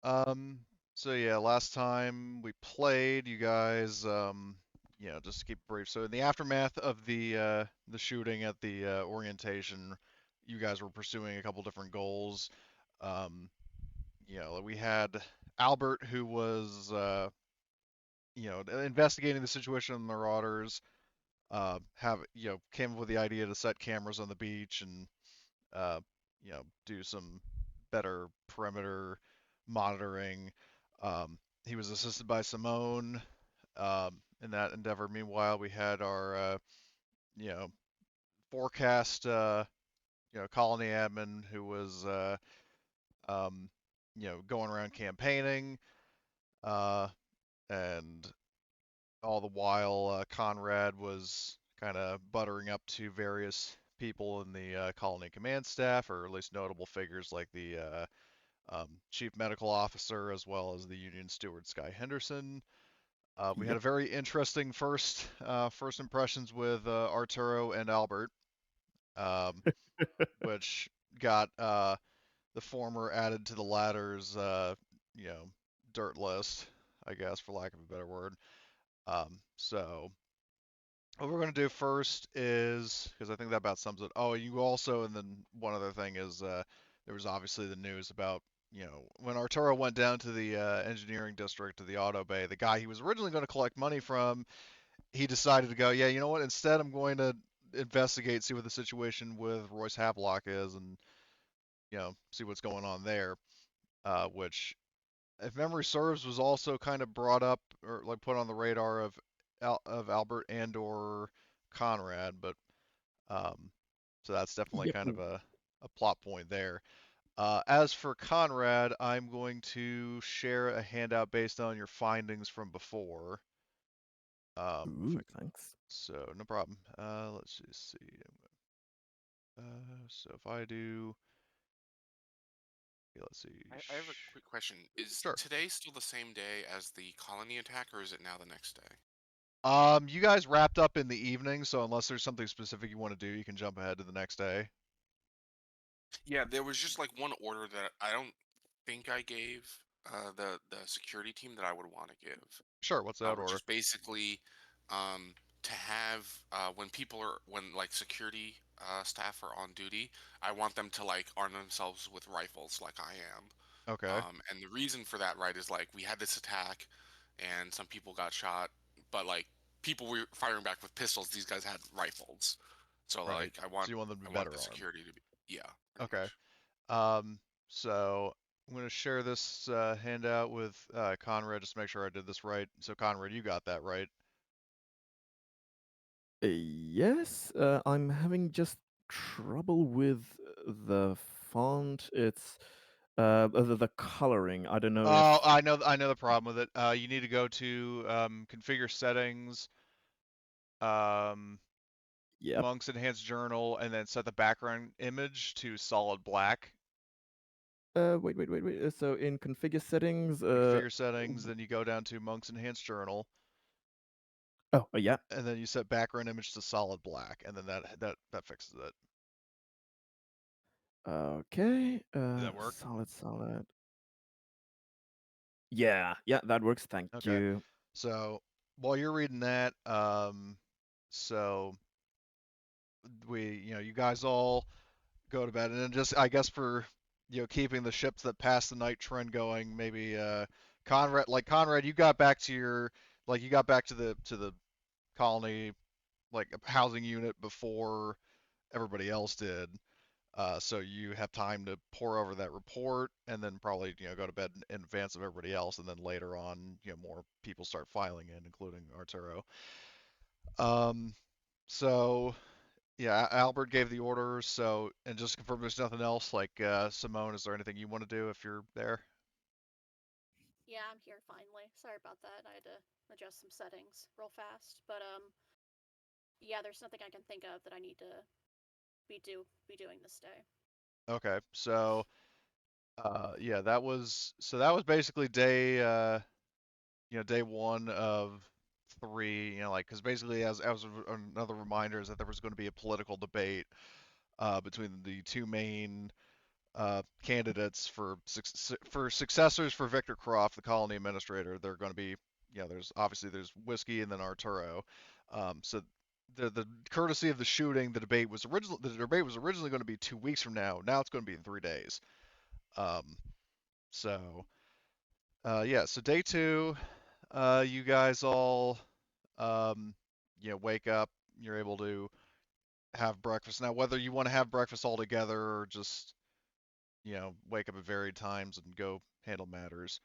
Um, so yeah, last time we played, you guys, just to keep it brief. So in the aftermath of the shooting at the orientation, you guys were pursuing a couple different goals. Um, we had Albert who was, investigating the situation of the Marauders. Came up with the idea to set cameras on the beach and do some better perimeter monitoring. He was assisted by Simone in that endeavor. Meanwhile, we had our, you know, forecast, colony admin who was, um, going around campaigning, uh, and all the while, Conrad was kind of buttering up to various people in the colony command staff, or at least notable figures like the chief medical officer, as well as the Union steward Sky Henderson. We had Yep. a very interesting first impressions with Arturo and Albert, um, which got the former added to the latter's you know dirt list, I guess, for lack of a better word. So what we're going to do first is, because I think that about sums it. Oh, you also, and then one other thing is, there was obviously the news about, when Arturo went down to the engineering district, to the auto bay, the guy he was originally going to collect money from, he decided to go, yeah, you know what, instead I'm going to investigate, see what the situation with Royce Havelock is, and, see what's going on there, which, if memory serves, was also kind of brought up or like put on the radar of Albert and or Conrad, but um, so that's definitely Yep. kind of a plot point there. As for Conrad, I'm going to share a handout based on your findings from before. If I Ooh, can, thanks. so no problem. Let's just see. So if I do, okay, let's see. I have a quick question. Is Sure. today still the same day as the colony attack, or is it now the next day? You guys wrapped up in the evening, so unless there's something specific you want to do, you can jump ahead to the next day. Yeah, there was just like one order that I don't think I gave the security team that I would want to give, Sure. What's that which order? is basically to have when like security staff are on duty, I want them to like arm themselves with rifles like I am. Okay. And the reason for that, right, is like we had this attack, and some people got shot, but like people were firing back with pistols. These guys had rifles, so Right. like So you want them to I be want the better armed. security to be, yeah, pretty Okay. much. So I'm going to share this handout with Conrad just to make sure I did this right. So Conrad, you got that right. Yes, I'm having just trouble with the font. It's the coloring. I don't know Oh, if. I know the problem with it. You need to go to configure settings, um, Yep. Monk's enhanced journal, and then set the background image to solid black. Wait. So in configure settings, Configure settings, then you go down to Monk's enhanced journal, oh, yeah. and then you set background image to solid black, and then that fixes it. Okay. Did that work? Solid. Yeah, that works. Thank Okay. you. So while you're reading that, so you guys all go to bed, and then just I guess for keeping the ships that pass the night trend going, maybe Conrad, you got back to the colony like housing unit before everybody else did. So you have time to pour over that report, and then probably go to bed in advance of everybody else, and then later on more people start filing in, including Arturo. Um, so yeah, Albert gave the orders. So and just to confirm, there's nothing else. Like Simone, is there anything you want to do if you're there? Yeah, I'm here finally. Sorry about that. I had to adjust some settings real fast, but yeah, there's nothing I can think of that I need to be doing this day. Okay, so yeah, that was basically day one of three. Like because basically as another reminder is that there was going to be a political debate between the two main candidates for successors for Victor Croft, the colony administrator. They're going to be, there's whiskey and then Arturo. So the courtesy of the shooting, the debate was originally going to be 2 weeks from now. Now it's going to be in 3 days. Um, so yeah, so day two, you guys all um, wake up. You're able to have breakfast. Now, whether you want to have breakfast all together or just wake up at varied times and go handle matters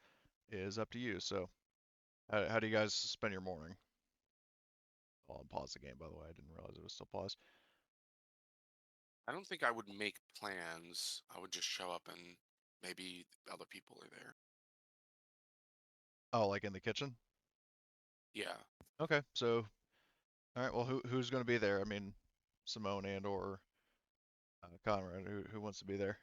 is up to you. So, how do you guys spend your morning? Oh, I'll pause the game, by the way. I didn't realize it was still paused. I don't think I would make plans. I would just show up and maybe other people are there. Oh, like in the kitchen? Yeah. Okay, so all right. Well, who's going to be there? I mean, Simone and or Conrad. Who wants to be there?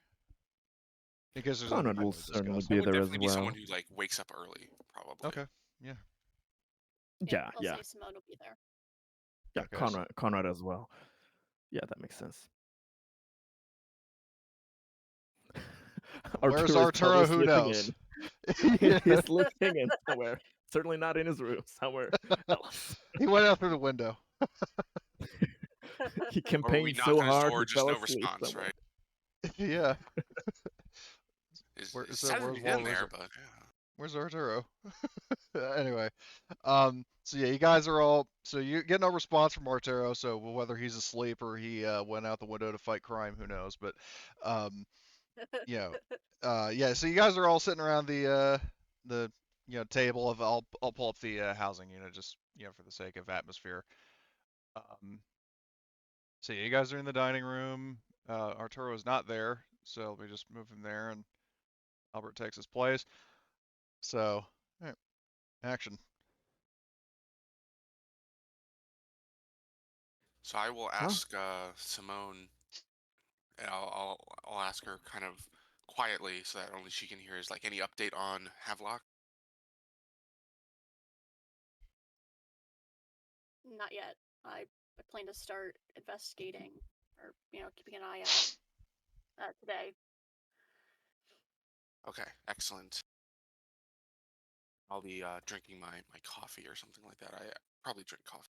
In case there's anything Conrad you will want to certainly discuss. It be would there as definitely be someone well. who like wakes up early, probably. Okay. Yeah. Yeah, I'll yeah, say Simone will be there. yeah. Okay. So, Conrad as well. Yeah, that makes sense. where's Arturo is probably Arturo? Who slipping knows? in. He's looking in somewhere. Certainly not in his room. Somewhere else. He went out through the window. He Or we campaigned knock so on his hard he door, just fell no asleep response, somewhere. right? Yeah. It Where, so says where's he's in where's there, but yeah. where's Arturo? Anyway, so yeah, you guys are all so you get no response from Arturo. So whether he's asleep or he went out the window to fight crime, who knows? But um, yeah. So you guys are all sitting around the table of I'll pull up the housing unit just for the sake of atmosphere. Um, so yeah, you guys are in the dining room. Arturo is not there, so we just move him there, and Albert takes his place. So, all right, action. So I will Oh, ask Simone, and I'll ask her kind of quietly so that only she can hear is like any update on Havelock. Not yet. I plan to start investigating or keeping an eye out today. Okay, excellent. I'll be drinking my coffee or something like that. I probably drink coffee.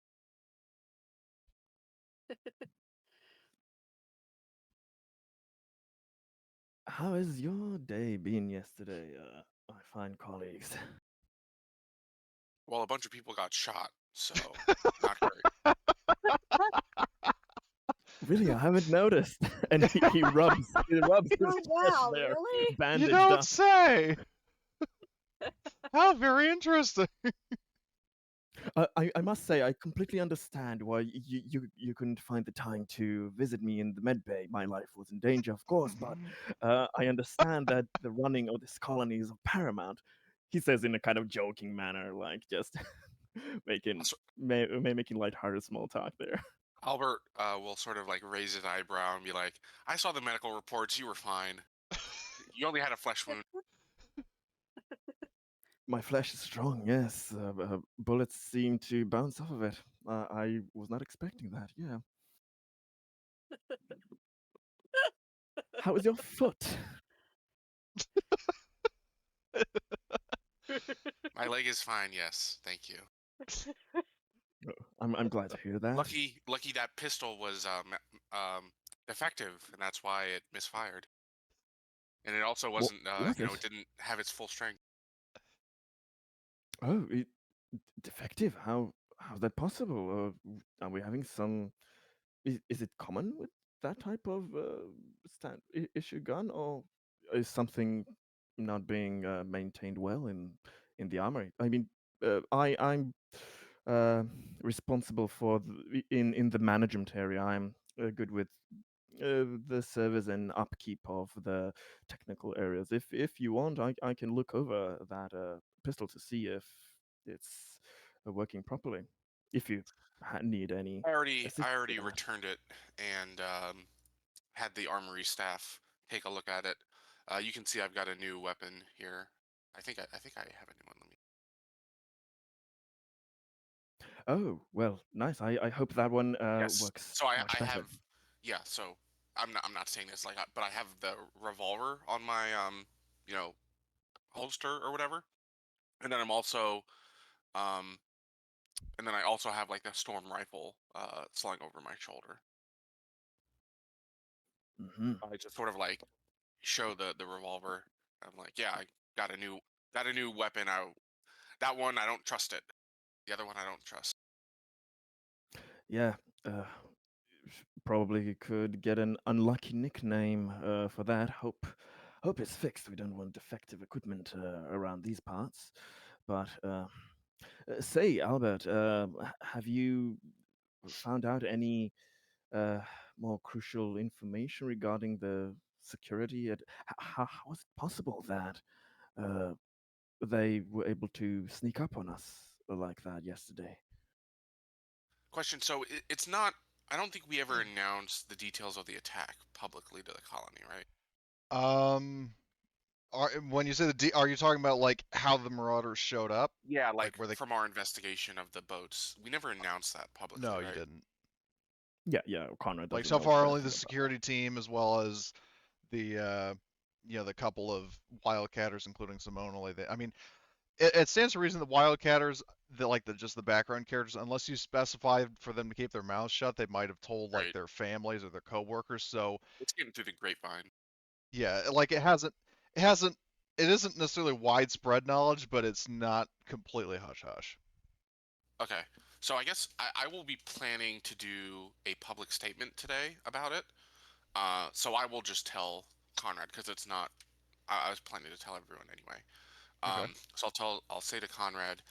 how has your day been yesterday, my fine colleagues? Well, a bunch of people got shot, so not great. Really, I haven't noticed. And he rubs his Oh chest wow, there, really? You bandaged don't up. say. How very interesting. I must say, I completely understand why you couldn't find the time to visit me in the med bay. My life was in danger, of course, but I understand that the running of this colony is of paramount. He says in a kind of joking manner, like just making Also, making lighthearted small talk there. Albert will sort of like raise his eyebrow and be like, "I saw the medical reports. You were fine. You only had a flesh wound." My flesh is strong, yes. Bullets seem to bounce off of it. I was not expecting that. Yeah. How is your foot? My leg is fine. Yes, thank you. I'm glad to hear that. Lucky that pistol was defective, and that's why it misfired. And it also wasn't, Was it it? didn't have its full strength. Oh, defective. How's that possible? Are we having some? Is it common with that type of issue gun, or is something not being maintained well in the armory? I mean, I'm uh, responsible for in the management area. I'm good with the service and upkeep of the technical areas. If you want, I can look over that pistol to see if it's working properly. If you need any I assistance with already that. returned it and had the armory staff take a look at it. You can see I've got a new weapon here. I think I have a new one. Let me. Oh, well, nice. I hope that one Yes. works So I much better. have. Yeah. So I'm not saying this like, but I have the revolver on my you know, holster or whatever, and then I'm also um, and then I also have like a storm rifle slung over my shoulder. Hmm. I just sort of like show the revolver. I'm like, yeah, I got a new weapon. That one I don't trust it. The other one I don't trust. Yeah, uh, probably could get an unlucky nickname for that. Hope it's fixed. We don't want defective equipment around these parts. But say, Albert, have you found out any uh, more crucial information regarding the security? How was it possible that uh, they were able to sneak up on us like that yesterday? Question. So it's not. I don't think we ever announced the details of the attack publicly to the colony, right? Um, when you say are you talking about like how the Marauders showed up? Yeah, like Like where they? from our investigation of the boats, we never announced that publicly, No, you right? didn't. Yeah, yeah. Conrad Like doesn't so know far, only the anything about that. security team as well as the the couple of Wildcatters, including Simone. Only I mean, it stands to reason that Wildcatters, just the background characters, unless you specified for them to keep their mouths shut, they might have told like Right. their families or their coworkers. So It's getting through the grapevine. yeah, like it hasn't, it isn't necessarily widespread knowledge, but it's not completely hush hush. Okay. So I guess I will be planning to do a public statement today about it. So I will just tell Conrad because it's not. I was planning to tell everyone anyway. Okay. So I'll say to Conrad,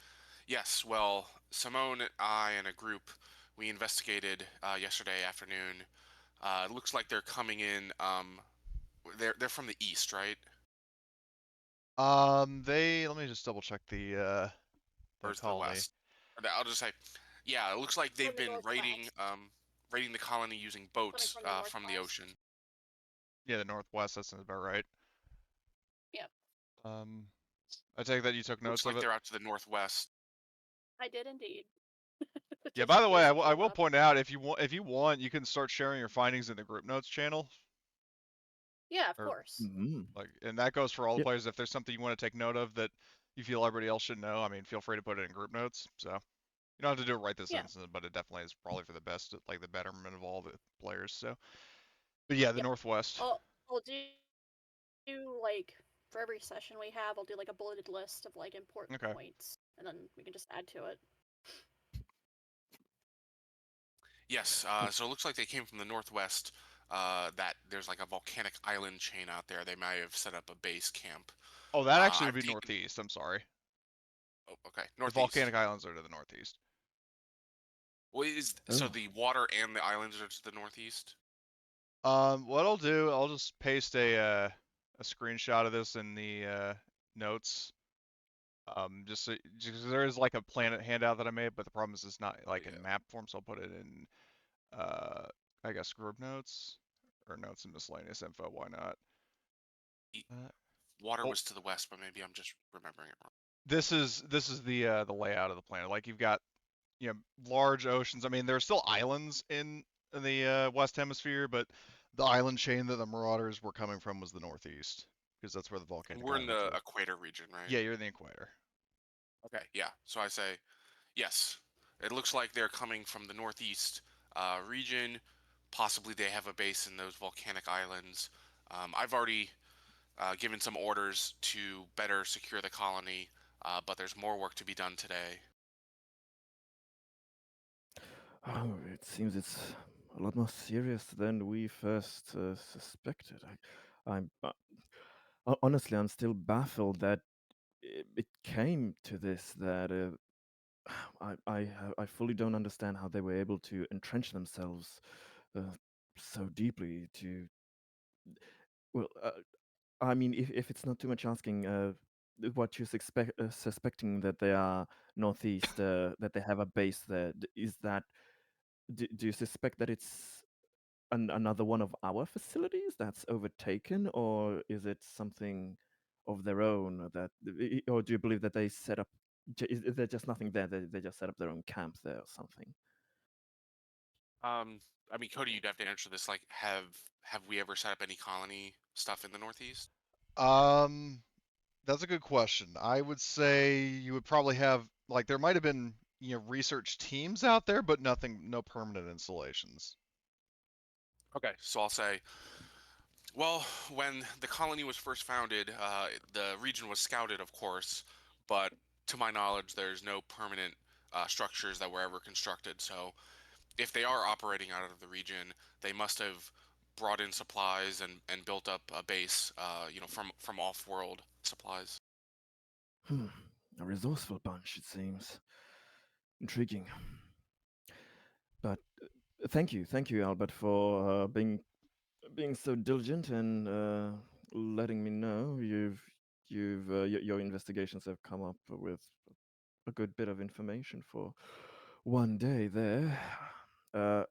yes. Well, Simone, I, and a group, we investigated yesterday afternoon. It looks like they're coming in. They're from the east, right? They let me just double check Or the is the colony. west? I'll just say, yeah. It looks like they've From the been raiding northwest. raiding the colony using Coming boats from the from the northwest. ocean. Yeah, the northwest. That sounds about right. Yep. Um, I take that you took Looks notes of like it. they're out to the northwest. I did indeed. Yeah. Just By in the way, case it I came will up. point out if you want, you can start sharing your findings in the group notes channel, Yeah, of or course. Hmm. like, and that goes for all the Yeah. players. If there's something you want to take note of that you feel everybody else should know, I mean, feel free to put it in group notes. So you don't have to do it right this Yeah. instant, but it definitely is probably for the best, like the betterment of all the players. So, but yeah, the Yep. northwest. I'll do like for every session we have, I'll do like a bulleted list of like important Okay. points, and then we can just add to it. Yes. So it looks like they came from the northwest. That there's like a volcanic island chain out there. They might have set up a base camp. Oh, that actually would I've be taken. northeast. I'm sorry. Oh, okay. The Northeast. volcanic islands are to the northeast. Well, is so Oh. the water and the islands are to the northeast. What I'll do, I'll just paste a screenshot of this in the notes. Just 'cause there is like a planet handout that I made, but the problem is it's not Oh like yeah. in map form, so I'll put it in uh, I guess group notes or notes and miscellaneous info. Why not? The Uh, water oh, was to the west, but maybe I'm just remembering it wrong. this is the layout of the planet. Like you've got large oceans. I mean, there are still islands in the west hemisphere, but the island chain that the Marauders were coming from was the northeast because that's where the And volcanic we're in islands the were. equator region, right? Yeah, you're in the equator. Okay. Yeah. So I say yes. It looks like they're coming from the northeast region. Possibly they have a base in those volcanic islands. I've already given some orders to better secure the colony, but there's more work to be done today. Oh, it seems it's a lot more serious than we first suspected. Honestly, I'm still baffled that it came to this. That I fully don't understand how they were able to entrench themselves uh, so deeply. Well, I mean, if it's not too much asking, what you're suspecting that they are northeast, that they have a base there, is that do you suspect that it's another one of our facilities that's overtaken, or is it something of their own or do you believe that they set up? Is there just nothing there? They just set up their own camp there or something? I mean, Cody, you'd have to answer this. Like, have we ever set up any colony stuff in the Northeast? Um, that's a good question. I would say you would probably have like there might have been research teams out there, but nothing, no permanent installations. Okay, so I'll say, well, when the colony was first founded, the region was scouted, of course, but to my knowledge, there's no permanent structures that were ever constructed. So if they are operating out of the region, they must have brought in supplies and built up a base, from off-world supplies. Hmm. A resourceful bunch, it seems. Intriguing. But thank you, Albert, for being so diligent and letting me know your investigations have come up with a good bit of information for one day there. Uh,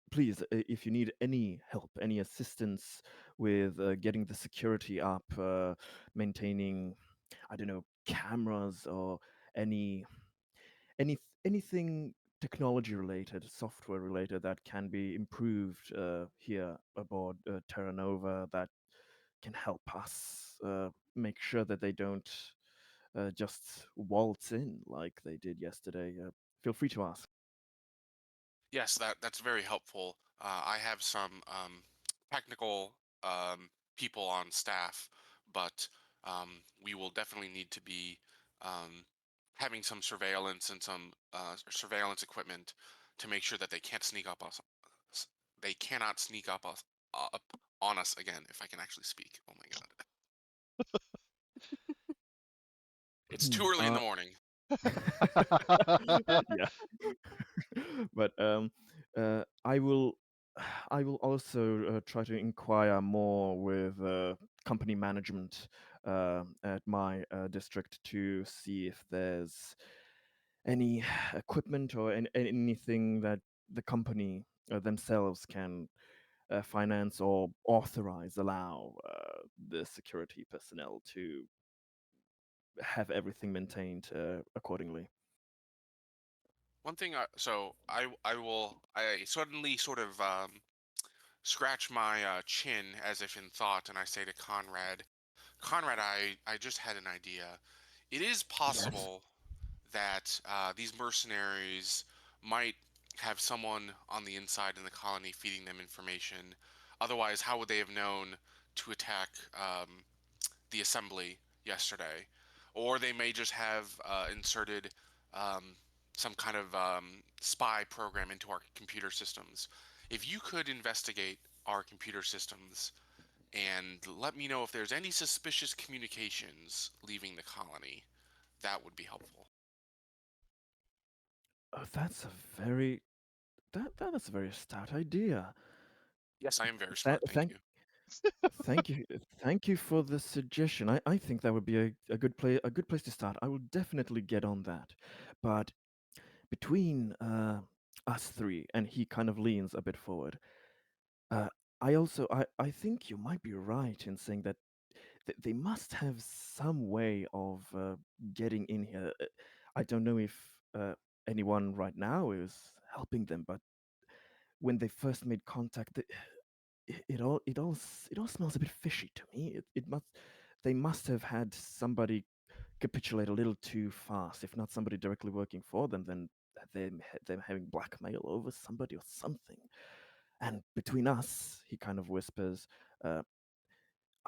Please, if you need any help, any assistance with getting the security up, maintaining, I don't know, cameras or any anything technology related, software related that can be improved here aboard Terra Nova that can help us make sure that they don't just waltz in like they did yesterday. Feel free to ask. Yes, that's very helpful. I have some technical people on staff, but we will definitely need to be um, having some surveillance and some surveillance equipment to make sure that they can't sneak up us. They cannot sneak up on us again. If I can actually speak. Oh my god, it's too early in the uh, morning. yeah. But I will I will also try to inquire more with company management at my district to see if there's any equipment or anything that the company themselves can finance or authorize, allow the security personnel to have everything maintained accordingly. One thing, I suddenly sort of scratch my chin as if in thought, and I say to Conrad, Conrad, I just had an idea. It is Yes. possible that these mercenaries might have someone on the inside in the colony feeding them information. Otherwise, how would they have known to attack the assembly yesterday? Or they may just have inserted um, some kind of spy program into our computer systems. If you could investigate our computer systems and let me know if there's any suspicious communications leaving the colony, that would be helpful. Oh, that's a very that is a very stout idea. Yes, I am very Th- smart, thank thank you. thank you for the suggestion. I think that would be a good place to start. I will definitely get on that. But between us three, and he kind of leans a bit forward. Uh, I think you might be right in saying that they must have some way of getting in here. I don't know if anyone right now is helping them, but when they first made contact, it all smells a bit fishy to me. It must they must have had somebody capitulate a little too fast. If not somebody directly working for them, then them having blackmail over somebody or something. And between us, he kind of whispers, uh,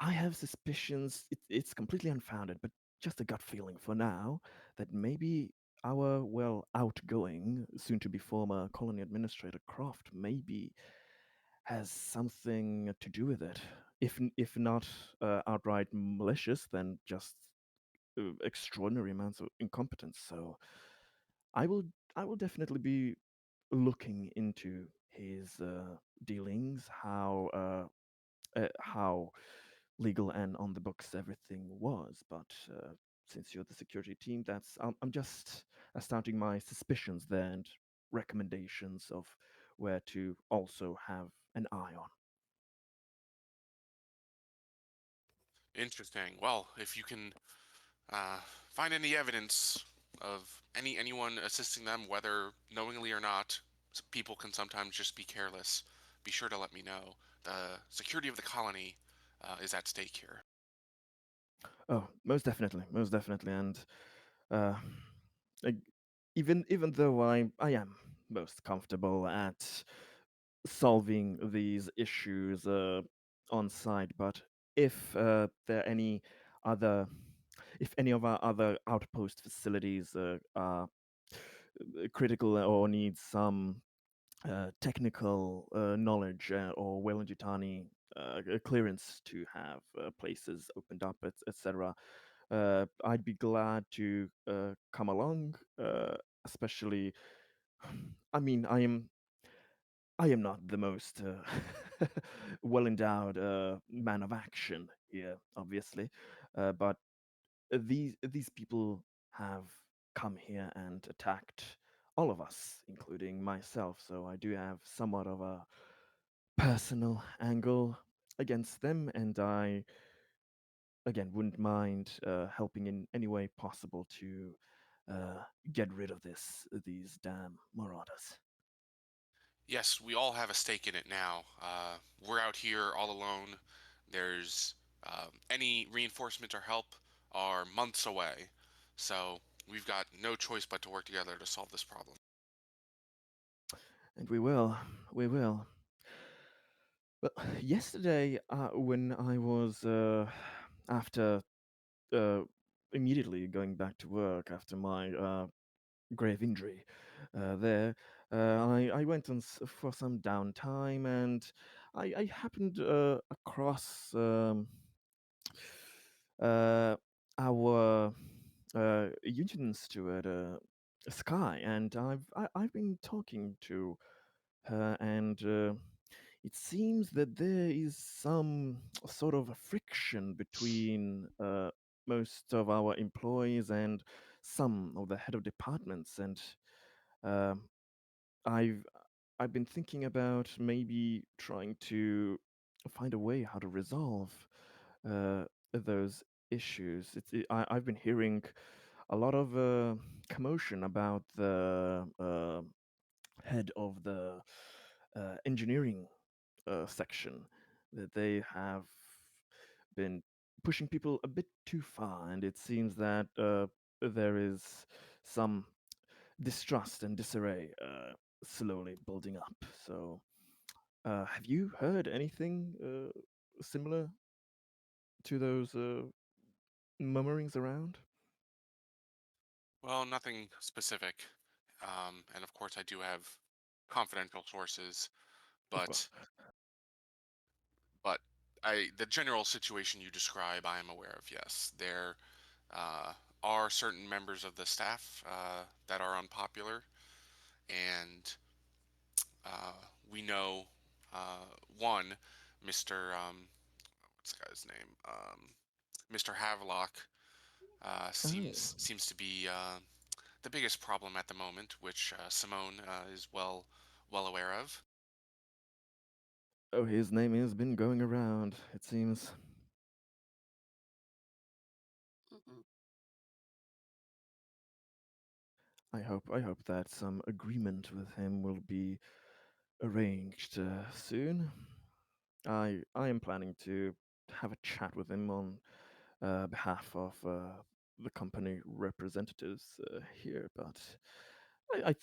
I have suspicions. It's completely unfounded, but just a gut feeling for now that maybe our, well, outgoing, soon to be former colony administrator Croft maybe has something to do with it. If not outright malicious, then just extraordinary amounts of incompetence. So I will I will definitely be looking into his dealings, how legal and on the books everything was. But since you're the security team, I'm just starting my suspicions there and recommendations of where to also have an eye on. Interesting. Well, if you can uh, find any evidence of anyone assisting them, whether knowingly or not, People can sometimes just be careless. Be sure to let me know. The security of the colony is at stake here. Oh, most definitely, and uh, like, even though I am most comfortable at solving these issues on site, but if there are any other, if any of our other outpost facilities are critical or need some technical knowledge or Weyland-Yutani clearance to have places opened up, etc. I'd be glad to come along, especially. I mean, I am not the most well endowed man of action here, obviously, but these people have come here and attacked all of us, including myself. So I do have somewhat of a personal angle against them, and I again wouldn't mind helping in any way possible to get rid of these damn marauders. Yes, we all have a stake in it now. We're out here all alone. There's any reinforcement or help are months away. So we've got no choice but to work together to solve this problem. And we will. But yesterday, when I was after uh, immediately going back to work after my grave injury, there, I went on for some downtime, and I happened across uh, our union steward, Sky, and I've been talking to her, and it seems that there is some sort of a friction between most of our employees and some of the head of departments, and um I've I've been thinking about maybe trying to find a way how to resolve those issues. I've been hearing a lot of commotion about the head of the engineering section, that they have been pushing people a bit too far, and it seems that there is some distrust and disarray slowly building up. So, have you heard anything similar to those murmurings around? Well, nothing specific. And of course, I do have confidential sources, Of course. but but the general situation you describe, I am aware of. Yes, there uh, are certain members of the staff that are unpopular, and uh, we know uh, one, Mr. What's the guy's name? Mr. Havelock Oh, seems to be the biggest problem at the moment, which Simone is well aware of. oh, his name has been going around. It seems. Hmm. I hope that some agreement with him will be arranged soon. I am planning to have a chat with him on behalf of the company representatives here, but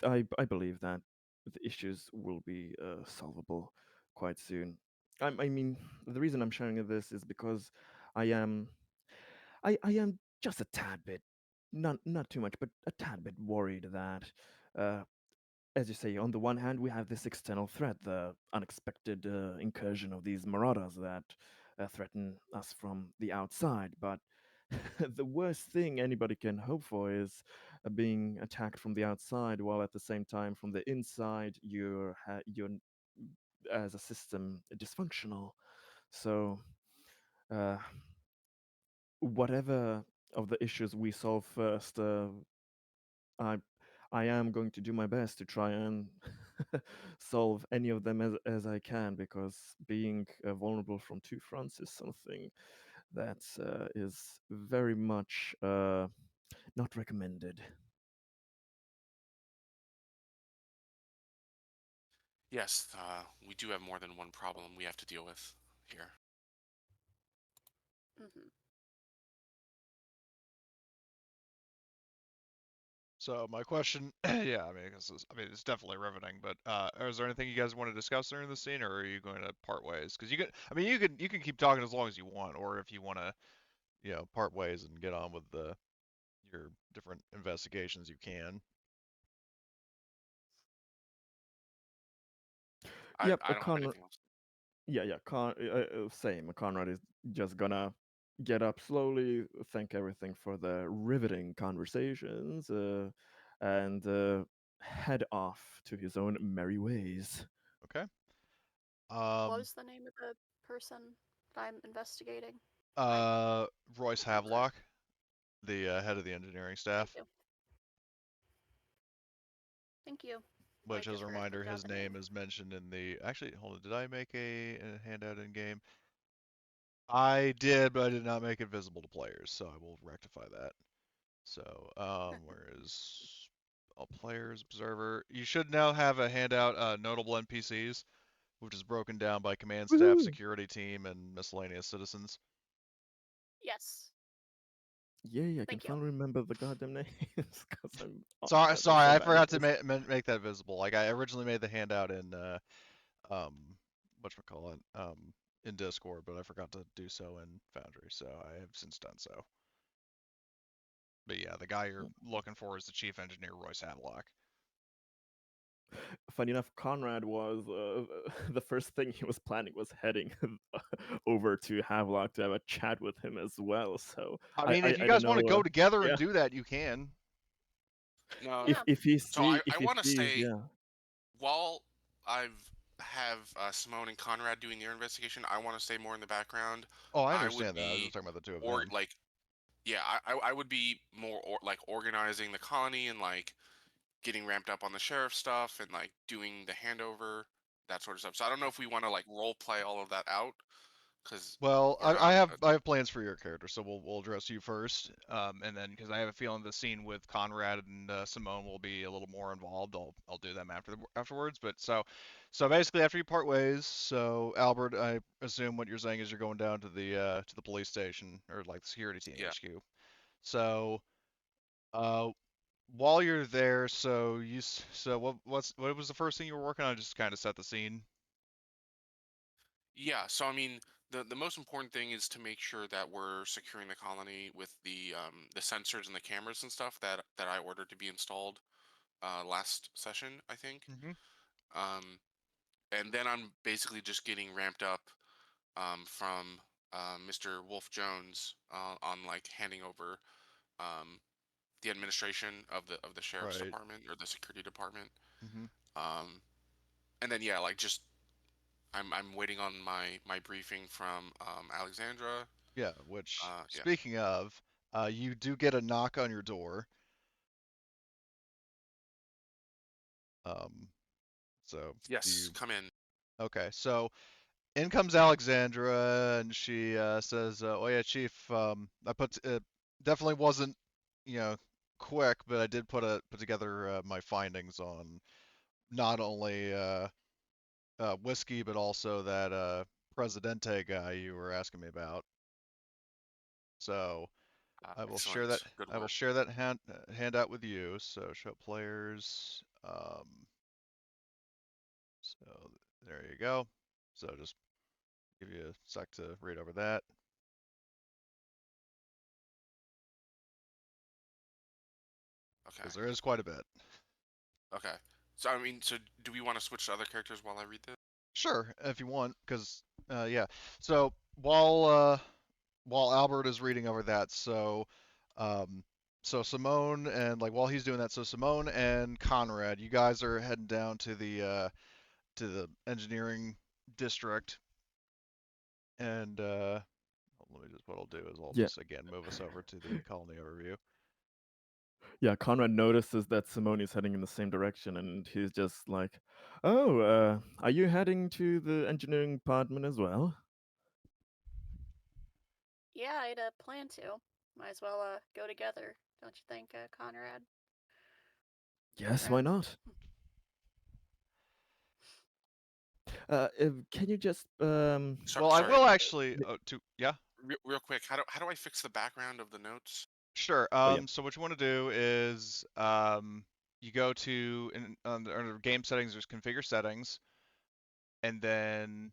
I believe that the issues will be solvable quite soon. I mean, the reason I'm sharing this is because I am I am just a tad bit, not too much, but a tad bit worried that uh, as you say, on the one hand, we have this external threat, the unexpected incursion of these marauders that threaten us from the outside. But the worst thing anybody can hope for is being attacked from the outside, while at the same time, from the inside, you're as a system dysfunctional. So, uh, whatever of the issues we solve first, I I am going to do my best to try and solve any of them as I can, because being vulnerable from two fronts is something that is very much not recommended. Yes, we do have more than one problem we have to deal with here. Mm-hmm. So my question, yeah, I mean, it's definitely riveting. But is there anything you guys want to discuss during the scene, or are you going to part ways? Because you can keep talking as long as you want, or if you want to, part ways and get on with your different investigations, you can. Yep, I don't have Conrad. anything else. Yeah. Same. Conrad is just gonna get up slowly, thank everything for the riveting conversations, and head off to his own merry ways. Okay. What Um, was the name of the person that I'm investigating? I uh, Royce don't remember. Havelock, the head of the engineering Thank staff. you. Thank you. I Which, as give a her a reminder, nod his and wink. name is mentioned in the. Actually, hold on. Did I make a handout in game? I did, but I did not make it visible to players, so I will rectify that. So, where is all players, observer? You should now have a handout, notable NPCs, which is broken down by command staff, Woohoo! security team, and miscellaneous citizens. Yes. Yay! I can Thank you. finally remember the goddamn names because I'm Sorry, I'm so I bad at forgot to this. make that visible. Like I originally made the handout in um whatchamacallit, in Discord, but I forgot to do so in Foundry, so I have since done so. But yeah, the guy you're looking for is the chief engineer, Royce Havelock. Funny enough, Conrad was the first thing he was planning was heading over to Havelock to have a chat with him as well. So I I mean, I, if you I don't guys want to know. go together and Yeah, do that, you can. No, Yeah. so if I he want to sees, say yeah. while I've have Simone and Conrad doing their investigation, I want to stay more in the background. Oh, I I would understand that. I was just be, talking about the two of or them. like, yeah, I would be more like organizing the colony and like getting ramped up on the sheriff stuff and like doing the handover, that sort of stuff. So I don't know if we want to like role play all of that out because Well, we're I not. have I have plans for your character, so we'll address you first, and then because I have a feeling the scene with Conrad and Simone will be a little more involved. I'll do them afterwards. But so basically after you part ways, so Albert, I assume what you're saying is you're going down to the police station or like the security team Yeah. HQ. So uh, while you're there, so what was the first thing you were working on? Just kind of set the scene. Yeah, so I mean, the most important thing is to make sure that we're securing the colony with the sensors and the cameras and stuff that I ordered to be installed last session, I think. Hmm. Um, and then I'm basically just getting ramped up from Mr. Wolf Jones on like handing over um, the administration of the sheriff's Right. department or the security department. Hmm. Um, and then yeah, like just I'm waiting on my briefing from Alexandra. Yeah, which, Yeah. speaking of, you do get a knock on your door. Um, so do Yes, you? come in. Okay, so in comes Alexandra, and she says, "Oh yeah, Chief, I definitely wasn't, you know, quick, but I did put together my findings on not only whiskey, but also that Presidente guy you were asking me about. So." Excellent. Good I will work. share that handout with you. So show players. So there you go. So just give you a sec to read over that Okay. because there is quite a bit. Okay. So I mean, so do we want to switch to other characters while I read this? Sure, if you want, because yeah. So while Albert is reading over that, um, so Simone and like while he's doing that, so Simone and Conrad, you guys are heading down to the engineering district, and let me just what I'll do is I'll Yeah, just again move us over to the colony overview. yeah. Conrad notices that Simone is heading in the same direction, and he's just like, "Oh, are you heading to the engineering department as well?" Yeah, I'd plan to. Might as well go together, don't you think, Yes, why Conrad? not? Can you just Well, I Sorry, will actually. Yeah. real quick. How do I fix the background of the notes? Sure. oh yeah. So what you want to do is you go to under game settings. There's configure settings, and then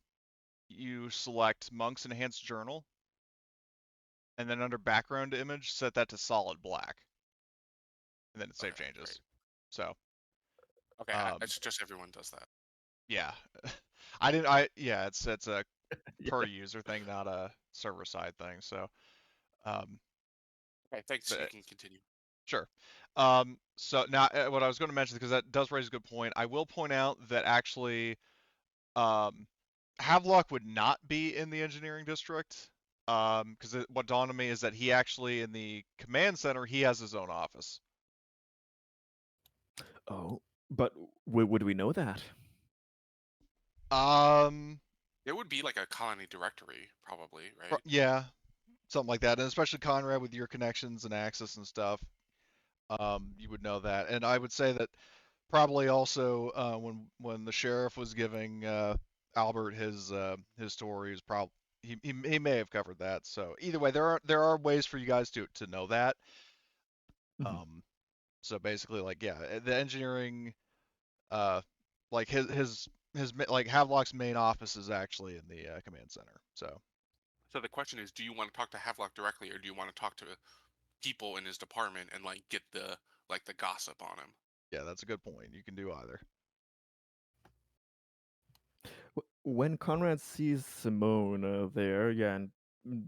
you select Monk's Enhanced Journal, and then under background image, set that to solid black, and then save Okay, great. changes. So, Okay, um, it's just everyone does that. yeah, I didn't. Yeah, it's a per Yeah. user thing, not a server side thing. So, um, Okay, thanks. You but can continue. sure. So now what I was going to mention, because that does raise a good point, I will point out that actually, um, Havelock would not be in the engineering district. Because what dawned on me is that he actually in the command center he has his own office. Oh, but would we know that? Um, It would be like a colony directory, probably, right? yeah, something like that, and especially Conrad with your connections and access and stuff, you would know that. And I would say that probably also when the sheriff was giving Albert his stories, probably he may have covered that. So either way, there are ways for you guys to know that. Mhm. Um, so basically, like yeah, the engineering, uh, like like Havelock's main office is actually in the command center. So So the question is, do you want to talk to Havelock directly, or do you want to talk to people in his department and like get the gossip on him? yeah, that's a good point. You can do either. When Conrad sees Simone there, yeah, and mm,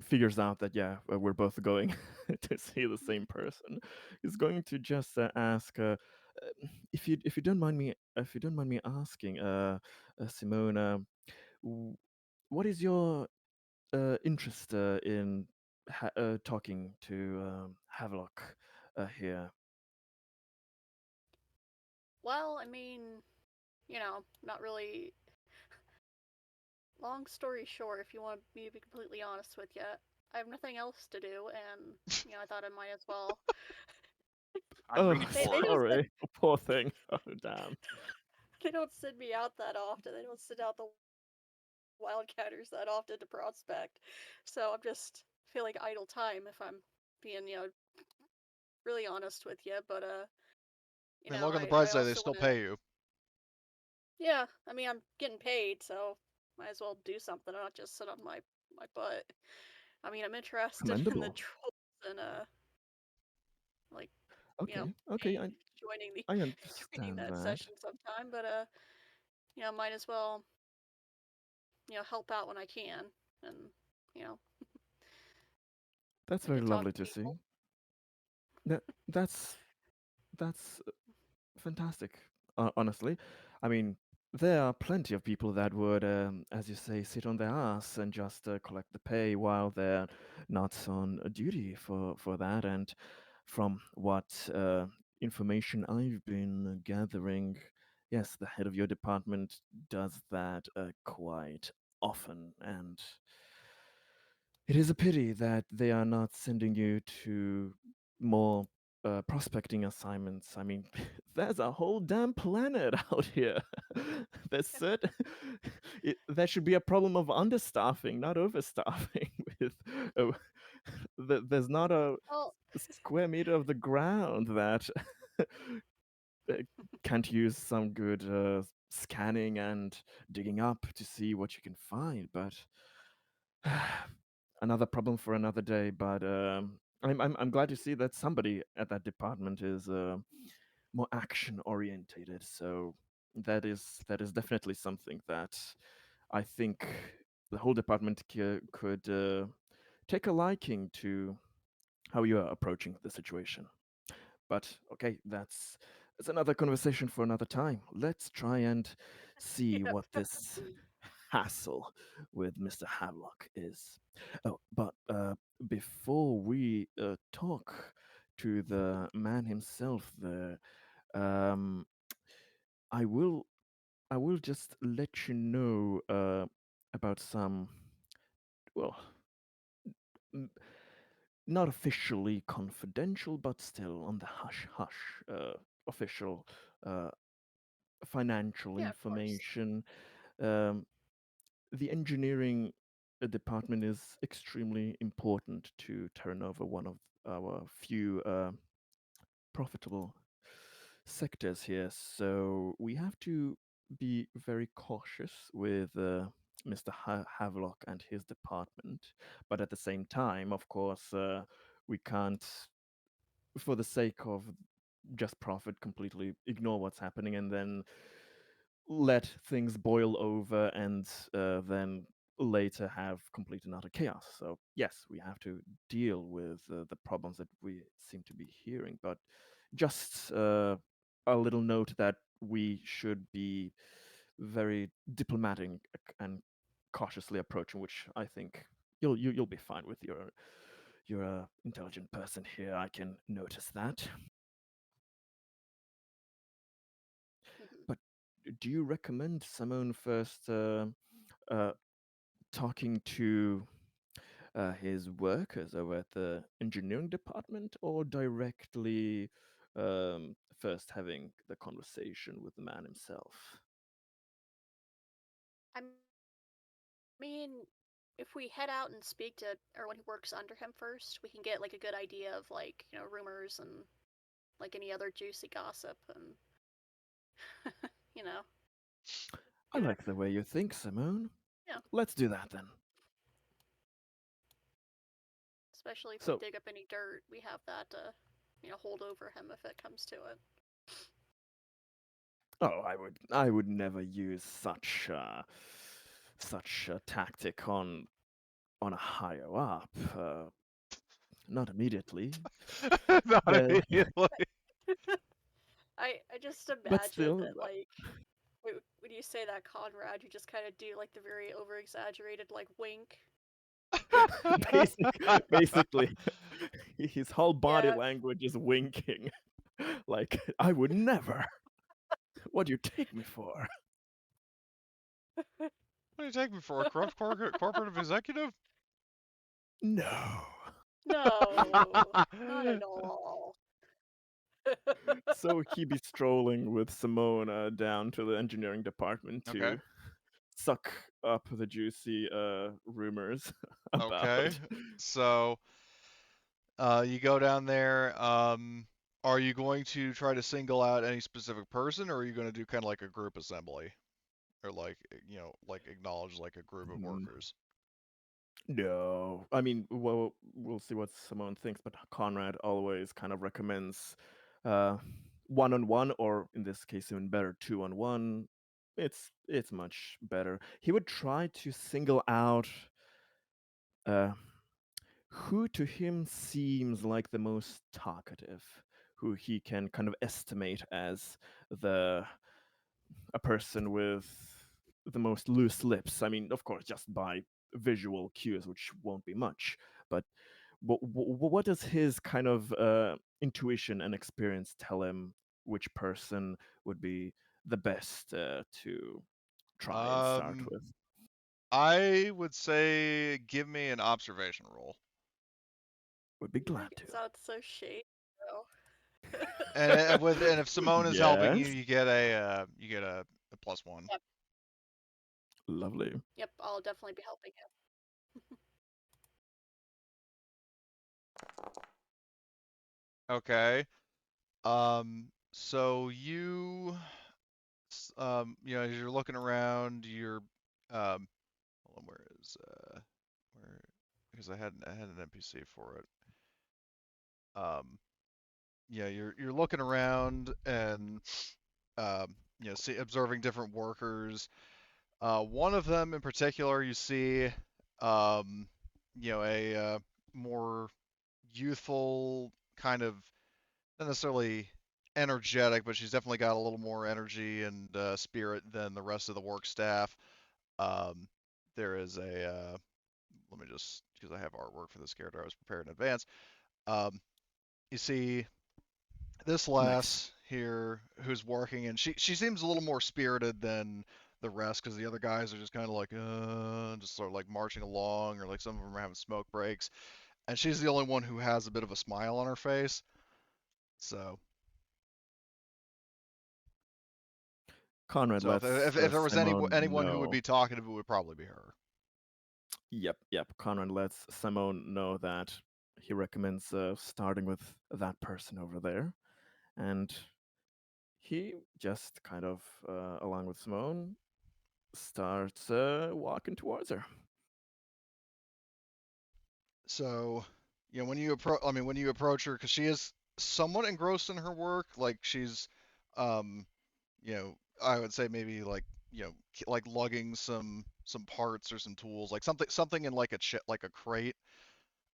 figures out that yeah, we're both going to see the same person, he's going to just ask, if you don't mind me, asking, Simone, w- what is your interest in talking to Havelock here? Well, I mean, not really. Long story short, if you want me to be completely honest with you, I have nothing else to do, and I thought I might as well. I'm Oh, really They bored. don't send sorry, poor thing. Oh, damn. they don't send me out that often. They don't send out the wildcatters that often to prospect, so I'm just feeling idle time if I'm being really honest with you. But And look on the I bright side, they also still want to. pay you. Yeah, I mean I'm getting paid, so might as well do something, not just sit on my butt. I mean I'm interested in the Commendable. trolls and like Okay, okay, maybe joining the I joining understand that that. session sometime, but might as well help out when I can, and you know That's I very can talk lovely to to see. people. That that's fantastic. Honestly, I mean, there are plenty of people that would, as you say, sit on their ass and just collect the pay while they're not on duty for that. And from what information I've been gathering, yes, the head of your department does that quite often, and it is a pity that they are not sending you to more prospecting assignments. I mean, there's a whole damn planet out here. There's certain there should be a problem of understaffing, not overstaffing. With uh, there's not a Well, square meter of the ground that uh, can't use some good scanning and digging up to see what you can find. But another problem for another day. But I'm glad to see that somebody at that department is more action orientated. So that is definitely something that I think the whole department could take a liking to how you are approaching the situation. But okay, that's another conversation for another time. Let's try and see yep. what this hassle with Mr. Havelock is. Oh, but before we talk to the man himself, there, um, I will I will just let you know about some, well, n- not officially confidential, but still on the hush hush official uh, financial Yeah, of course. information. Um, the engineering department is extremely important to Terranova, one of our few profitable sectors here. So we have to be very cautious with Mr. Havelock and his department. But at the same time, of course, we can't, for the sake of just profit, completely ignore what's happening and then let things boil over and then later have complete and utter chaos. So yes, we have to deal with the problems that we seem to be hearing, but just a little note that we should be very diplomatic and cautiously approaching, which I think you'll be fine with. You're a intelligent person here. I can notice that. Mhm. But do you recommend Simone first uh, talking to his workers over at the engineering department, or directly first having the conversation with the man himself? I mean, if we head out and speak to everyone who works under him first, we can get like a good idea of like, rumors and like any other juicy gossip and you know, I like the way you think, Simone. yeah, Let's do that then. especially if we So, dig up any dirt, we have that to, hold over him if it comes to it. oh, I would never use such a tactic on a higher up. Not immediately, Not but immediately. I just but imagine still, that like when you say that Conrad, you just kind of do like the very over exaggerated like wink. basically, his whole body Yeah. language is winking. Like, I would never. What do you take me for? What do you take me for, a corrupt corporate executive? No. No, not at all. So he be strolling with Simona down to the engineering department Okay. to suck up the juicy rumors Okay. about. So, you go down there. Are you going to try to single out any specific person, or are you going to do kind of like a group assembly, or like like acknowledge like a group of Hmm. workers? No, I mean, well, we'll see what Simone thinks, but Conrad always kind of recommends uh, one-on-one, or in this case, even better, two-on-one. It's much better. He would try to single out uh, who to him seems like the most talkative, who he can kind of estimate as the a person with the most loose lips. I mean, of course, just by visual cues, which won't be much. But what does his kind of intuition and experience tell him which person would be the best to try and start Um, with? I would say give me an observation roll. Would be You glad make it to. sound so shady, though. And if Simone is helping you, Yes, you get a +1. Yep, lovely. yep, I'll definitely be helping him. Okay. So as you're looking around, hold on, where, because I had an NPC for it. Um, yeah, you're looking around and observing different workers. One of them in particular, you see, a more youthful kind of, not necessarily energetic, but she's definitely got a little more energy and spirit than the rest of the work staff. Um, there is let me just, because I have artwork for this character, I was prepared in advance. Um, you see this Nice. lass here who's working, and she seems a little more spirited than the rest, because the other guys are just kind of like, just sort of like marching along, or like some of them are having smoke breaks, and she's the only one who has a bit of a smile on her face. So Conrad So lets if there was Simone anyone who would know. be talkative, it would probably be her. Yep. Conrad lets Simone know that he recommends starting with that person over there, and he just kind of, along with Simone, starts walking towards her. So, when you approach her, because she is somewhat engrossed in her work, like she's, um, I would say maybe like, like lugging some parts or some tools, like something in like like a crate,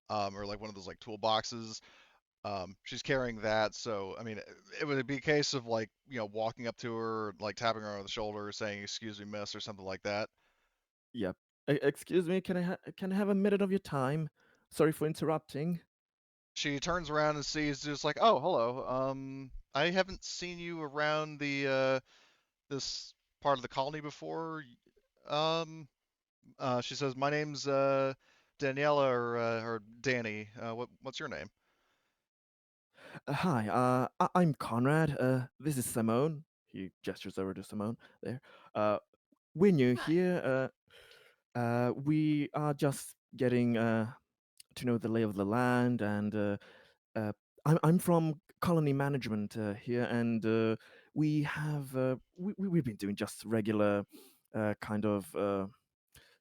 or like one of those like toolboxes. She's carrying that, so I mean, it would be a case of like, walking up to her, like tapping her on the shoulder, saying, "Excuse me, miss," or something like that. Yep. Excuse me, can I have a minute of your time? Sorry for interrupting. She turns around and sees just like, "Oh, hello. I haven't seen you around this part of the colony before." Um, she says, "My name's Daniela or Danny. What's your name?" Hi, I'm Conrad. This is Simone. He gestures over to Simone there. We're new Hi. here. We are just getting to know the lay of the land, and uh, I'm from colony management here, and we've been doing just regular kind of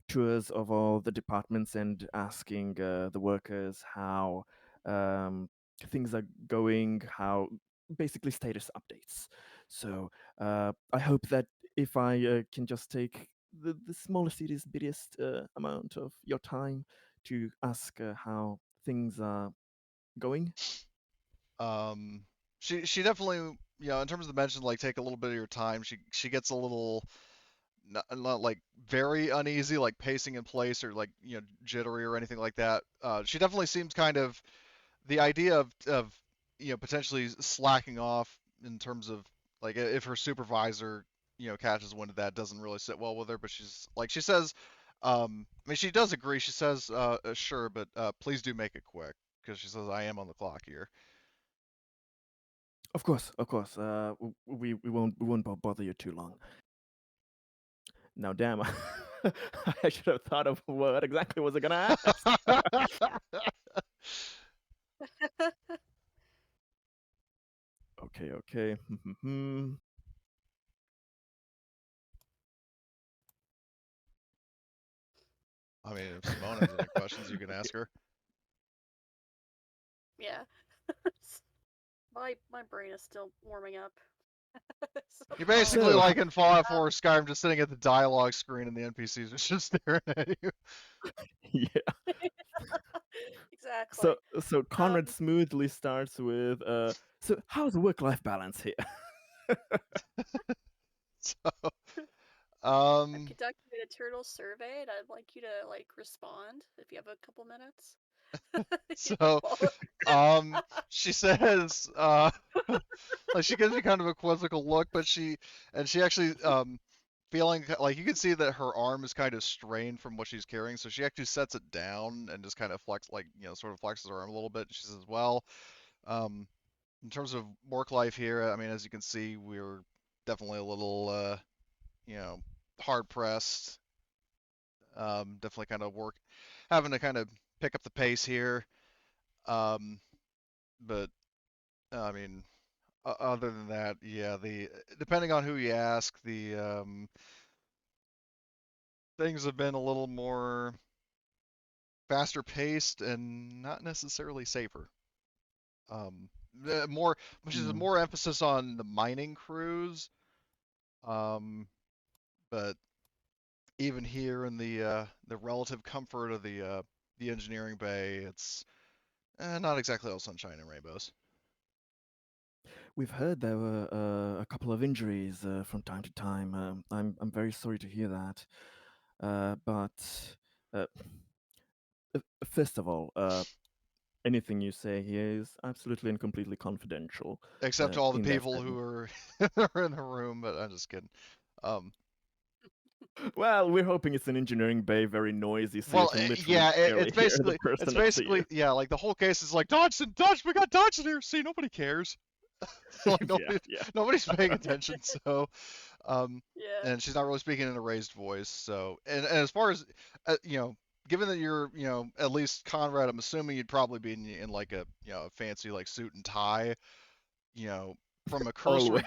tours of all the departments and asking the workers how um, things are going, how basically status updates. So I hope that if I can just take the smallest, bittiest amount of your time to ask how things are going. Um, she definitely, in terms of the mention, like take a little bit of your time. She gets a little not like very uneasy, like pacing in place or like jittery or anything like that. She definitely seems kind of the idea of potentially slacking off in terms of like if her supervisor catches wind of that doesn't really sit well with her. But she's like she says, I mean she does agree. She says, sure, but please do make it quick because she says I am on the clock here. Of course, of course. We won't bother you too long. Now, damn, I should have thought of what exactly was I gonna ask. Okay. I mean, if Simone has any questions, you can ask her. Yeah. My brain is still warming up. So, You're basically So, like in Fallout 4 Skyrim, just sitting at the dialogue screen and the NPCs are just staring at you. yeah. exactly. So Conrad Um, smoothly starts with, so how's the work-life balance here? So, I'm um, conducting a turtle survey, and I'd like you to like respond if you have a couple minutes. so, Well, she says, like she gives you kind of a quizzical look, but she actually, feeling like you can see that her arm is kind of strained from what she's carrying, so she actually sets it down and just kind of like, sort of flexes her arm a little bit. She says, well, um, in terms of work life here, I mean, as you can see, we're definitely a little, you know, hard pressed. Definitely kind of having to kind of pick up the pace here. Um, but I mean, other than that, yeah, the depending on who you ask, the things have been a little more faster paced and not necessarily safer. Um, more, which is Hmm. more emphasis on the mining crews. Um, but even here in the relative comfort of the engineering bay, it's not exactly all sunshine and rainbows. We've heard there were a couple of injuries from time to time. I'm very sorry to hear that. But uh, first of all, anything you say here is absolutely and completely confidential. Except to all the In that people sense. who are are in the room, but I'm just kidding. Um, Well, we're hoping it's an engineering bay, very noisy, so you well, can literally yeah, barely hear the it's person next to you. basically, yeah, like the whole case is like Dodgson, Dodge, we got Dodgson here. See, nobody cares. Like Yeah, yeah. nobody's paying attention. So, um, Yeah. and she's not really speaking in a raised voice. So, and as far as given that you're at least Conrad, I'm assuming you'd probably be in like a a fancy like suit and tie. You know, from a Always.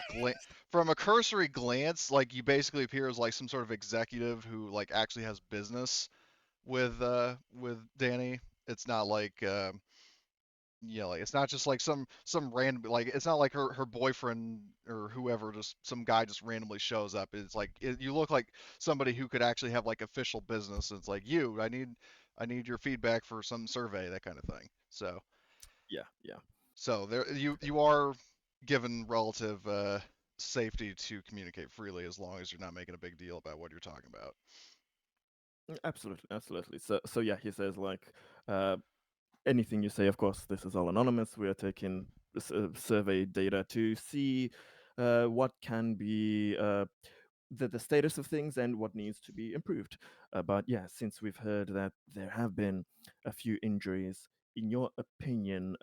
cursory glance, like you basically appear as like some sort of executive who like actually has business with Danny. It's not like like it's not just like some random, like it's not like her boyfriend or whoever, just some guy just randomly shows up. It's like you look like somebody who could actually have like official business. It's like I need your feedback for some survey, that kind of thing. Yeah, yeah. So there you are given relative safety to communicate freely as long as you're not making a big deal about what you're talking about. Absolutely, absolutely. So yeah, he says like, uh, anything you say, of course, this is all anonymous. We are taking survey data to see what can be the status of things and what needs to be improved. But yeah, since we've heard that there have been a few injuries, in your opinion,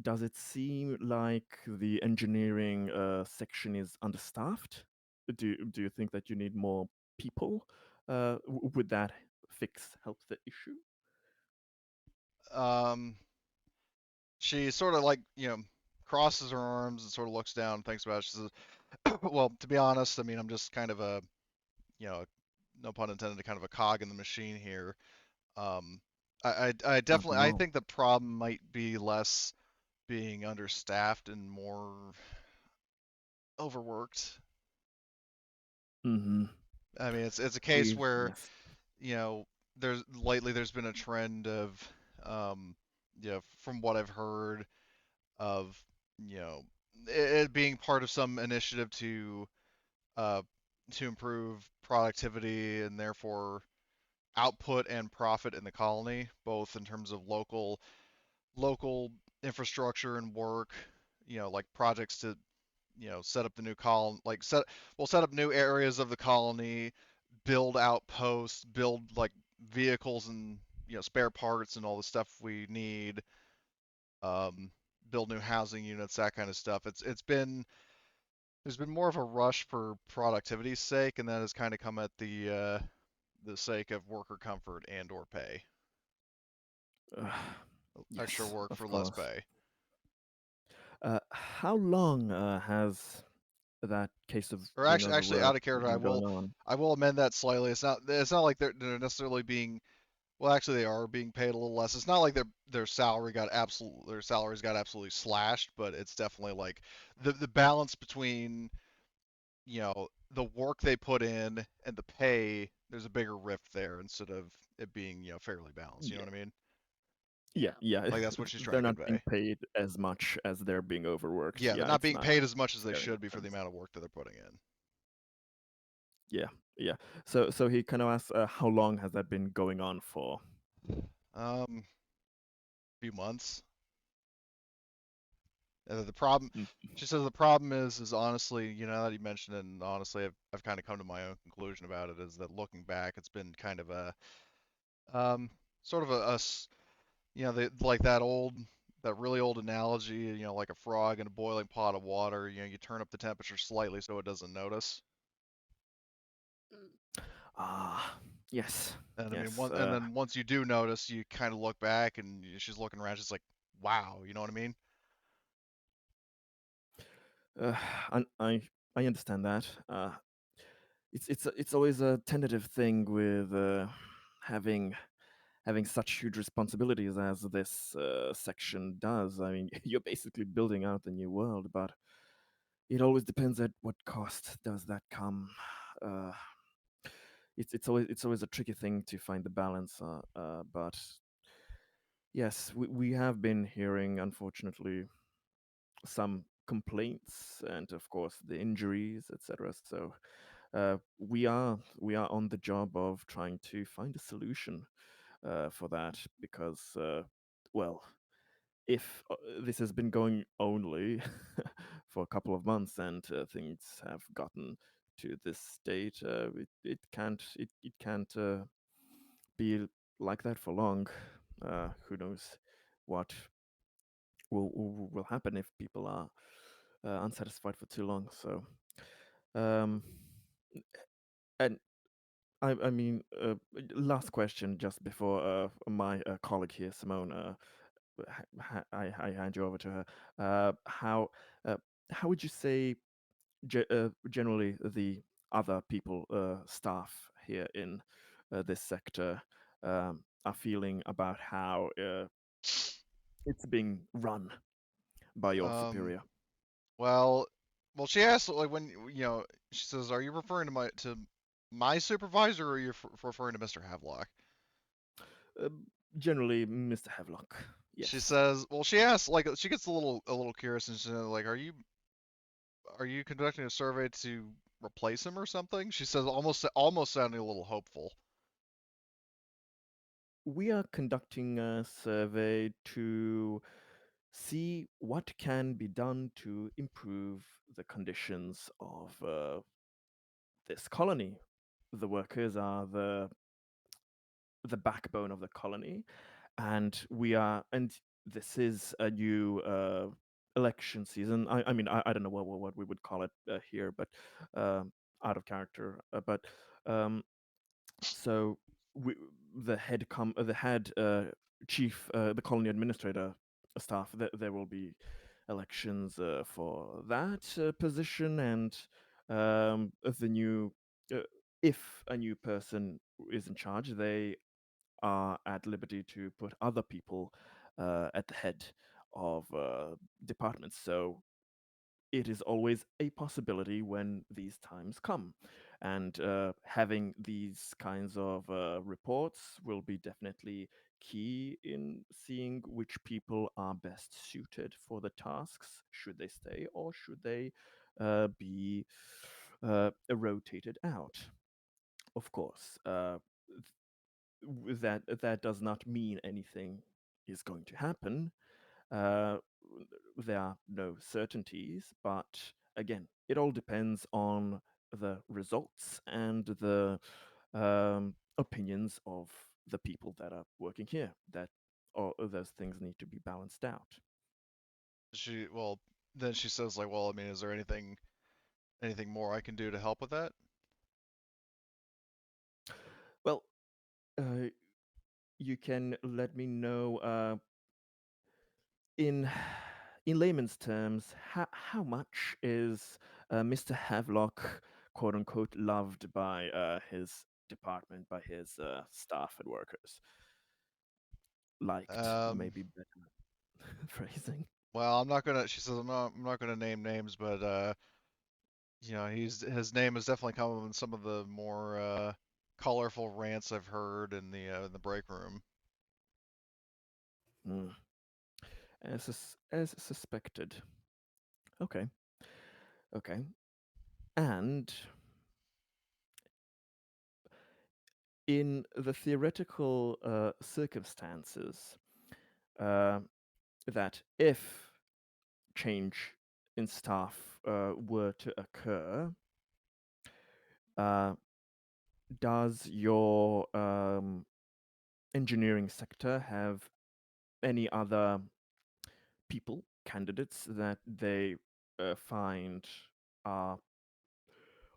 does it seem like the engineering section is understaffed? Do you think that you need more people? Would that fix help the issue? Um, she sort of like crosses her arms and sort of looks down and thinks about it. She says, "Well, to be honest, I mean, I'm just kind of a no pun intended, kind of a cog in the machine here. Um, I Oh definitely I no. think the problem might be less being understaffed and more overworked. Mm-hmm. I mean, it's a case We where yes. there's been a trend of from what I've heard of you know it being part of some initiative uh to improve productivity and therefore output and profit in the colony, both in terms of local infrastructure and work, like projects to set up the new colony, like set up new areas of the colony, build outposts, build like vehicles and spare parts and all the stuff we need, um, build new housing units, that kind of stuff. It's been There's been more of a rush for productivity's sake, and that has kind of come at the sake of worker comfort and or pay. Uh, Extra yes, work of for less course. pay. How long has that case of Or being actually, out overworked of character, been going on? I will amend that slightly. It's not like they're necessarily being, well, actually they are being paid a little less. It's not like their salaries got absolutely slashed, but it's definitely like the balance between the work they put in and the pay. There's a bigger rift there instead of it being fairly balanced. You know Yeah, what I mean? yeah, Yeah. yeah. Like that's what she's trying They're to not being convey. paid as much as they're being overworked. Yeah, they're Yeah, not it's being not paid as much as they fair in should that be for the sense. amount of work that they're putting in. Yeah, yeah. So he kind of asks, how long has that been going on for? Few months. The problem, Mm. she says, the problem is honestly, that you mentioned it, and honestly, I've kind of come to my own conclusion about it. Is that looking back, it's been kind of a um, sort of like that really old analogy, like a frog in a boiling pot of water. You turn up the temperature slightly so it doesn't notice. Mm. Ah, yes, And I mean, yes. and then once you do notice, you kind of look back, and she's looking around. She's like, "Wow," you know what I mean? Uh, I I I understand that. It's always a tentative thing with having having such huge responsibilities as this section does. I mean, you're basically building out the new world, but it always depends at what cost does that come. Uh, it's always a tricky thing to find the balance. But yes, we have been hearing, unfortunately, some complaints and of course the injuries, etc. So we are on the job of trying to find a solution for that because well, if this has been going only for a couple of months and things have gotten to this state, it can't be like that for long. Who knows what will happen if people are unsatisfied for too long. So, um, and I mean, last question just before my colleague here, Simone, I hand you over to her. Uh, how would you say generally the other people, staff here in this sector, are feeling about how it's being run by your Um, superior? well, she asked like when she says, "Are you referring to my supervisor, or are you referring to Mr. Havelock?" Uh, Generally, Mr. Havelock. She Yes. says, well, she asks like she gets a little curious and she's like, "Are you conducting a survey to replace him or something?" She says, almost sounding a little hopeful. We are conducting a survey to see what can be done to improve the conditions of this colony. The workers are the backbone of the colony, and this is a new election season. I mean, I don't know what we would call it here, but out of character. But um, so we, the head chief, the colony administrator staff. There will be elections for that position, and the new. Uh, if a new person is in charge, they are at liberty to put other people at the head of departments. So it is always a possibility when these times come. And having these kinds of reports will be definitely key in seeing which people are best suited for the tasks. Should they stay or should they be rotated out? Of course, that does not mean anything is going to happen. Uh, there are no certainties, but again, it all depends on the results and the opinions of the people that are working here. That all of those things need to be balanced out. Then she says like, "Well, I mean, is there anything more I can do to help with that?" Well, uh, you can let me know in in layman's terms, how much is Mr. Havelock, quote unquote, loved by his department, by his staff and workers? Liked, Um, maybe better phrasing. well, I'm not gonna. She says, I'm not gonna name names, but his name has definitely come up in some of the more colorful rants I've heard in the break room. Mm. As suspected. Okay, okay. And in the theoretical circumstances uh, that if change in staff were to occur, uh, does your engineering sector have any other people, candidates that they find are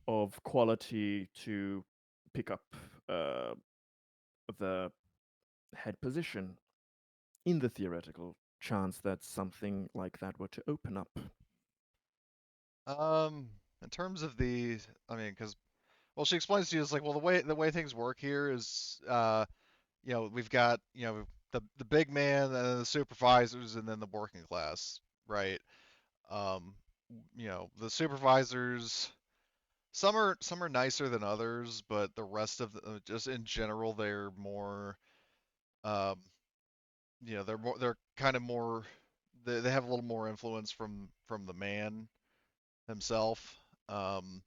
of quality to pick up uh, the head position in the theoretical chance that something like that were to open up? Um, in terms of I mean, because she explains to you it's like, well, the way things work here is, we've got the big man and then the supervisors and then the working class, right? Um, the supervisors, some are nicer than others, but the rest of just in general, they're more, um, they're kind of more, they have a little more influence from the man himself. Um,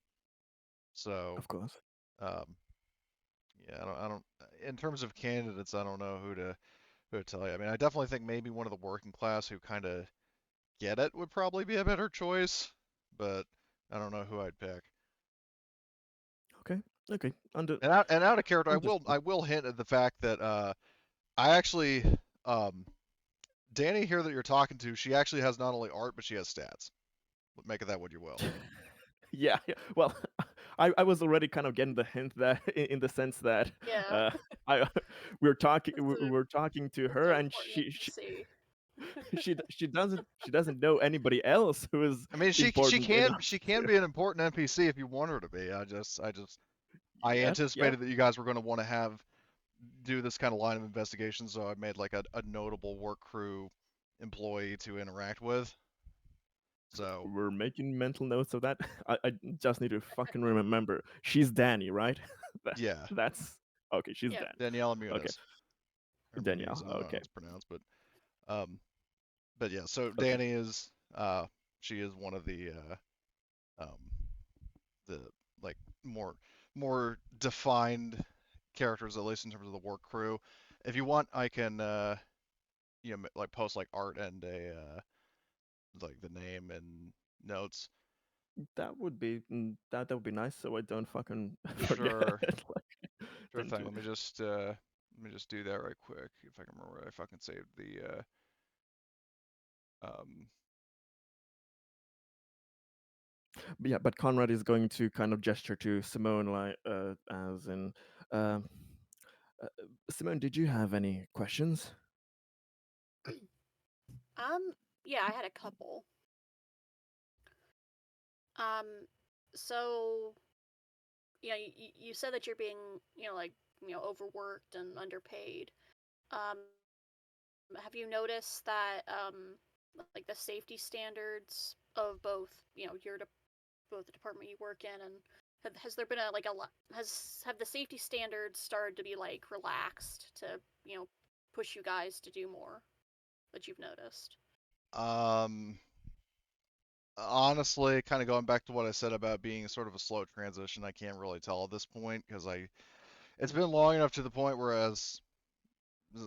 so, Of course. um, yeah, I don't. In terms of candidates, I don't know who to tell you. I mean, I definitely think maybe one of the working class who kind of get it would probably be a better choice, but I don't know who I'd pick. Okay. Okay. And out of character, I will Understood. I will hint at the fact that I actually um, Danny here that you're talking to, she actually has not only art, but she has stats. Make of that what you will. Yeah, yeah. Well, I was already kind of getting the hint that in the sense that Yeah. I we're talking It's a, we're talking to it's her, an and important NPC. she doesn't know anybody else who is I mean, she important can enough. she can be an important NPC if you want her to be. I Yeah, yeah. anticipated that you guys were going to want to do this kind of line of investigation, so I made like a notable work crew employee to interact with. So We're making mental notes of that. I just need to fucking remember. She's Danny, right? yeah, That's okay. She's Yeah. Danny. Danielle Okay, Muniz or Danielle. Muniz, I don't know how Okay, it's pronounced, um, but yeah. So okay. Danny is she is one of um the like more more defined characters, at least in terms of the work crew. If you want, I can like post like art and a like the name and notes. That would be nice, so I don't fucking forget. Sure, Like, sure don't thing. do. Let me just do that right quick if I can remember if I can save the um But yeah, but Conrad is going to kind of gesture to Simone, like as in, um, uh, Simone, did you have any questions? Yeah, I had a couple. Um, so you said that you're being, like, overworked and underpaid. Um, have you noticed that, like the safety standards of both, both the department you work in and has there been a lot have the safety standards started to be like relaxed to, push you guys to do more that you've noticed? um honestly, kind of going back to what I said about being sort of a slow transition, I can't really tell at this point because it's been long enough to the point where as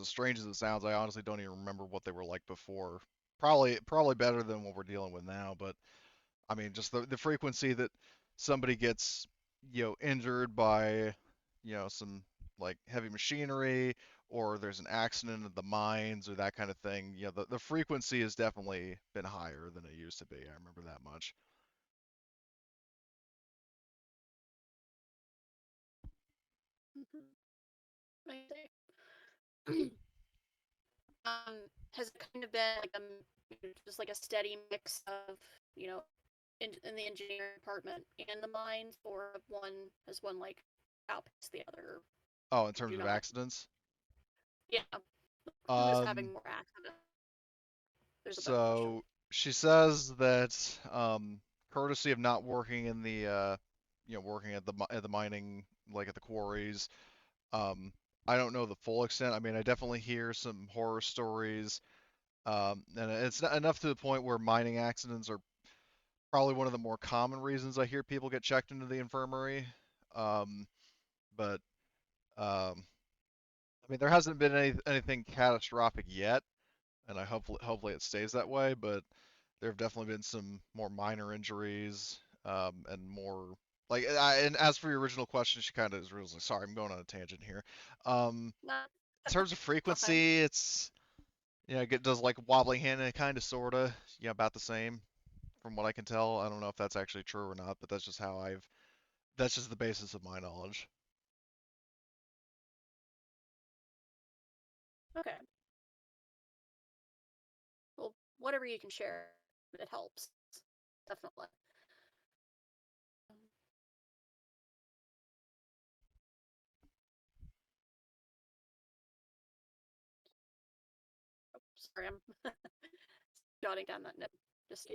strange as it sounds, I honestly don't even remember what they were like before. Probably better than what we're dealing with now, but I mean, just the frequency that somebody gets, injured by, some like heavy machinery, or there's an accident at the mines or that kind of thing. The frequency has definitely been higher than it used to be. I remember that much. Mm-hmm. I see. Has it kind of been like just like a steady mix of, you know, in the engineering department and the mines, or has one like outpaced the other? Oh, in Do terms you of know that? accidents, Yeah, who is having um, more accidents? There's a beneficial. so she says that courtesy of not working in the working at the mining, like at the quarries. Um, I don't know the full extent. I mean, I definitely hear some horror stories, and it's not enough to the point where mining accidents are probably one of the more common reasons I hear people get checked into the infirmary. Um, but I mean, there hasn't been anything catastrophic yet, and I hopefully it stays that way. But there have definitely been some more minor injuries, and more like. And as for your original question, she kind of is really sorry. I'm going on a tangent here. Not In terms of fine. frequency, it's it does like wobbling hand and kind of sorta, about the same from what I can tell. I don't know if that's actually true or not, but that's just the basis of my knowledge. Okay. Well, whatever you can share, it helps. Definitely. Oh, sorry, I'm jotting down that note. Just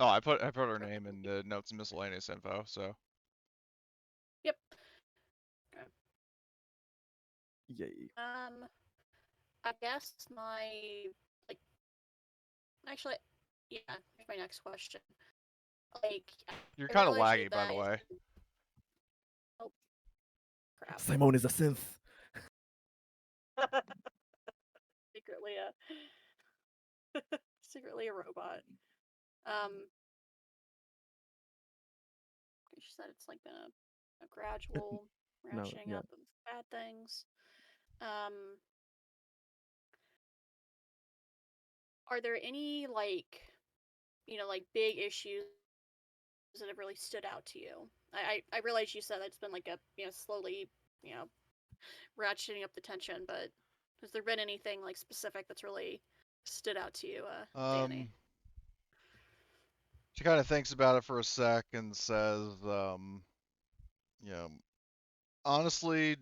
Oh, I put her name in the notes and miscellaneous info, so yep. Okay. Yay. I guess like actually, yeah. Here's my next question. Like, you're I kind of realize you laggy, by the guys. way. Oh crap! Simone is a synth. Secretly a secretly a robot. Um, she said it's like been a gradual No, ratcheting yeah. up of bad things. Um, are there any like big issues that have really stood out to you? I realize you said it's been like a slowly ratcheting up the tension, but has there been anything like specific that's really stood out to you, Danny? She kind of thinks about it for a sec and says, you know, honestly,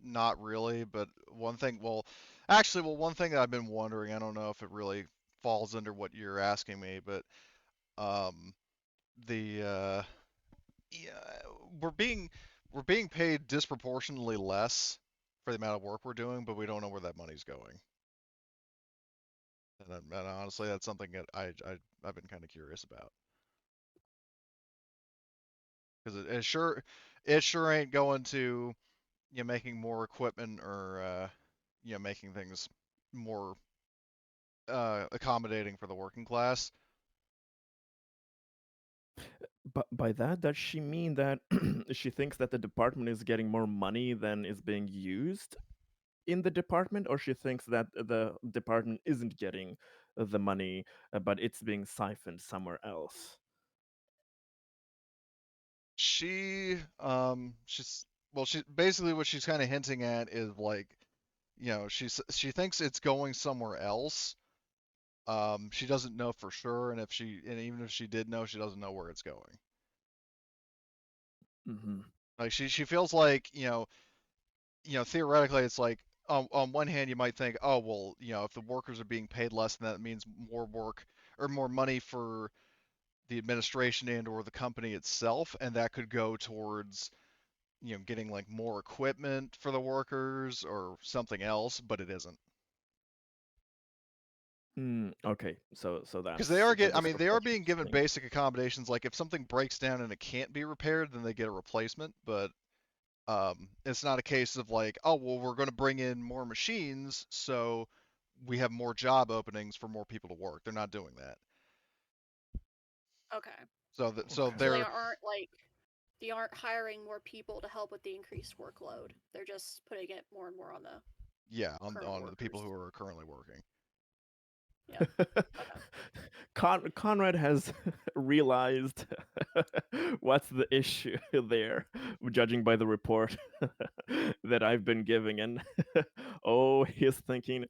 not really. But one thing, one thing that I've been wondering, I don't know if it really falls under what you're asking me, but um, the yeah, we're being we're being paid disproportionately less for the amount of work we're doing, but we don't know where that money's going. And honestly, that's something that I've been kind of curious about because it sure ain't going to making more equipment or making things more accommodating for the working class. But by that, does she mean that she thinks that the department is getting more money than is being used in the department, or she thinks that the department isn't getting the money, but it's being siphoned somewhere else? She basically what she's kind of hinting at is like, she thinks it's going somewhere else. She doesn't know for sure, and even if she did know, she doesn't know where it's going. Mm-hmm. Like she feels like, theoretically, it's like on one hand you might think, oh well, if the workers are being paid less, then that means more work or more money for the administration and or the company itself, and that could go towards getting like more equipment for the workers or something else, but it isn't. Okay, so Because that's the they are disproportionate being given thing. basic accommodations. Like if something breaks down and it can't be repaired, then they get a replacement. But it's not a case of like, oh well, we're going to bring in more machines, so we have more job openings for more people to work. They're not doing that. Okay. So Okay. So they're they aren't hiring more people to help with the increased workload. They're just putting it more and more on the yeah current on the people workers. who are currently working. Yeah. Okay. Conrad has realized what's the issue there, judging by the report that I've been giving, and oh, he's thinking,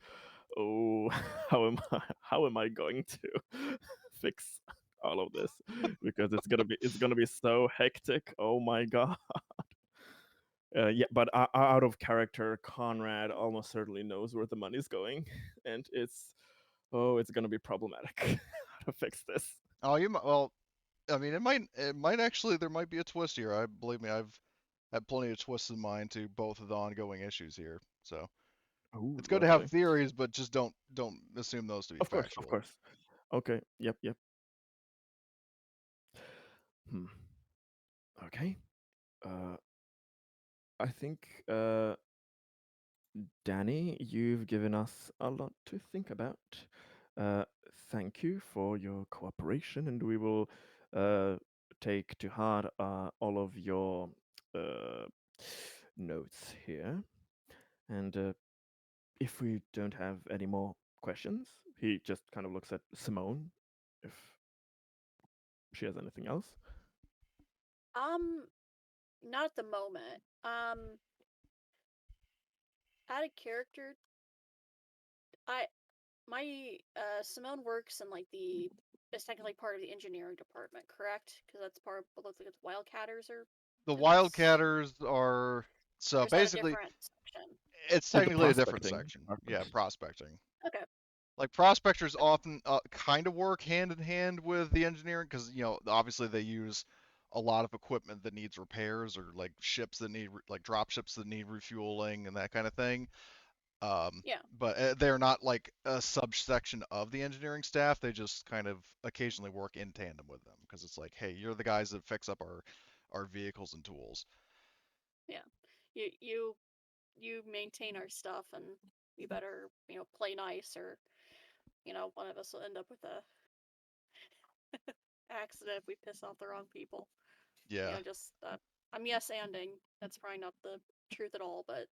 oh, how am I going to fix all of this? Because it's gonna be so hectic. Oh my god. Yeah, but out of character, Conrad almost certainly knows where the money's going, and it's gonna be problematic how to fix this. Oh, I mean, it might actually, there might be a twist here. I believe me, I've had plenty of twists in mind to both of the ongoing issues here. So Oh, it's good to have lovely. theories, but just don't assume those to be Of factual. course. Okay. Yep. Yep. Hmm. Okay. Uh, I think Danny, you've given us a lot to think about. Uh, Thank you for your cooperation, and we will uh, take to heart all of your uh, notes here. And if we don't have any more questions, he just kind of looks at Simone if she has anything else. Um, not at the moment. Out of character, I my Simone works in like the is technically part of the engineering department, correct? Because that's part of looks like it's Wildcatters are The in this. Wildcatters are so Or is that a basically different section? it's The technically a different prospecting section. Yeah, department. prospecting. Okay. Like prospectors often kind of work hand in hand with the engineering because obviously they use a lot of equipment that needs repairs or like ships that need like drop ships that need refueling and that kind of thing. Um, Yeah. but they're not like a subsection of the engineering staff. They just kind of occasionally work in tandem with them because it's like, hey, you're the guys that fix up our vehicles and tools. Yeah. You maintain our stuff, and we better play nice, or one of us will end up with a accident if we piss off the wrong people. Yeah, Just I'm yes anding. That's probably not the truth at all, but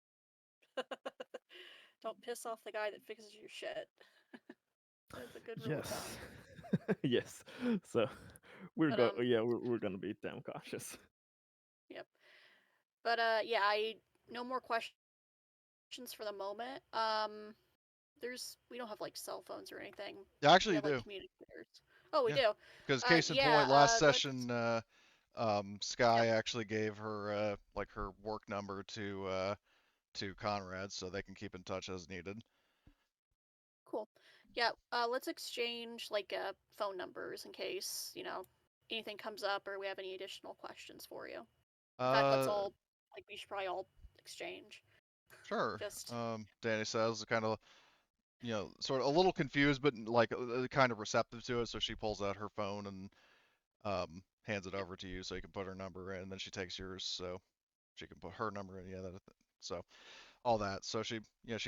don't piss off the guy that fixes your shit. That's a good rule of Yes. thumb. Yes. So But we're gonna be damn cautious. yep. But yeah, I no more questions for the moment. We don't have like cell phones or anything. Yeah, actually, We you have like do. communicators. Oh, we Yeah, do. because case in Yeah. point, last Let's. session, Sky Yep. actually gave her like her work number to Conrad, so they can keep in touch as needed. Cool. Yeah. Let's exchange like phone numbers in case anything comes up or we have any additional questions for you. In fact, let's Uh, all we should probably all exchange. sure. Just Danny says, kind of, sort of a little confused, but like kind of receptive to it. So she pulls out her phone and hands it yep. over to you, so you can put her number in, and then she takes yours, so she can put her number in. Yeah, so all that. So she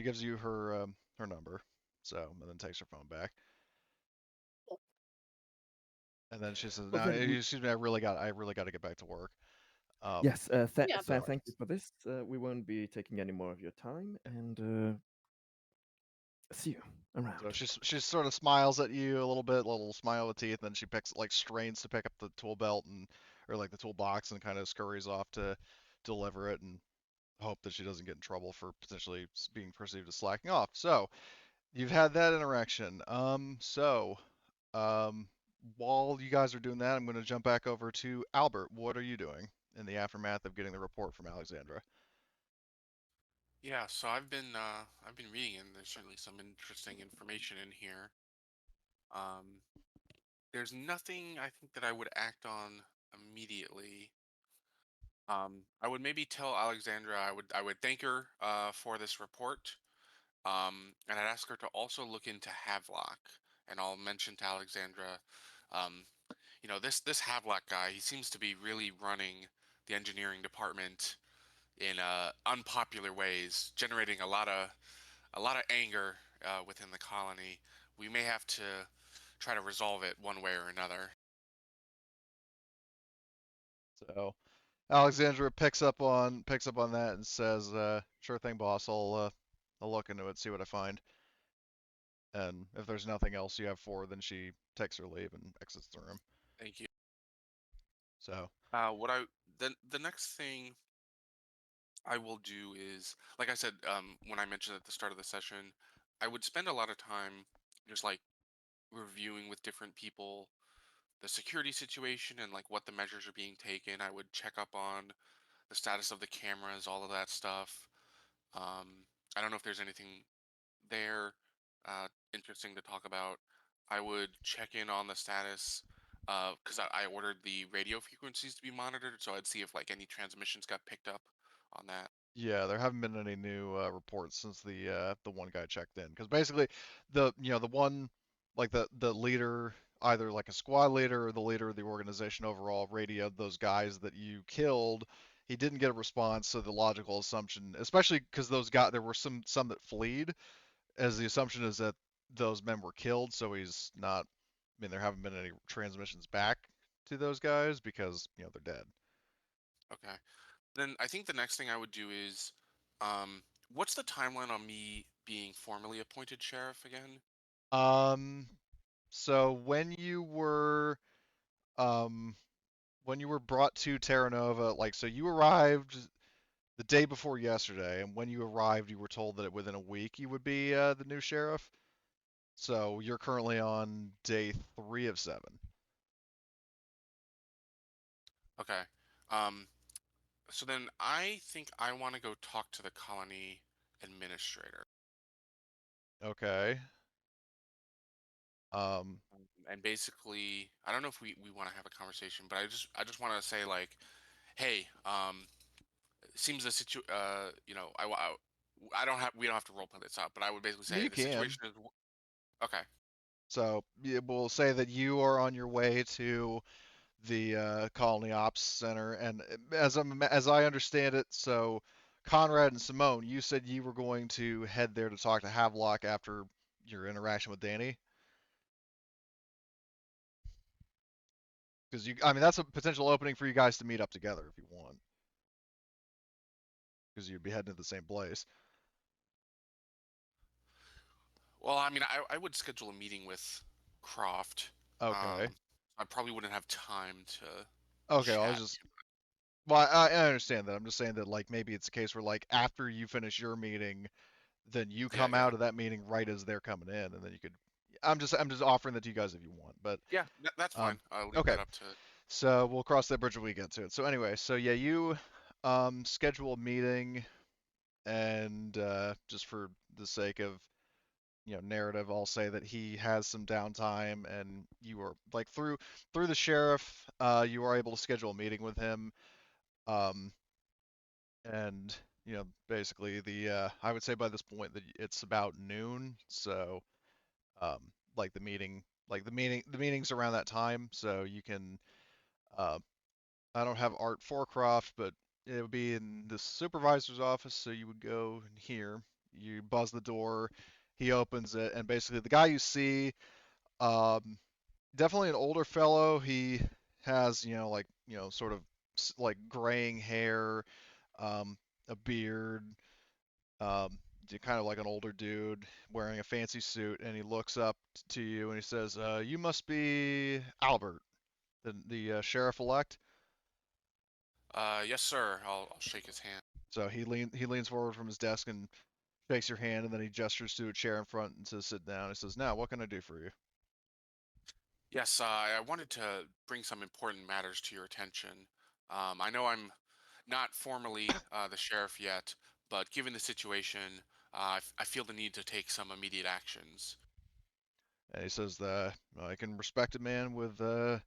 gives you her number, so and then takes her phone back, Cool. and then she says, Well, "Now, then excuse me, I really got to get back to work." Um, yes. Yeah, no so Thank you worries. for this. We won't be taking any more of your time, and see you So around. she sort of smiles at you a little bit, a little smile of teeth, and then she strains to pick up the tool belt or like the toolbox and kind of scurries off to deliver it and hope that she doesn't get in trouble for potentially being perceived as slacking off. So you've had that interaction. Um, while you guys are doing that, I'm going to jump back over to Albert. What are you doing in the aftermath of getting the report from Alexandra? Yeah, so I've been reading, and there's certainly some interesting information in here. Um, there's nothing I think that I would act on immediately. I would maybe tell Alexandra I would thank her for this report. And I'd ask her to also look into Havelock, and I'll mention to Alexandra, um, this Havelock guy. He seems to be really running the engineering department in unpopular ways, generating a lot of anger within the colony. We may have to try to resolve it one way or another. So Alexandra picks up on that and says, "Sure thing, boss. I'll look into it, see what I find." And if there's nothing else you have for her, then she takes her leave and exits the room. Thank you. So What I the next thing I will do is, like I said, when I mentioned at the start of the session, I would spend a lot of time just like reviewing with different people the security situation and like what the measures are being taken. I would check up on the status of the cameras, all of that stuff. Um, I don't know if there's anything there interesting to talk about. I would check in on the status because I ordered the radio frequencies to be monitored, so I'd see if like any transmissions got picked up on that. yeah, there haven't been any new reports since the one guy checked in. Because basically, the one like the leader, either like a squad leader or the leader of the organization overall, radioed those guys that you killed. He didn't get a response, so the logical assumption, especially because there were some that fled, as the assumption is that those men were killed. So he's not. I mean, there haven't been any transmissions back to those guys because they're dead. Okay. Then I think the next thing I would do is, um, what's the timeline on me being formally appointed sheriff again? Um, so um when you were brought to Terra Nova, like so you arrived the day before yesterday, and when you arrived, you were told that within a week you would be the new sheriff. So you're currently on day 3 of 7. Okay. Um, so then I think I want to go talk to the colony administrator. Okay. Um, And basically, I don't know if we want to have a conversation, but I just want to say like, hey, it seems the I don't have we don't have to role play this out, but I would basically yeah, say you the can. situation is okay. So yeah, we'll say that you are on your way to the Colony Ops Center, and as I understand it, so Conrad and Simone, you said you were going to head there to talk to Havelock after your interaction with Danny, because I mean, that's a potential opening for you guys to meet up together if you want, because you'd be heading to the same place. Well, I mean, I would schedule a meeting with Croft. Okay. I probably wouldn't have time to Okay, I was chat. just. Well, I understand that. I'm just saying that like maybe it's a case where like after you finish your meeting, then you Yeah, come yeah, out of that meeting right as they're coming in, and then you could. I'm just offering that to you guys if you want, but yeah. That's fine. I'll leave okay. that up to. So we'll cross that bridge when we get to it. So anyway, so yeah, you schedule a meeting, and just for the sake of narrative, I'll say that he has some downtime, and you are like through the sheriff, you are able to schedule a meeting with him, um, and basically I would say by this point that it's about noon, so um, the meetings around that time, so you can. Uh, I don't have Art Forecroft, but it would be in the supervisor's office, so you would go in here. You buzz the door, he opens it, and basically the guy you see, um, definitely an older fellow. He has, like, sort of like graying hair, a beard, kind of like an older dude wearing a fancy suit, and he looks up to you and he says, "You must be Albert, the sheriff-elect." Yes, sir. I'll shake his hand. So he leans forward from his desk and shakes your hand, and then he gestures to a chair in front and says, "Sit down." He says, "Now, what can I do for you?" Yes, I wanted to bring some important matters to your attention. I know I'm not formally the sheriff yet, but given the situation, I feel the need to take some immediate actions. And he says that I can respect a man with a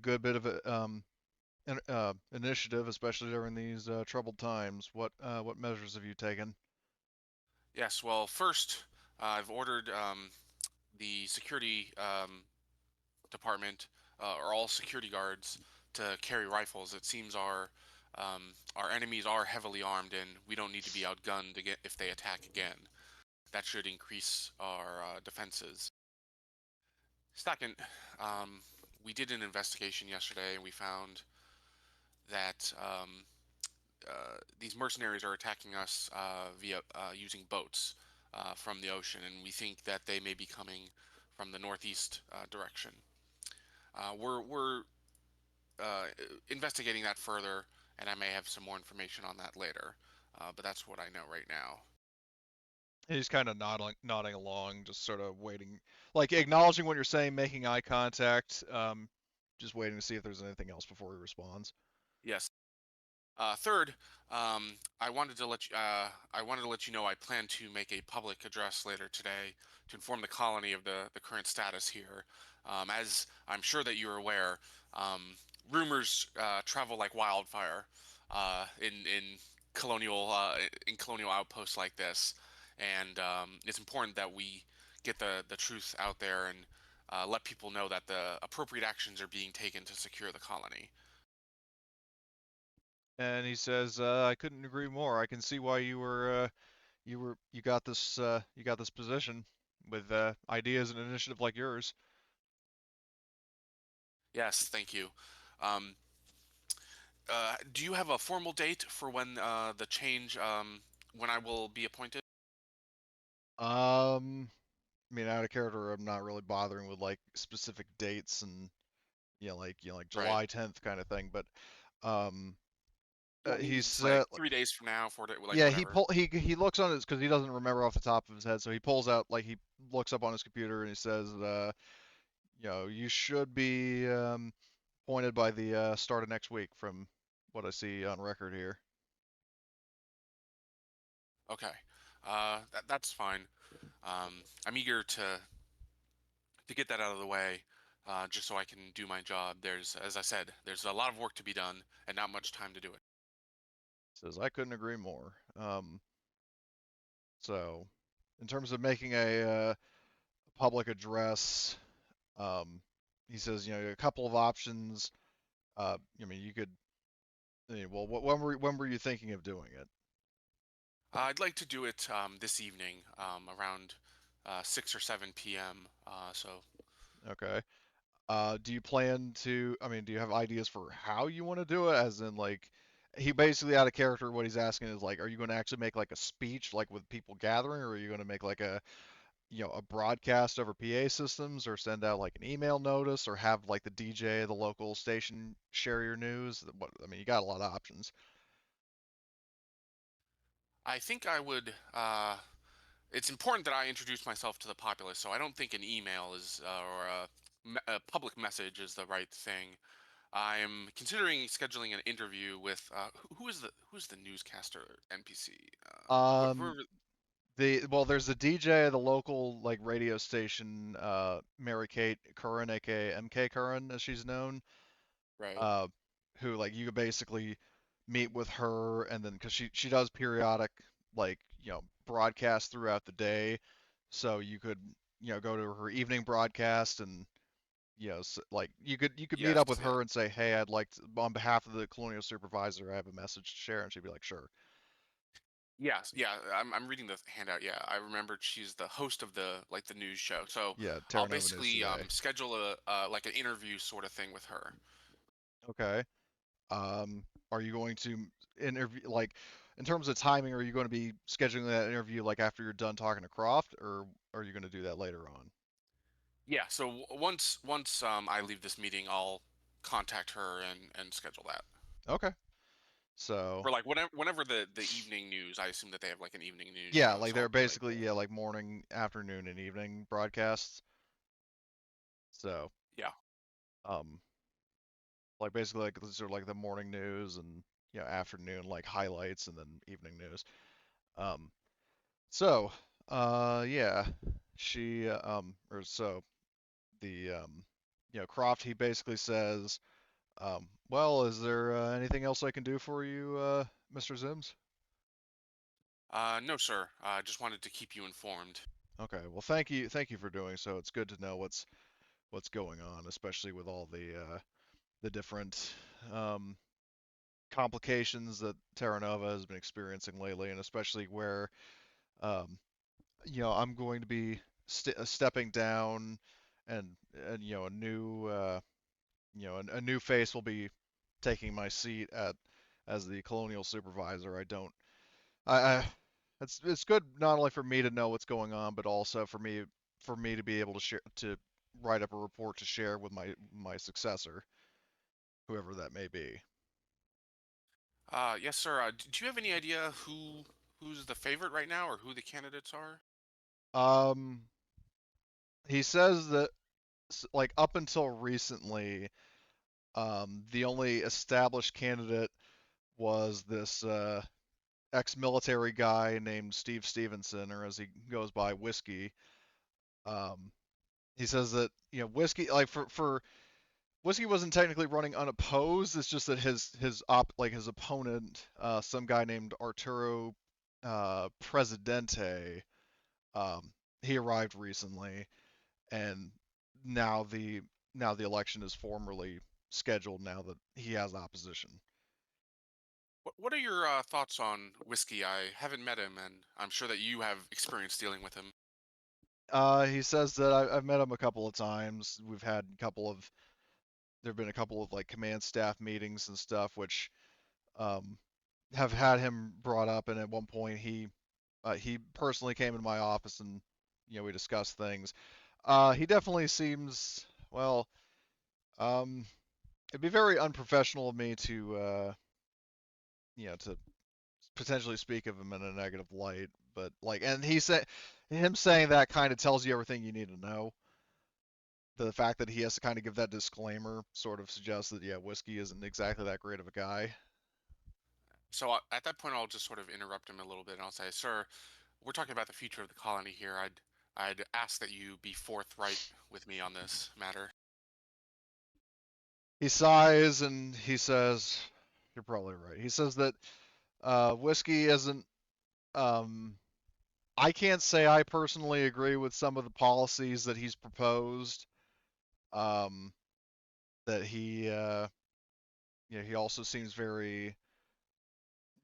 good bit of initiative, especially during these troubled times. What measures have you taken? Yes, well, first, I've ordered the security department or all security guards to carry rifles. It seems our enemies are heavily armed, and we don't need to be outgunned if they attack again. That should increase our defenses. Second, we did an investigation yesterday, and we found that these mercenaries are attacking us via using boats from the ocean, and we think that they may be coming from the northeast direction. We're uh, investigating that further, and I may have some more information on that later. But that's what I know right now. And he's kind of nodding along, just sort of waiting, like acknowledging what you're saying, making eye contact, just waiting to see if there's anything else before he responds. Yes. Third, I wanted to let you know I plan to make a public address later today to inform the colony of the current status here. As I'm sure that you're aware, rumors travel like wildfire colonial in colonial outposts like this, and it's important that we get the truth out there and let people know that the appropriate actions are being taken to secure the colony. And he says, "I couldn't agree more. I can see why you got this position with ideas and initiative like yours." Yes, thank you. Um, do you have a formal date for when the change, when I will be appointed? I mean, out of character, I'm not really bothering with like specific dates and like Right. July 10th kind of thing, but um, Well, maybe he's it's like 3 days from now, 4 days, like yeah, whatever. he looks on his because he doesn't remember off the top of his head, so he pulls out like he looks up on his computer and he says, you should be appointed by the start of next week from what I see on record here. Okay. That's fine. I'm eager to get that out of the way, just so I can do my job. As I said, there's a lot of work to be done and not much time to do it. Says I couldn't agree more. So in terms of making a public address, um, he says, a couple of options. I mean, you could. Well, when were you thinking of doing it? I'd like to do it this evening, around 6 or 7 p.m. So Okay. Do you plan to? I mean, do you have ideas for how you want to do it? As in, like, he basically out of character. What he's asking is like, are you going to actually make like a speech, like with people gathering, or are you going to make like a broadcast over PA systems, or send out like an email notice, or have like the DJ of the local station share your news. What I mean, you got a lot of options. I think I would. It's important that I introduce myself to the populace, so I don't think an email is or a public message is the right thing. I'm considering scheduling an interview with who's the newscaster NPC. Um, Whoever, there's the DJ of the local like radio station, Mary Kate Curran, aka MK Curran, as she's known. right? uh, who like you could basically meet with her, and then because she does periodic like broadcasts throughout the day, so you could go to her evening broadcast, and like you could meet Yes, up with yeah. her and say, hey, I'd like to, on behalf of the colonial supervisor, I have a message to share, and she'd be like, sure. Yes, yeah, I'm reading the handout. Yeah, I remembered she's the host of the news show. So Yeah, I'll Terra Nova News basically today. schedule like an interview sort of thing with her. Okay. Are you going to interview like in terms of timing? Are you going to be scheduling that interview like after you're done talking to Croft, or are you going to do that later on? Yeah, so once I leave this meeting, I'll contact her and schedule that. Okay. So For like whenever the evening news, I assume that they have like an evening news yeah, show, like so they're I'll be like, basically like morning, afternoon, and evening broadcasts. So yeah. um like basically like sort of like the morning news, and afternoon like highlights, and then evening news. Um so yeah, she or so the Croft, he basically says, well, is there anything else I can do for you, Mr. Zims? No, sir. I just wanted to keep you informed. Okay, well, thank you for doing so. It's good to know what's going on, especially with all the different um, complications that Terra Nova has been experiencing lately, and especially where um, I'm going to be stepping down, and a new a new face will be taking my seat as the colonial supervisor. I it's good not only for me to know what's going on, but also for me to be able to share, to write up a report to share with my successor, whoever that may be. Yes, sir. Do you have any idea who's the favorite right now, or who the candidates are? Um, he says that like up until recently, the only established candidate was this ex-military guy named Steve Stevenson, or as he goes by, Whiskey. Um, he says that Whiskey, like for Whiskey, wasn't technically running unopposed. It's just that his opponent, some guy named Arturo Presidente, um, he arrived recently, and now the now the election is formally scheduled now that he has opposition. What are your thoughts on Whiskey? I haven't met him, and I'm sure that you have experience dealing with him. He says that I've met him a couple of times. There've been a couple of like command staff meetings and stuff, which um, have had him brought up, and at one point he personally came into my office, and we discussed things. He definitely seems, well. Um, it'd be very unprofessional of me to potentially speak of him in a negative light, but like, and him saying that kind of tells you everything you need to know. The fact that he has to kind of give that disclaimer sort of suggests that, yeah, Whiskey isn't exactly that great of a guy. So at that point, I'll just sort of interrupt him a little bit, and I'll say, "Sir, we're talking about the future of the colony here. I'd ask that you be forthright with me on this matter." He sighs and he says, "You're probably right." He says that Whiskey isn't. Um, I can't say I personally agree with some of the policies that he's proposed. Um, that he also seems very,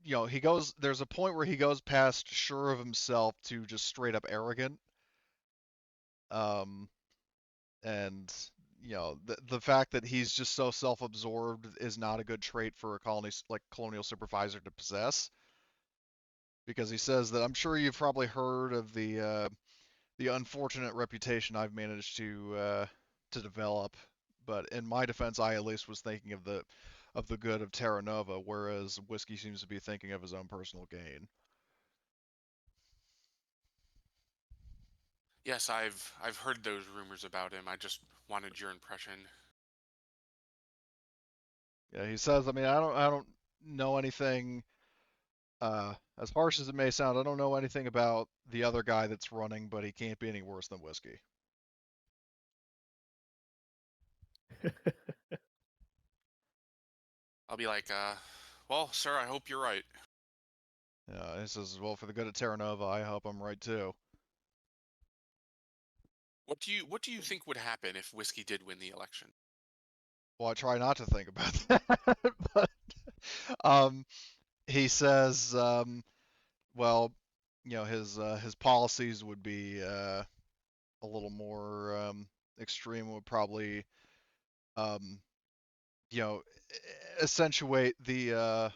he goes. There's a point where he goes past sure of himself to just straight up arrogant. Um, and the fact that he's just so self-absorbed is not a good trait for a colonial supervisor to possess, because he says that, I'm sure you've probably heard of the unfortunate reputation I've managed to develop. But in my defense, I at least was thinking of the good of Terra Nova, whereas Whiskey seems to be thinking of his own personal gain. Yes, I've heard those rumors about him. I just wanted your impression. Yeah, he says. I mean, I don't know anything. As harsh as it may sound, I don't know anything about the other guy that's running, but he can't be any worse than Whiskey. I'll be like, well, sir, I hope you're right. He says, well, for the good of Terra Nova, I hope I'm right too. What do you think would happen if Whiskey did win the election? Well, I try not to think about that, but um, he says, well, his policies would be a little more extreme. Would probably um, you know accentuate the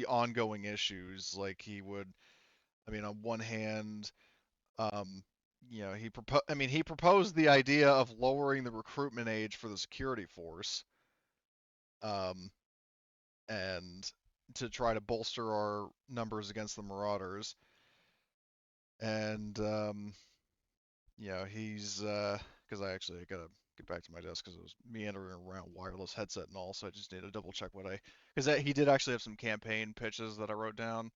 ongoing issues. Like he would, I mean, on one hand, um, he proposed the idea of lowering the recruitment age for the security force, um, and to try to bolster our numbers against the Marauders. And he's because I gotta get back to my desk because it was meandering around wireless headset and all, so I just need to double check because he did actually have some campaign pitches that I wrote down.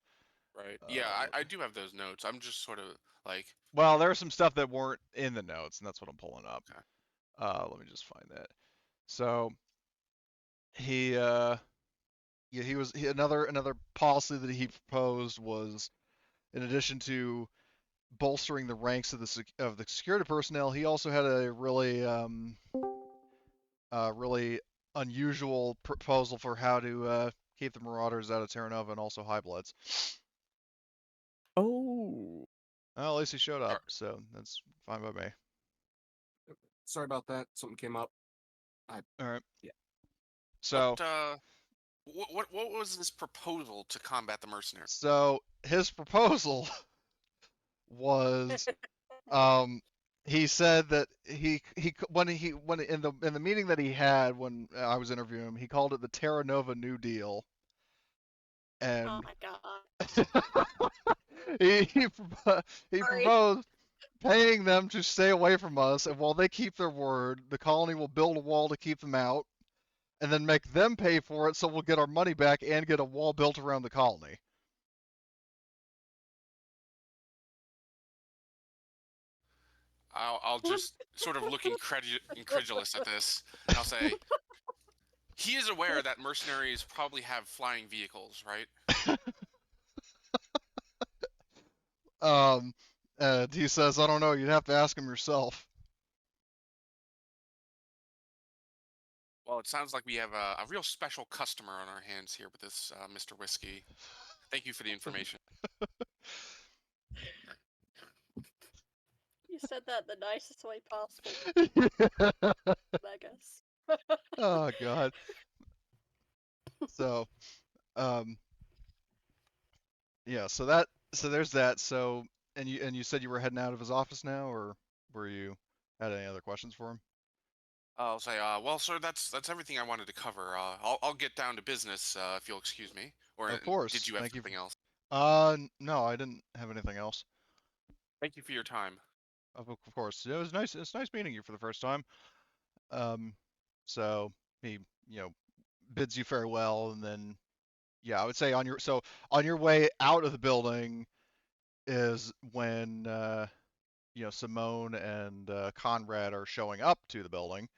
Right. Yeah, I do have those notes. I'm just sort of like, Well, there's some stuff that weren't in the notes, and that's what I'm pulling up. okay. Let me just find that. So he another policy that he proposed was, in addition to bolstering the ranks of the security personnel, he also had a really unusual proposal for how to keep the Marauders out of Terra Nova and also High Bloods. Oh, Well, at least he showed up, so that's fine by me. Sorry about that. Something came up. All right. Yeah. So What was this proposal to combat the mercenaries? so his proposal was he said that he when in the meeting that he had when I was interviewing him, he called it the Terra Nova New Deal, and Oh my god. he Sorry. proposed paying them to stay away from us, and while they keep their word, the colony will build a wall to keep them out, and then make them pay for it, so we'll get our money back and get a wall built around the colony. I'll just sort of look incredulous at this, and I'll say, he is aware that mercenaries probably have flying vehicles, right? He says, I don't know, you'd have to ask him yourself. Well, it sounds like we have a real special customer on our hands here with this Mr. Whiskey. Thank you for the information. You said that the nicest way possible, I guess. Oh god. So, yeah. So there's that. So, and you said you were heading out of his office now, or were you had any other questions for him? I'll say, well, sir, that's everything I wanted to cover. I'll get down to business if you'll excuse me. Or Of course. did you have Thank you. something else? No, I didn't have anything else. Thank you for your time. Of course. It was nice. It's nice meeting you for the first time. So he, bids you farewell, and then, yeah, I would say on your way out of the building is when Simone and Conrad are showing up to the building.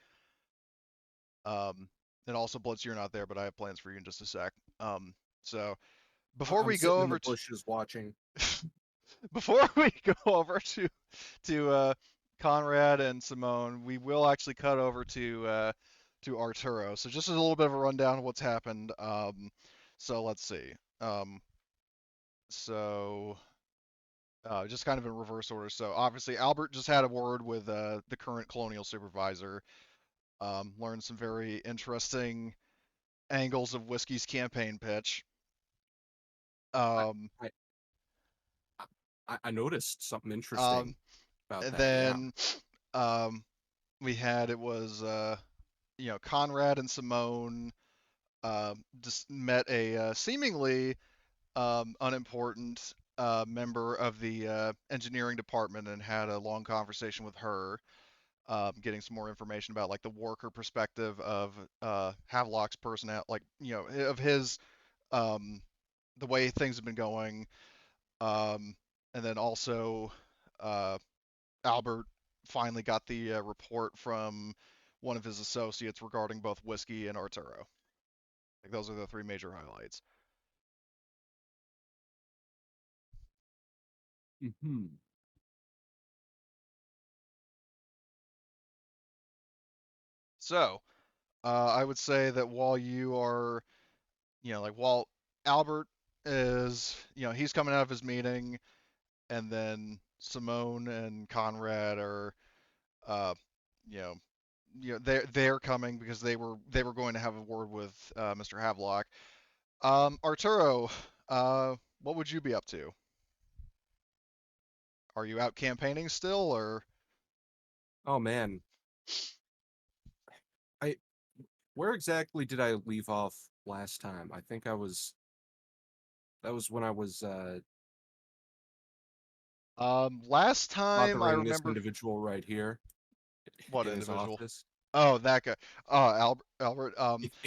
And also Blitz, you're not there, but I have plans for you in just a sec. So before I'm we sitting go in over the bushes watching. before we go over to Conrad and Simone, we will actually cut over to Arturo. So just a little bit of a rundown of what's happened. So let's see. So just kind of in reverse order. So obviously Albert just had a word with the current colonial supervisor. Learned some very interesting angles of Whiskey's campaign pitch. I noticed something interesting. about And that. Yeah. then we had Conrad and Simone just met a seemingly unimportant member of the engineering department and had a long conversation with her, getting some more information about like the worker perspective of Havelock's personality, like of his um, the way things have been going, and then also uh, Albert finally got the report from one of his associates regarding both whiskey and Arturo. Like those are the three major highlights. Hmm. So I would say that while you are, while Albert is, he's coming out of his meeting, and then Simone and Conrad are, uh, you know, they're coming because they were going to have a word with Mr. Havelock. Arturo, what would you be up to? Are you out campaigning still, or? Oh man. Where exactly did I leave off last time? I think that was when I was Last time I bothering this remember. individual right here What in his individual? office. Oh, that guy. Oh, Albert.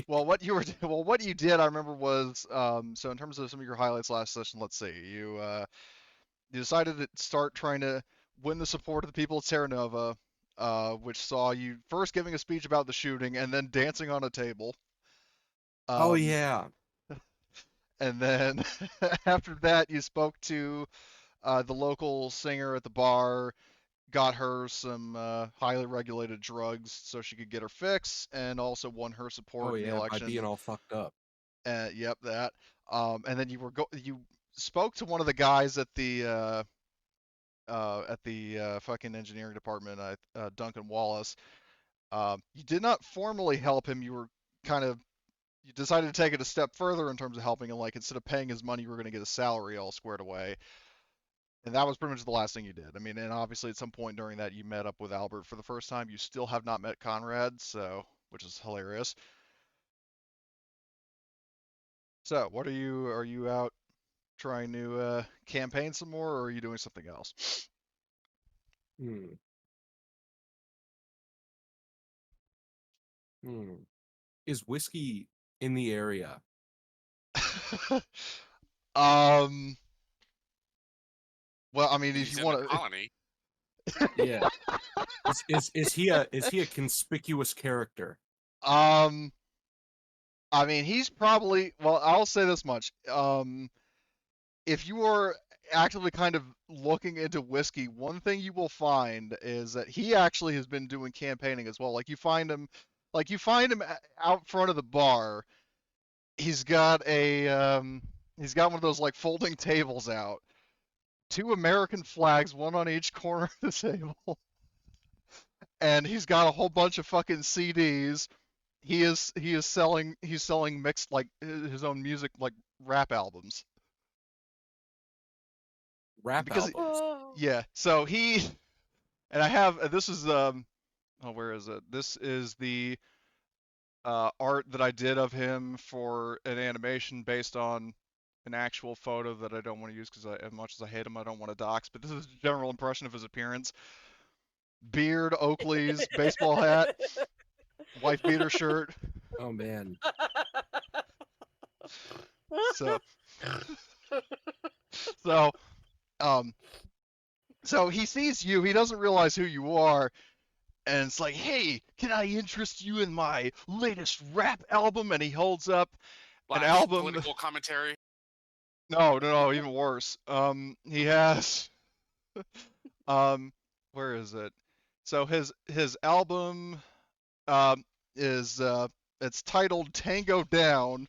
Well, what you did, I remember was, so in terms of some of your highlights last session, let's see, you decided to start trying to win the support of the people of Terra Nova, which saw you first giving a speech about the shooting and then dancing on a table. Oh Um, yeah. and then after that, you spoke to the local singer at the bar, got her some highly regulated drugs so she could get her fix, and also won her Oh support in the yeah, by being election. all fucked up. Yep, that. And then you spoke to one of the guys at the fucking engineering department, Duncan Wallace. You did not formally help him. You decided to take it a step further in terms of helping him. Like instead of paying his money, you were going to get a salary all squared away. And that was pretty much the last thing you did. I mean, and obviously at some point during that you met up with Albert for the first time. You still have not met Conrad, so which is hilarious. So, are you out trying to campaign some more, or are you doing something else? Hmm. Hmm. Is whiskey in the area? um. Well, I mean, if He's you in the want to, colony. Yeah. Is he a conspicuous character? um, I mean, he's probably. Well, I'll say this much. If you are actively kind of looking into whiskey, one thing you will find is that he actually has been doing campaigning as well. Like you find him out front of the bar. He's got he's got one of those like folding tables out, two American flags, one on each corner of the table, and he's got a whole bunch of fucking CDs. He's selling mixed like his own music like rap albums Rap because albums. yeah. So he and I have this is oh, where is it? This is the art that I did of him for an animation based on an actual photo that I don't want to use because as much as I hate him, I don't want to dox. But this is a general impression of his appearance: beard, Oakley's, baseball hat, wife beater shirt. Oh man. So, so, um, so he sees you. He doesn't realize who you are, and it's like, "Hey, can I interest you in my latest rap album?" And he holds up an Slash album. political commentary. No, even worse. He has um, where is it? So his album is it's titled Tango Down,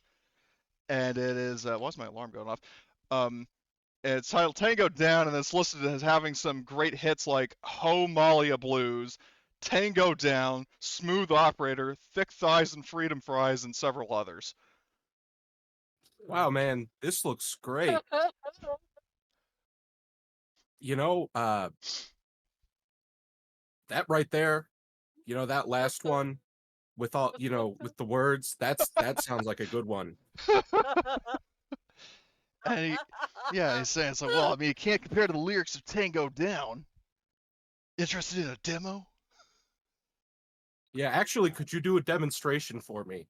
and it is why's my alarm going off? Um, and it's titled Tango Down, and it's listed as having some great hits like Ho Malia Blues, Tango Down, Smooth Operator, Thick Thighs and Freedom Fries, and several others. Wow, man, this looks great. You know, that right there, that last one with all, with the words, that sounds like a good one. And he's saying, it's like, well, I mean, you can't compare to the lyrics of Tango Down. Interested in a demo? Yeah, actually, could you do a demonstration for me?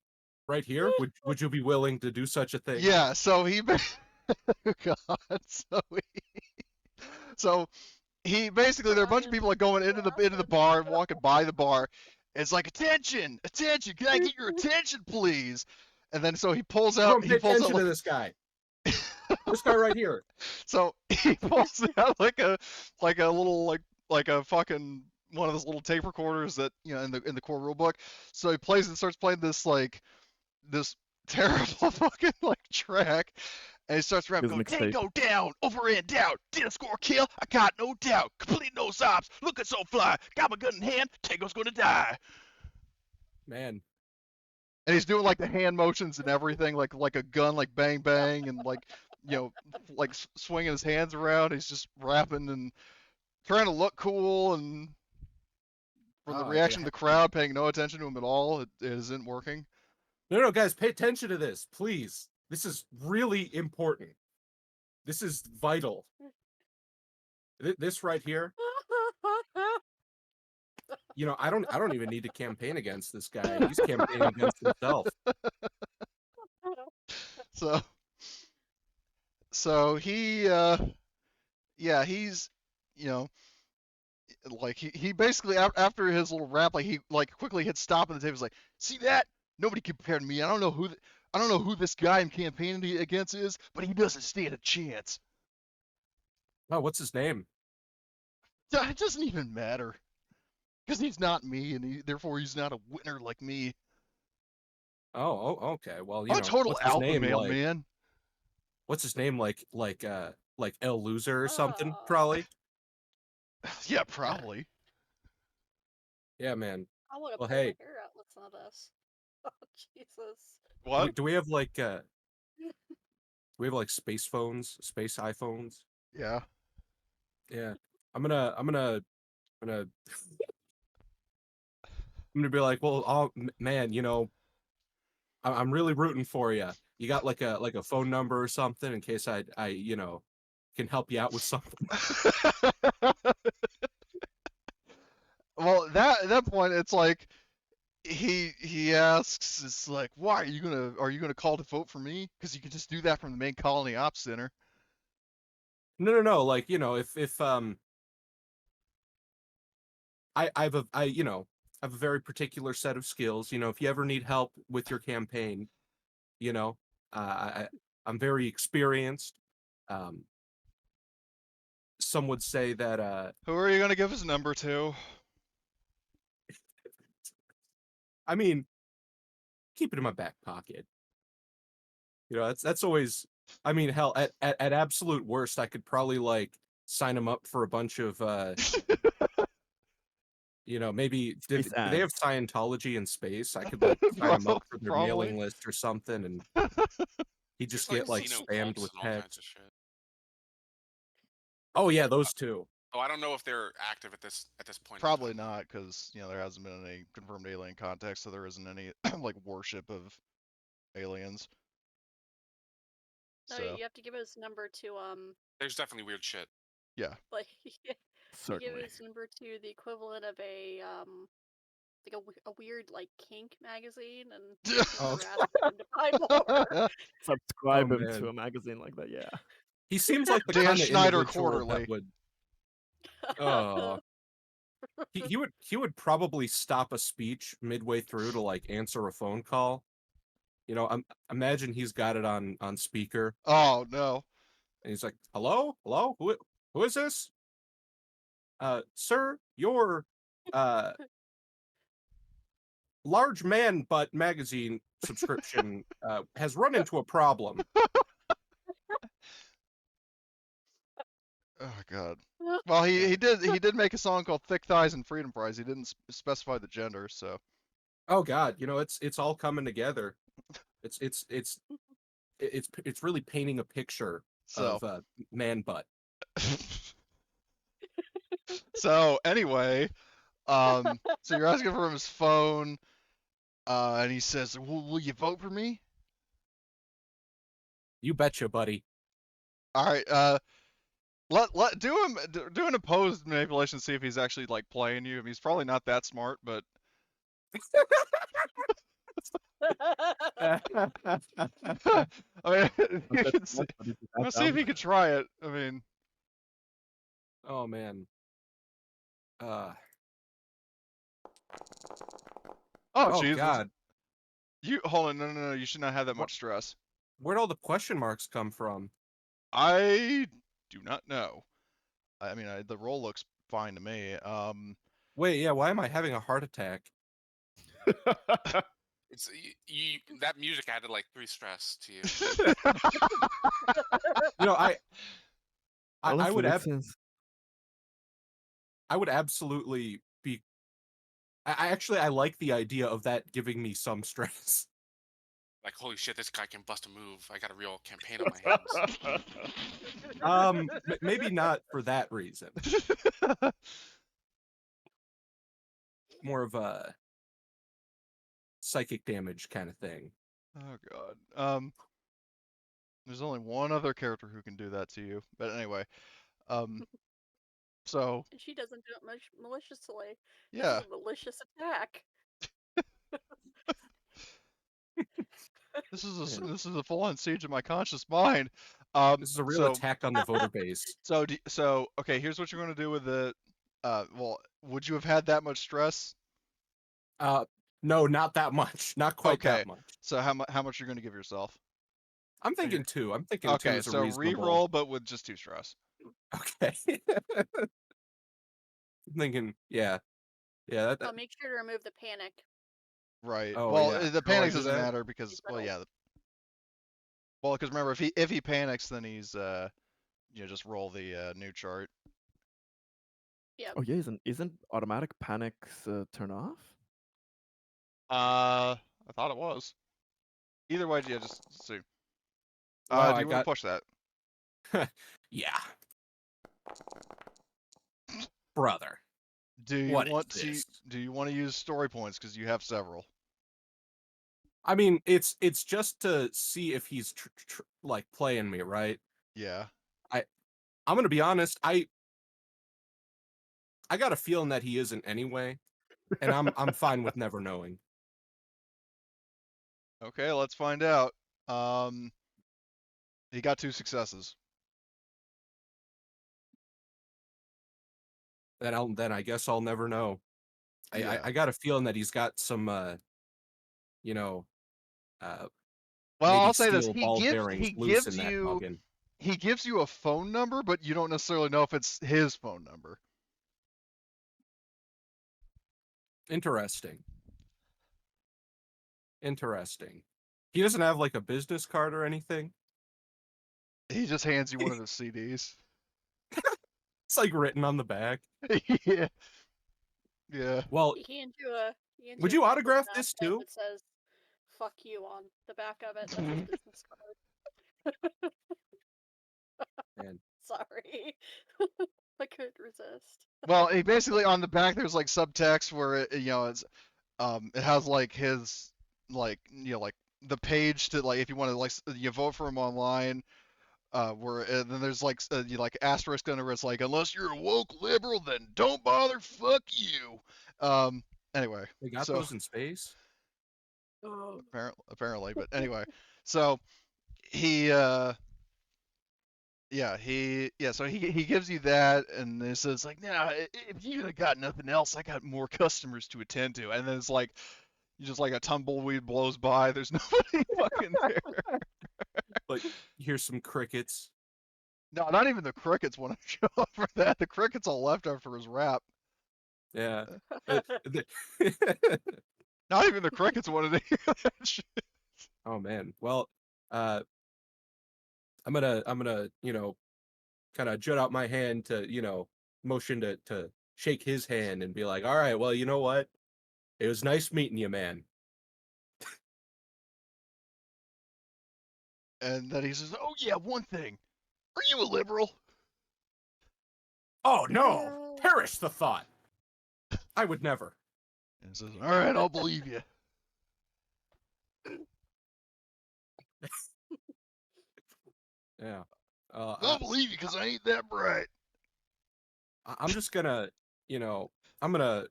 Right here? Would you be willing to do such a thing? Yeah, so he, God, so he basically, there are a bunch of people like going into the bar and walking by the bar. It's like, attention, can I get your attention, please? And then so he pulls out, Everyone pay attention to this guy. This guy right here. So he pulls out like a little like a fucking one of those little tape recorders that in the core rule book. So he plays and starts playing this this terrible fucking track, and he starts rapping, going, Tango down, over and out, didn't score a kill, I got no doubt, complete no stops, looking so fly, got my gun in hand, Tango's gonna die. Man. And he's doing like the hand motions and everything, like a gun, like bang bang, and like swinging his hands around. He's just rapping and trying to look cool, and for the reaction of the crowd, paying no attention to him at all, it isn't working. No, guys, pay attention to this, please. This is really important. This is vital. This right here. I don't even need to campaign against this guy. He's campaigning against himself. So he he's like he basically after his little rap, like he quickly hit stop on the table. He's like, see that? Nobody compared to me. I don't know who this guy I'm campaigning against is, but he doesn't stand a chance. Oh, what's his name? It doesn't even matter, because he's not me, and therefore he's not a winner like me. Oh, okay. Well, I'm a total alpha male, man. What's his name? Like El Loser or something, probably. Yeah, probably. Yeah, man. I want to pull my hair out with some of this. Oh, Jesus. What? Do we have like space phones, space iPhones? Yeah. Yeah. I'm gonna be like, well, man, I'm really rooting for you. You got like a phone number or something in case I can help you out with something. Well, at that point, it's like he asks, it's like, why are you gonna call to vote for me? Because you can just do that from the main colony ops center. No. Like, if I have a very particular set of skills. If you ever need help with your campaign, I'm very experienced. Some would say that. Who are you gonna give his number to? I mean, keep it in my back pocket. That's always. I mean, hell, at absolute worst, I could probably sign him up for a bunch of. Maybe do they have Scientology in space? I could sign him up for their mailing list or something, and he just get spammed with text. Oh yeah, those two. Oh, I don't know if they're active at this point. Probably not, because there hasn't been any confirmed alien contact, so there isn't any worship of aliens. No, you have to give his number to There's definitely weird shit. Yeah. Like certainly. Give his number to the equivalent of a a weird kink magazine, and buy more. Subscribe him to a magazine like that. Yeah. He seems like the Dan kind of Schneider individual Quarterly. that would. Oh. He would probably stop a speech midway through to answer a phone call. Imagine he's got it on speaker. Oh no. And he's like, "Hello, who is this? Sir, your large man butt magazine subscription has run into a problem." Oh God. Well, he did make a song called "Thick Thighs and Freedom Fries." He didn't specify the gender, so. Oh God, it's all coming together. It's really painting a picture of man butt. So anyway, So you're asking for his phone, and he says, will you vote for me? You betcha, buddy. All right. Do an opposed manipulation. See if he's actually like playing you. I mean, he's probably not that smart, but I mean, you can see. Let's see if he could try it. I mean, Oh man. oh Oh jeez, God. you hold on. No. You should not have that What? much stress. Where'd all the question marks come from? I do not know. I mean, the roll looks fine to me. Wait, yeah. Why am I having a heart attack? It's that music added like 3 stress to you. You know, I Honestly, would makes sense. I would absolutely be. I actually I like the idea of that giving me some stress. Like, holy shit, this guy can bust a move. I got a real campaign on my hands. Maybe not for that reason. More of a psychic damage kind of thing. Oh god. There's only one other character who can do that to you. But anyway, so And she doesn't do it much maliciously. yeah. This is a malicious attack. This is a full-on siege of my conscious mind. This is a real attack on the voter base. So okay, here's what you're gonna do with the. Well, would you have had that much stress? No, not that much. Not quite that much. So how much you're gonna give yourself? I'm thinking 2. I'm thinking 2 Okay, is a so reasonable. re-roll, but with just 2 stress. Okay. I'm thinking, yeah. That, But make sure to remove the panic. Right. Oh, well, yeah. the How do I panic do doesn't that? matter because yeah. Well, because remember, if he panics, then he's just roll the new chart. Yep. Oh yeah, isn't automatic panics turn off? I thought it was. Either way, yeah, just see. Wow, do you want to push that? Yeah. Brother. Do you What want is to? this? Do you want to use story points because you have several? I mean, it's just to see if he's like playing me, right? Yeah. I'm gonna be honest. I got a feeling that he isn't anyway, and I'm fine with never knowing. Okay, let's find out. He got 2 successes. Then I guess I'll never know. Yeah. I got a feeling that he's got some you know Well, maybe I'll say this: steel ball bearings loose in that noggin. he gives you a phone number, but you don't necessarily know if it's his phone number. Interesting. He doesn't have like a business card or anything. He just hands you one of his CDs. It's like written on the back. Yeah. Yeah. Well, He hands you a. would you autograph this too? It says "fuck you" on the back of it. That's his business card. Man. Sorry, I couldn't resist. Well, he basically on the back there's like subtext where it's it has like his like the page to like if you want to like you vote for him online. Where then there's like asterisk under where it's like unless you're a woke liberal then don't bother, fuck you. Anyway, They got those in space. Apparently, but anyway, so he so he gives you that, and it says like, nah, if you got nothing else, I got more customers to attend to, and then it's like, just like a tumbleweed blows by, there's nobody fucking there. Like, here's some crickets. No, not even the crickets want to show up for that. The crickets all left after his rap. Yeah. Not even the crickets wanted to hear that shit. Oh man. Well, I'm gonna kind of jut out my hand to motion to shake his hand and be like, all right, well, you know what? It was nice meeting you, man. And then he says, oh yeah, one thing. Are you a liberal? Oh no! Perish the thought. I would never. And says, "All right, I'll believe you." Yeah. I'll believe you because I ain't that bright. I'm just gonna, I'm gonna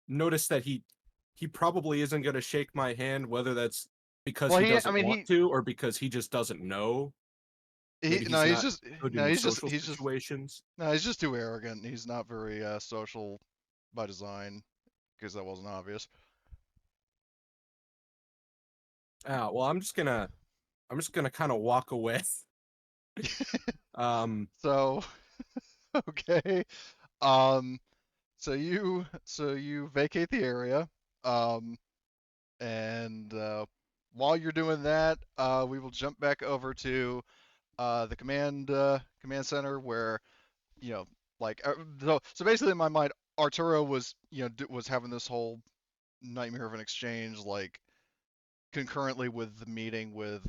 notice that he probably isn't gonna shake my hand, whether that's because Well, he I doesn't mean, want to or because he just doesn't know. Maybe no, he's not good in social he's just, situations. no, he's just too arrogant. He's not very social by design, because that wasn't obvious. Well, I'm just gonna kind of walk away. So, okay. Um, so you vacate the area. Um, and while you're doing that, we will jump back over to the command center where, you know, like so basically in my mind, Arturo was, was having this whole nightmare of an exchange, like concurrently with the meeting with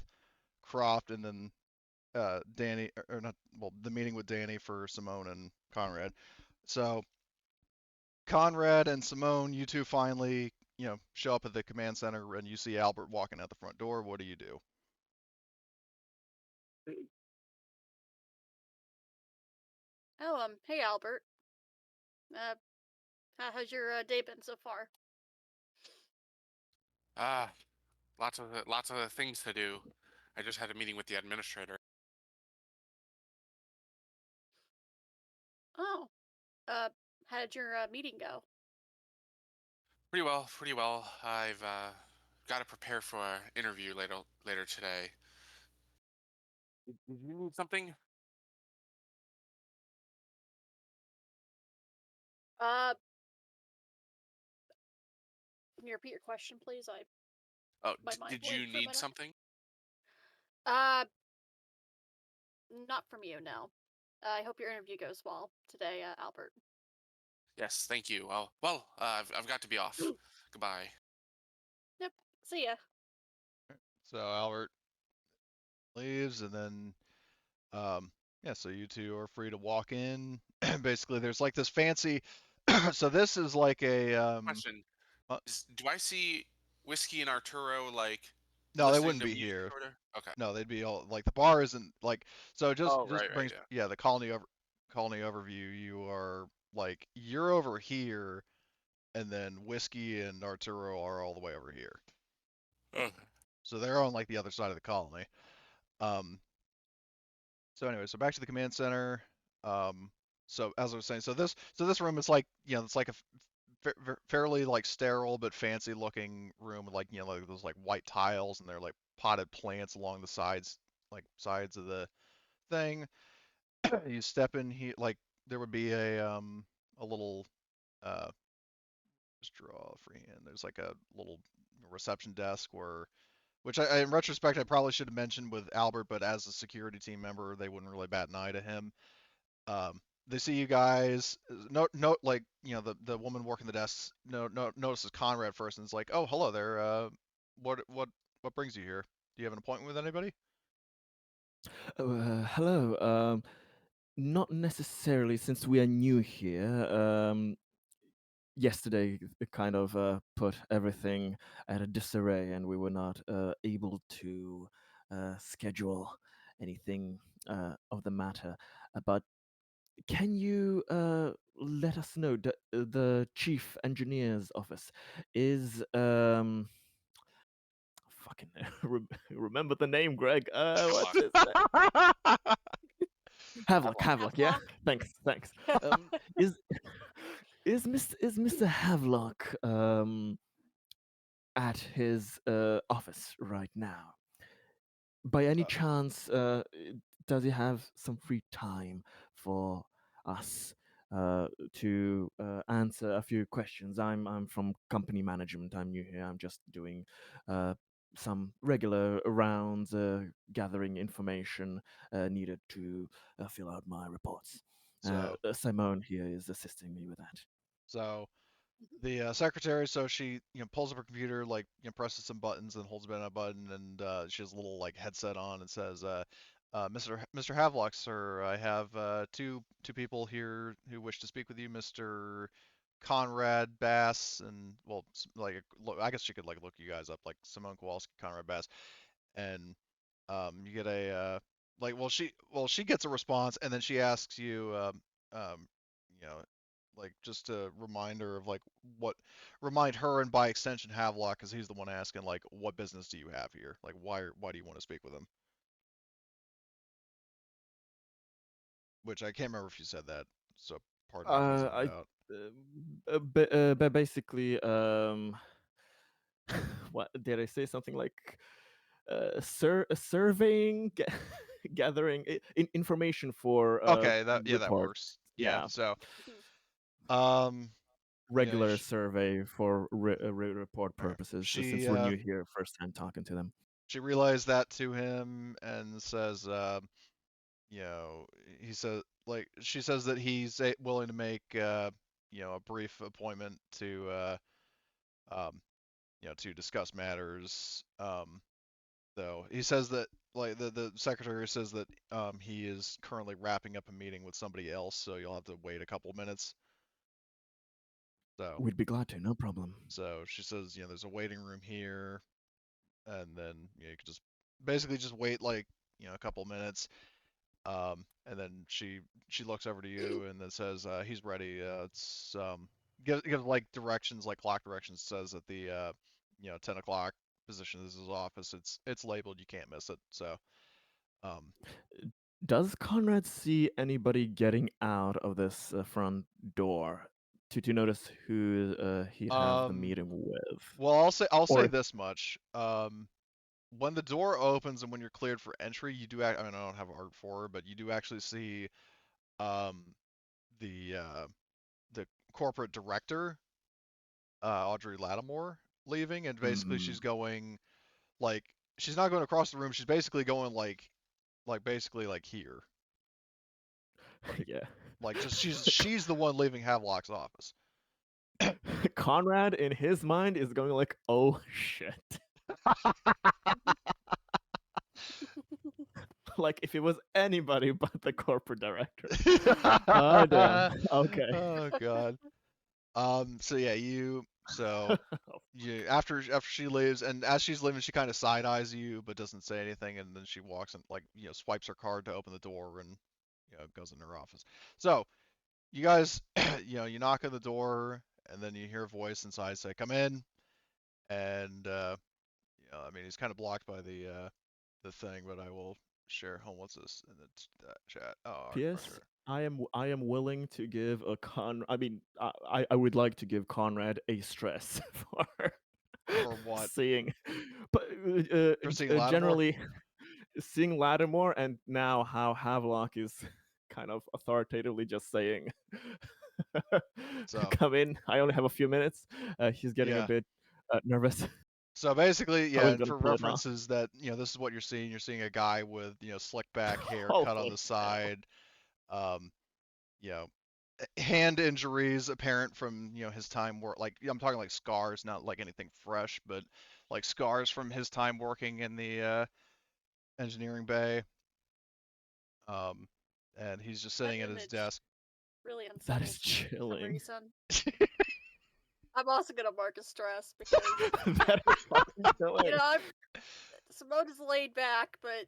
Croft, and then Danny, or not, well, the meeting with Danny for Simone and Conrad. So Conrad and Simone, you two finally, show up at the command center, and you see Albert walking out the front door. What do you do? Oh, hey Albert. Uh, how's your day been so far? Ah, lots of things to do. I just had a meeting with the administrator. Oh, how did your meeting go? Pretty well, pretty well. I've got to prepare for an interview later today. Did you need something? Uh, can you repeat your question, please? Oh, My mind did you blanked for a need minute. something? Uh, not from you, no. I hope your interview goes well today, Albert. Yes, thank you. I've got to be off. Goodbye. Yep. See ya. So Albert leaves, and then yeah, so you two are free to walk in. Basically, there's like this fancy. So this is like a Question: uh, Do I see Whiskey and Arturo like no, they listening wouldn't to be music here. sort of? Okay. No, they'd be all like, the bar isn't like, so Oh, just right, brings, yeah. yeah, the colony overview. You are like, you're over here, and then Whiskey and Arturo are all the way over here. Okay. So they're on like the other side of the colony. Um, so anyway, so back to the command center. Um, so as I was saying, so this room is like, it's like a fairly like sterile but fancy looking room with, like, like those like white tiles, and they're like potted plants along the sides, like sides of the thing. You step in here, like there would be a little uh just draw a freehand. There's like a little reception desk where, which in retrospect I probably should have mentioned with Albert, but as a security team member, they wouldn't really bat an eye to him. They see you guys. No, like, the woman working the desks. No, notices Conrad first, and is like, "Oh, hello there. What brings you here? Do you have an appointment with anybody?" Hello. Not necessarily, since we are new here. Yesterday it kind of put everything at a disarray, and we were not able to schedule anything of the matter. But can you let us know, the chief engineer's office is fucking remember the name, Greg? What's Havelock. his name? Havelock, Havelock. Havelock. Yeah, Havelock? thanks. Is Mr. Havelock at his office right now? By any Uh, chance, does he have some free time for us to answer a few questions? I'm from company management. I'm new here. I'm just doing uh, some regular rounds, gathering information needed to fill out my reports. so Simone here is assisting me with that. so the secretary, so she, pulls up her computer, like, presses some buttons and holds down a button, and she has a little like headset on, and says, Mr. Havelock, sir, I have two people here who wish to speak with you, Mr. Conrad Bass and well, like I guess she could like look you guys up, like Simone Kowalski, Conrad Bass, and you get a like she gets a response and then she asks you um, you know like just a reminder of like what remind her and by extension Havelock because he's the one asking like what business do you have here, like why do you want to speak with him, which I can't remember if you said that, so pardon me if I zoned I out. basically what did I say? Something like surveying, gathering information for Okay, that report. works. Yeah, Yeah, so Mhm. um regular survey for report right. purposes. she Since we're new here, first time talking to them. she relays that to him and says you know, he says like she says that he's willing to make a brief appointment to um, to discuss matters. Though he says that like the secretary says that he is currently wrapping up a meeting with somebody else, so you'll have to wait a couple minutes. So We'd be glad to, no problem. she says there's a waiting room here, and then you can just basically just wait like a couple minutes. And then she looks over to you and then says, "He's ready." It's give like directions, like clock directions. Says at the 10 o'clock position. This is his office. It's labeled. You can't miss it. So, um, Does Conrad see anybody getting out of this front door to notice who he'd have the um, meeting with? well, I'll say Or this much. When the door opens and when you're cleared for entry, you do. I mean, I don't have art for her, but you do actually see um the corporate director, Audrey Lattimore, leaving, and basically she's going like she's not going across the room. She's basically going like basically like here, like yeah. like just she's the one leaving Havelock's office. Conrad in his mind is going like, "Oh shit." Like if it was anybody but the corporate director. Oh damn. Okay. Oh god. So yeah, you after she leaves, and as she's leaving, she kind of side eyes you, but doesn't say anything, and then she walks and like swipes her card to open the door and goes in her office. So you guys, you knock on the door, and then you hear a voice inside say, "Come in," and I mean he's kind of blocked by the thing, but I will share. Hold on, what's this in the chat? Oh, P.S. Arthur. I am willing to give a I mean I would like to give Conrad a stress for For what? seeing, but For seeing Lattimore? generally seeing Lattimore and now how Havelock is kind of authoritatively just saying, So "Come in. I only have a few minutes." He's getting a yeah. bit nervous. So basically, How yeah, he's and gonna for pull it off. references that this is what you're seeing. You're seeing a guy with slick back hair cut on Holy the hell! side, um, you know, hand injuries apparent from his time work. Like I'm talking like scars, not like anything fresh, but like scars from his time working in the engineering bay. Um, and he's just That sitting at his image desk. really That unsettles is me for some chilling. reason. I'm also gonna mark as stress because That is fucking chilling. Simone is laid back, but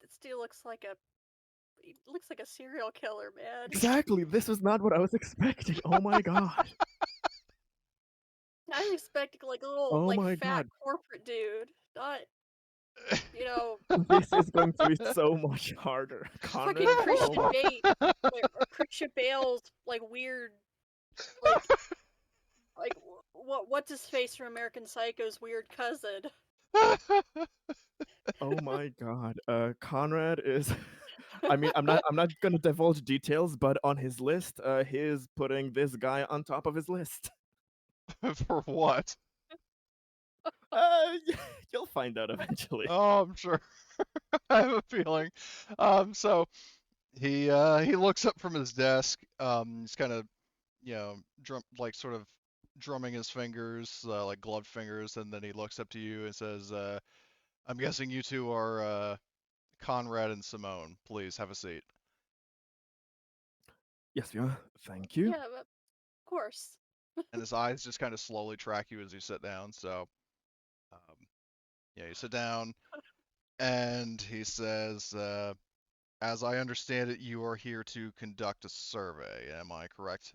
it still looks like a serial killer, man. Exactly. This was not what I was expecting. Oh my god. I was expecting like a little Oh like my fat god. corporate dude, not This is going to be so much harder. fucking Conrad. Oh my. Christian Bale's like weird like what's his face from American Psycho's weird cousin. Oh my god. Conrad is. I mean, I'm not gonna divulge details, but on his list, he is putting this guy on top of his list. For what? Uh, you'll find out eventually. Oh, I'm sure. I have a feeling. So he looks up from his desk. He's kind of like sort of drumming his fingers, like gloved fingers, and then he looks up to you and says, "I'm guessing you two are Conrad and Simone. Please have a seat." Yes, yeah. Thank you. Yeah, but course. And his eyes just kind of slowly track you as you sit down. So, yeah, you sit down, and he says, "As I understand it, you are here to conduct a survey. Am I correct?"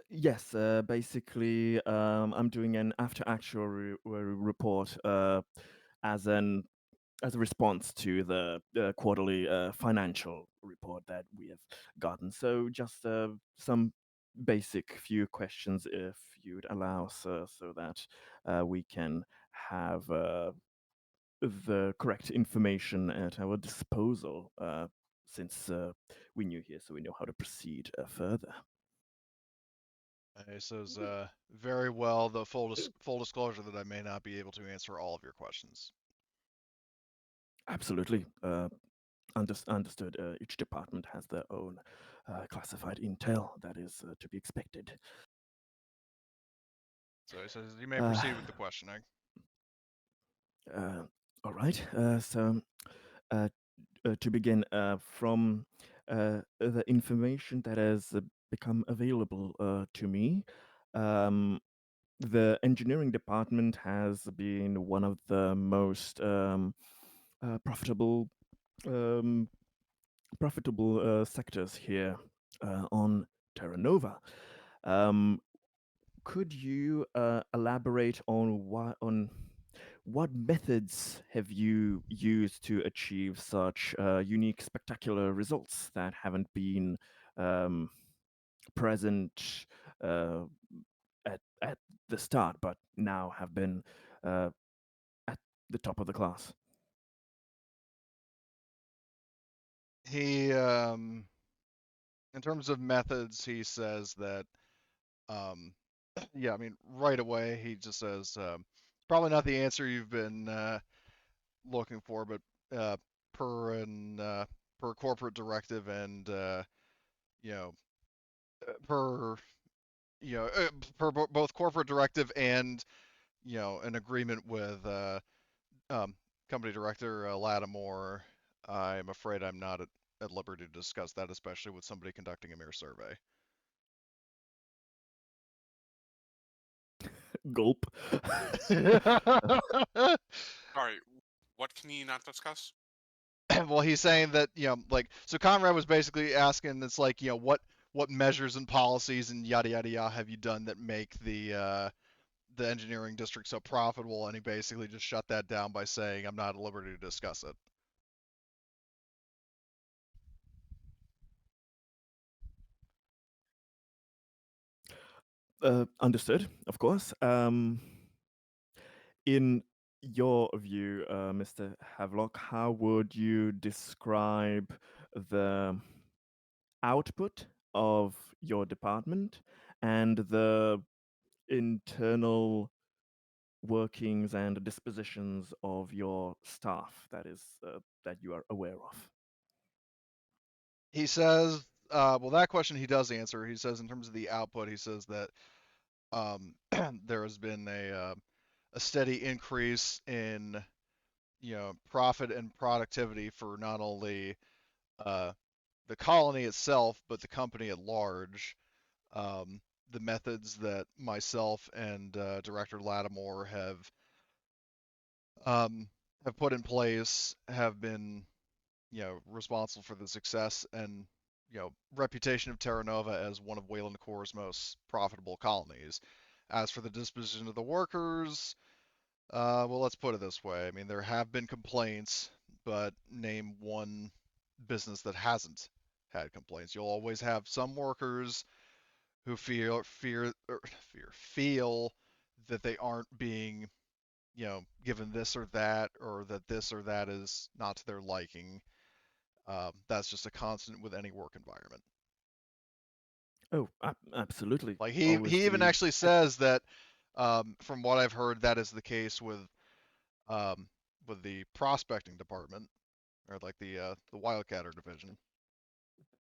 Yes, basically, I'm doing an after actual report as an as a response to the quarterly financial report that we have gotten. So just some basic few questions, if you'd allow, sir, so that we can have the correct information at our disposal. Since we knew here, so we know how to proceed further. He says, "Very well. The full disclosure that I may not be able to answer all of your questions." Absolutely. Understood. Each department has their own classified intel that is to be expected. So he says, "You may Uh, proceed with the questioning." all right. So uh, to begin, from the information that has become available to me, um, the engineering department has been one of the most profitable um, sectors here on Terra Nova. Um, could you elaborate on what methods have you used to achieve such unique, spectacular results that haven't been um, present uh, at the start, but now have been uh, at the top of the class? He, in terms of methods, he says that, um, yeah, I mean, right away, he just says, probably not the answer you've been looking for, but uh, per and per corporate directive and you know per both corporate directive and an agreement with um, company director Lattimore. I'm afraid I'm not at liberty to discuss that, especially with somebody conducting a mere survey. Gulp. Sorry, what can you not discuss? Well, he's saying that like, so Conrad was basically asking, it's like, what measures and policies and yada yada yada have you done that make the engineering district so profitable, and he basically just shut that down by saying, "I'm not at liberty to discuss it." Understood, of course. In your view, Mr. Havelock, how would you describe the output of your department and the internal workings and dispositions of your staff that you are aware of? He says, well, that question he does answer. He says, in terms of the output, he says that um, there has been a steady increase in profit and productivity for not only uh, the colony itself, but the company at large. Um, the methods that myself and Director Lattimore um, have put in place have been, responsible for the success and, reputation of Terra Nova as one of Wayland Core's most profitable colonies. As for the disposition of the workers, well, let's put it this way. I mean, there have been complaints, but name one business that hasn't had complaints. You'll always have some workers who feel that they aren't being given this or that, or that this or that is not to their liking. That's just a constant with any work environment. Oh, absolutely. Like he Always he even the actually says that, from what I've heard, that is the case um, with the prospecting department, or like the Wildcatter division.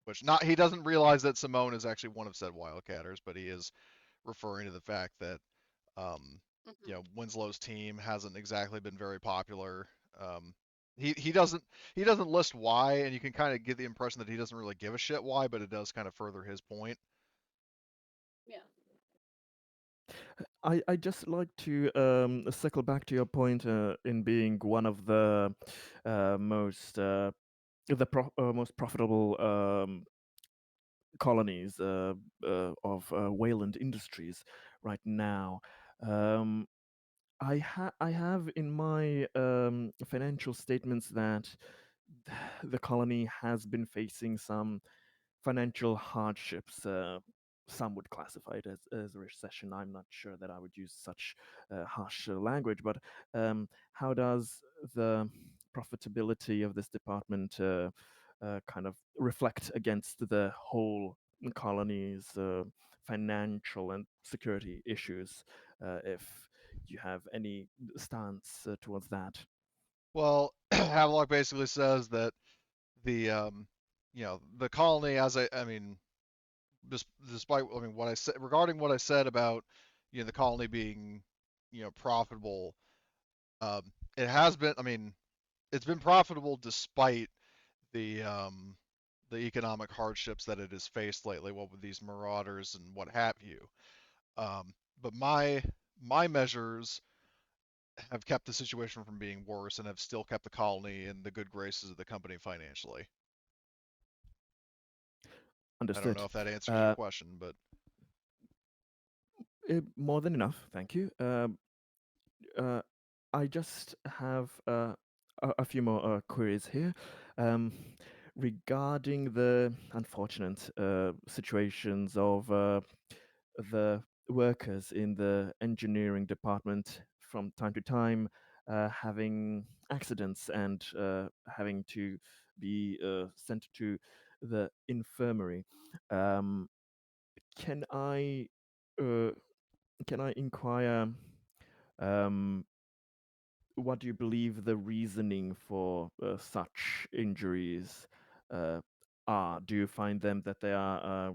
Which, not he doesn't realize that Simone is actually one of said Wildcatters, but he is referring to the fact that um, Winslow's team hasn't exactly been very popular. Um, he doesn't list why, and you can kind of get the impression that he doesn't really give a shit why, but it does kind of further his point. I just like to circle back to your point in being one of the most most profitable colonies of Wayland Industries right now. Um, I have in my financial statements that the colony has been facing some financial hardships. Some would classify it as a recession. I'm not sure that I would use such harsh language, but how does the profitability of this department kind of reflect against the whole colony's financial and security issues? If you have any stance towards that. Well, Havelock basically says that the the colony, I mean, despite I mean what I said regarding what I said about the colony being profitable, um, it has been. I mean, it's been profitable despite the the economic hardships that it has faced lately, what with these marauders and what have you. But my measures have kept the situation from being worse and have still kept the colony in the good graces of the company financially. I don't Understood. know if that answers your question, but More than enough, thank you. Uh, I just have a few more queries here regarding the unfortunate situations of the workers in the engineering department from time to time having accidents and having to be sent to the infirmary. Um, can I uh, can I inquire? Um, what do you believe the reasoning for such injuries uh, are? Do you find them that they are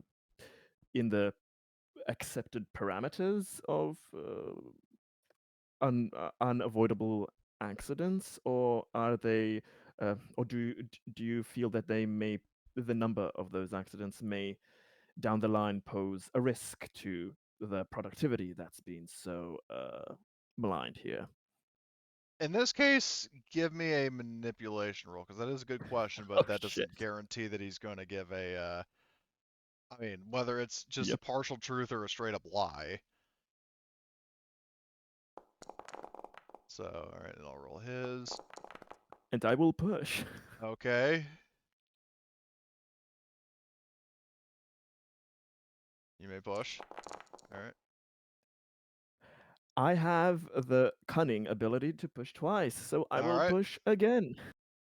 in the accepted parameters of unavoidable accidents, or are they, or do you feel that the number of those accidents may down the line pose a risk to the productivity that's been so maligned here? in this case, give me a manipulation roll because that is a good question, Oh but that shit! doesn't guarantee that he's going to give a. I mean, whether it's just a Yep. partial truth or a straight up lie. So, all right, and I'll roll his. And I will push. Okay. You may push. All right. I have the cunning ability to push twice, so I All will right. push again.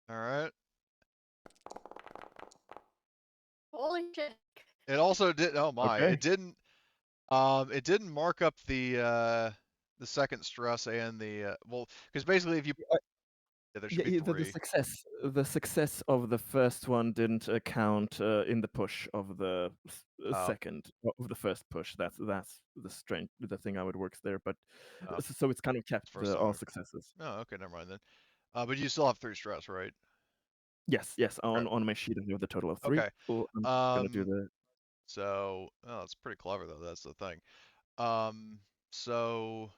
All right. Holy shit. It also did. Oh my! Okay. It didn't mark up the second stress and the well, because basically if you yeah, there should Yeah, be three. the success of the first one didn't count in the push of the Oh, second of the first push. That's the strength, the thing I would work there. But oh, so it's kind of kept first all time. successes. Oh, okay, never mind then. But you still have three stress, right? Yes, yes. Okay. On my sheet, I have the total of three. Okay. Well, I'm gonna do Um. the So, oh, it's pretty clever though. That's the thing. Um. So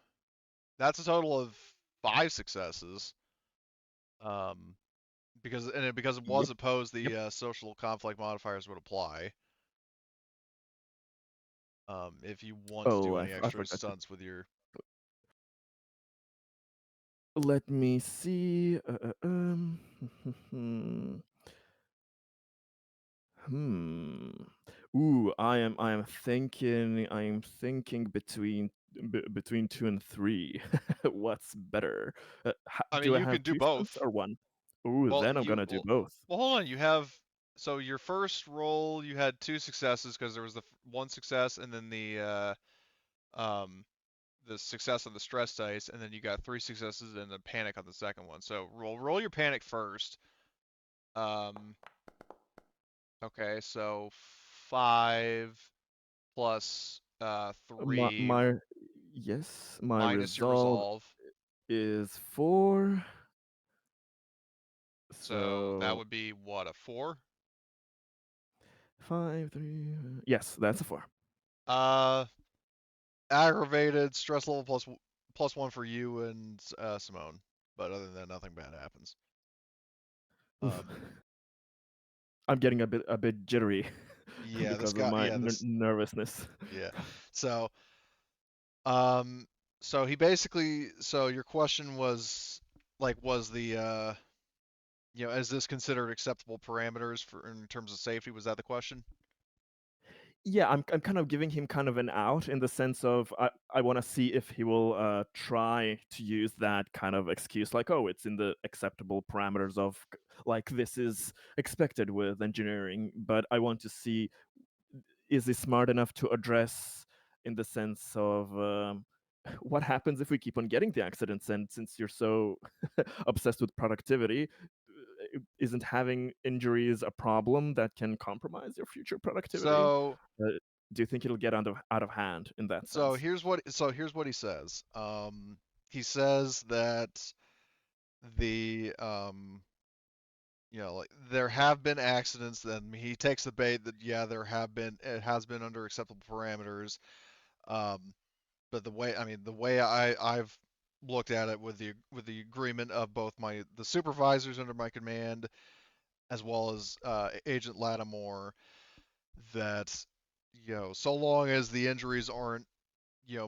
that's a total of five successes. Um. Because it was yep, opposed, yep. the social conflict modifiers would apply. If you want to Oh, do any I extra forgot to. stunts with your Let me see. Hmm. Ooh, I am thinking between two and three. What's better? I mean, Do I you have can do two stunts both. or one? Ooh, Well, then I'm gonna do both. well, hold on. You have so your first roll, you had two successes because there was the one success and then um the success on the stress dice, and then you got three successes and a panic on the second one. So roll your panic first. Um, okay, so 5 plus three My yes, my minus your resolve resolve. is 4. So that So would be what, a 4? 5, 3. Yes, that's a 4. Uh, aggravated, stress level +1 for you and Simone. But other than that, nothing bad happens. Oof. I'm getting a bit jittery Yeah, because of my this nervousness. yeah. So um so he basically so your question was like was the is this considered acceptable parameters for in terms of safety? Was that the question? Yeah, I'm kind of giving him kind of an out in the sense of I want to see if he will try to use that kind of excuse like, oh, it's in the acceptable parameters of like this is expected with engineering, but I want to see, is he smart enough to address in the sense of what happens if we keep on getting the accidents? And since you're so obsessed with productivity, isn't having injuries a problem that can compromise your future productivity? So Uh, do you think it'll get out of hand in that so sense? here's what he says. He says that the like there have been accidents, and he takes the bait that yeah, it has been under acceptable parameters. Um, but the way I've looked at it with the agreement of both the supervisors under my command as well as Agent Lattimore, that so long as the injuries aren't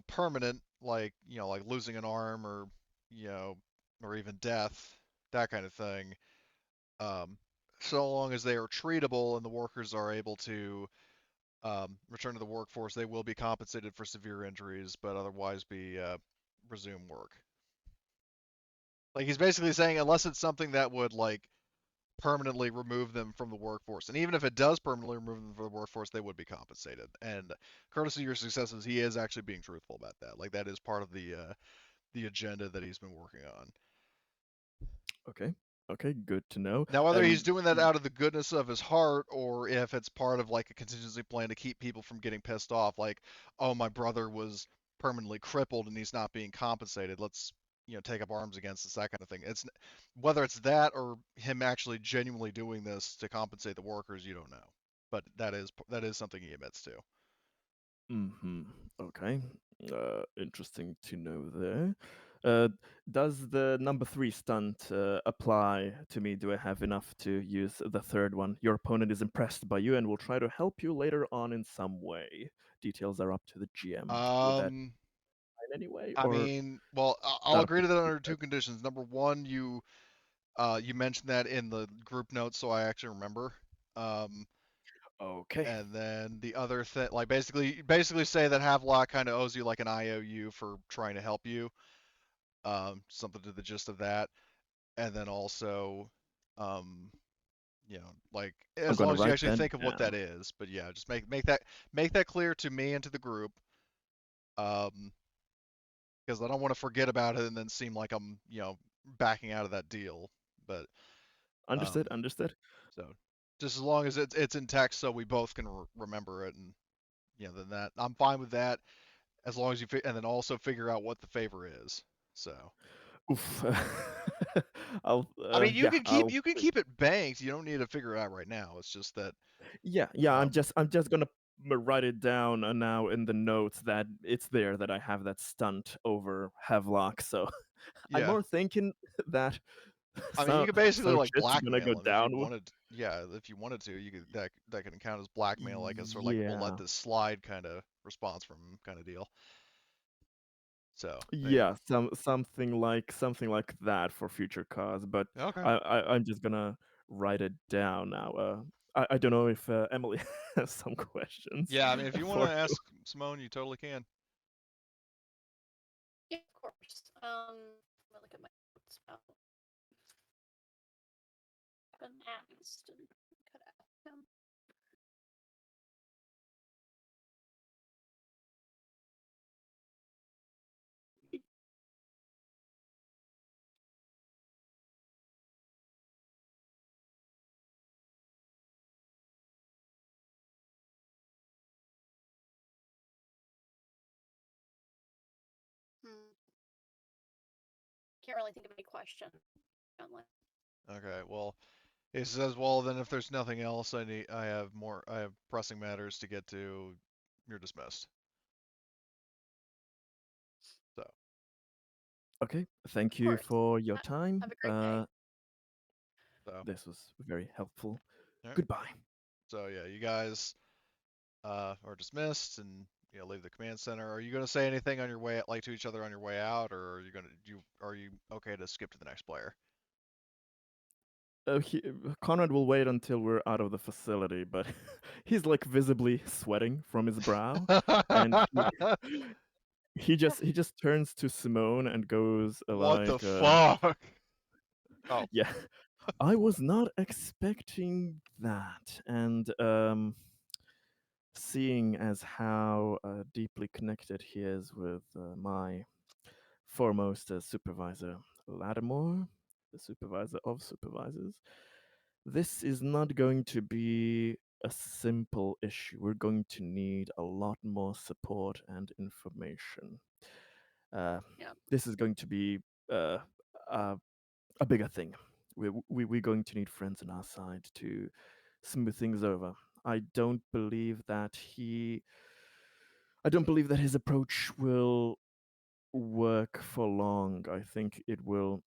permanent, like like losing an arm or you know or even death, that kind of thing. Um, so long as they are treatable and the workers are able to return to the workforce, they will be compensated for severe injuries, but otherwise be resume work. Like he's basically saying, unless it's something that would like permanently remove them from the workforce, and even if it does permanently remove them from the workforce, they would be compensated. And courtesy to your successes, he is actually being truthful about that. Like that is part of the agenda that he's been working on. Okay. Okay, good to know. Now, whether he's And doing that out of the goodness of his heart or if it's part of like a contingency plan to keep people from getting pissed off, like, oh, my brother was permanently crippled and he's not being compensated. Let's, take up arms against us, that kind of thing. It's whether it's that or him actually genuinely doing this to compensate the workers, you don't know. But that is something he admits to. okay, interesting to know there. Uh, does the number 3 stunt apply to me? Do I have enough to use the third one? Your opponent is impressed by you and will try to help you later on in some way. Details are up to the GM. Would that Um, in any way, I or mean, well, I'll not agree to that applicable? under two conditions. Number one, you mentioned that in the group notes, so I actually remember. Um, Okay. and then the other thing, like basically say that Havelock kind of owes you like an IOU for trying to help you, something to the gist of that. And then also, um, like I'm as long gonna as you write actually that think of what that down. is. But yeah, just make that clear to me and to the group, um, because I don't want to forget about it and then seem like I'm backing out of that deal. But Understood. um, Understood. so just as long as it's in text, so we both can remember it, and then that I'm fine with that. As long as and then also figure out what the favor is. So, Oof. I'll. I mean, Yeah. I'll. you can keep it banked. You don't need to figure it out right now. It's just that, Yeah. Yeah. I'm um, just gonna write it down now in the notes that it's there that I have that stunt over Havelock. So I'm yeah. more thinking that I mean, you some could basically some like shit's gonna go blackmail him if you down. wanted. Yeah, if you wanted to, you could that could count as blackmail, like a sort of like we'll let Yeah. this slide kind of response from him kind of deal. So there you Yeah, something like that for future cause, but go. Okay. I'm just gonna write it down now. I don't know if Emily has some questions Yeah, I mean, if you want to for you. ask Simone, you totally can. Yeah, of course. Let me look at my notes about an accident. Could ask him. Hmm. Can't really think of any question. Okay. Well, he says, well, then if there's nothing else, I have pressing matters to get to. You're dismissed. Okay, thank Of you course. for your time. Have a great day. So, This was very helpful. alright. Goodbye. So yeah, you guys are dismissed and leave the command center. Are you gonna say anything on your way, like to each other on your way out, or are you okay to skip to the next player? Conrad will wait until we're out of the facility, but he's like visibly sweating from his brow, and he just turns to Simone and goes What the like, fuck? Oh, "Yeah, I was not expecting that," and seeing as how deeply connected he is with my foremost supervisor, Lattimore, the supervisor of supervisors, this is not going to be a simple issue. We're going to need a lot more support and information. Yeah. This is going to be uh, a, a bigger thing. We're going to need friends on our side to smooth things over. I don't believe that he. I don't believe that his approach will work for long. I think it will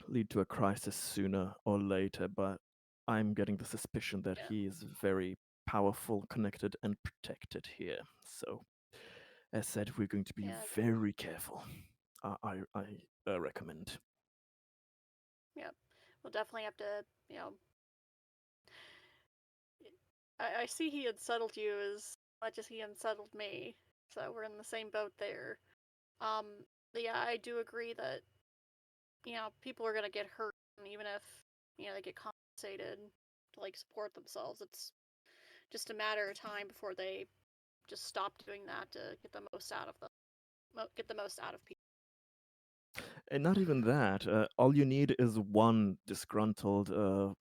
lead to a crisis sooner or later, but I'm getting the suspicion that Yeah. he is very powerful, connected, and protected here. So, as said, we're going to be Yeah. very careful. I recommend. Yeah. We'll definitely have to, I see he unsettled you as much as he unsettled me, so we're in the same boat there. Um, but yeah, I do agree that people are gonna get hurt, and even if they get compensated to like support themselves, it's just a matter of time before they just stop doing that to get the most out of them, get the most out of people. And not even that. All you need is one disgruntled,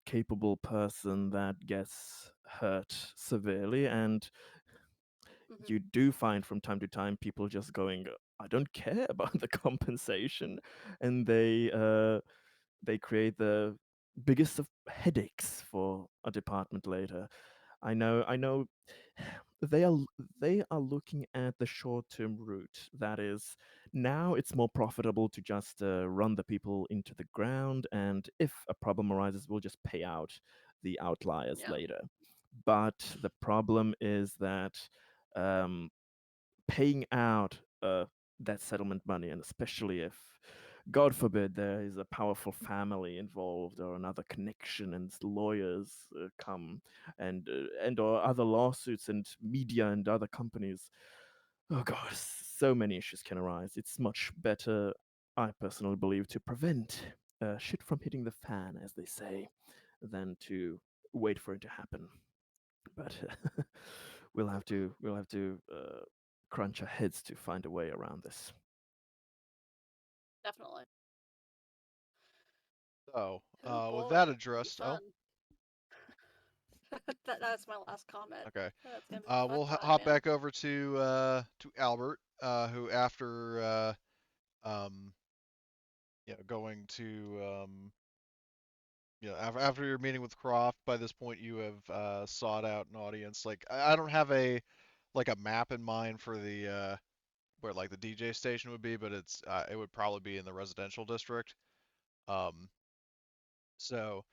capable person that gets hurt severely, and Mm-hmm. you do find from time to time people just going, "I don't care about the compensation," and they create the biggest of headaches for a department later. I know they are they are looking at the short-term route. That is, now it's more profitable to just run the people into the ground, and if a problem arises, we'll just pay out the outliers Yeah. later. But the problem is that um, paying out that settlement money, and especially if, God forbid, there is a powerful family involved or another connection, and lawyers come and or other lawsuits and media and other companies. Oh God, so many issues can arise. It's much better, I personally believe, to prevent shit from hitting the fan, as they say, than to wait for it to happen. But we'll have to crunch our heads to find a way around this. Definitely. so Oh with boy, that it's gonna be addressed, oh, fun. That's my last comment. okay. That's gonna be a fun We'll time, hop man. back over to Albert, who after um, going to after your meeting with Croft, by this point you have sought out an audience. Like I don't have a map in mind for the where like the DJ station would be, but it would probably be in the residential district. Um, so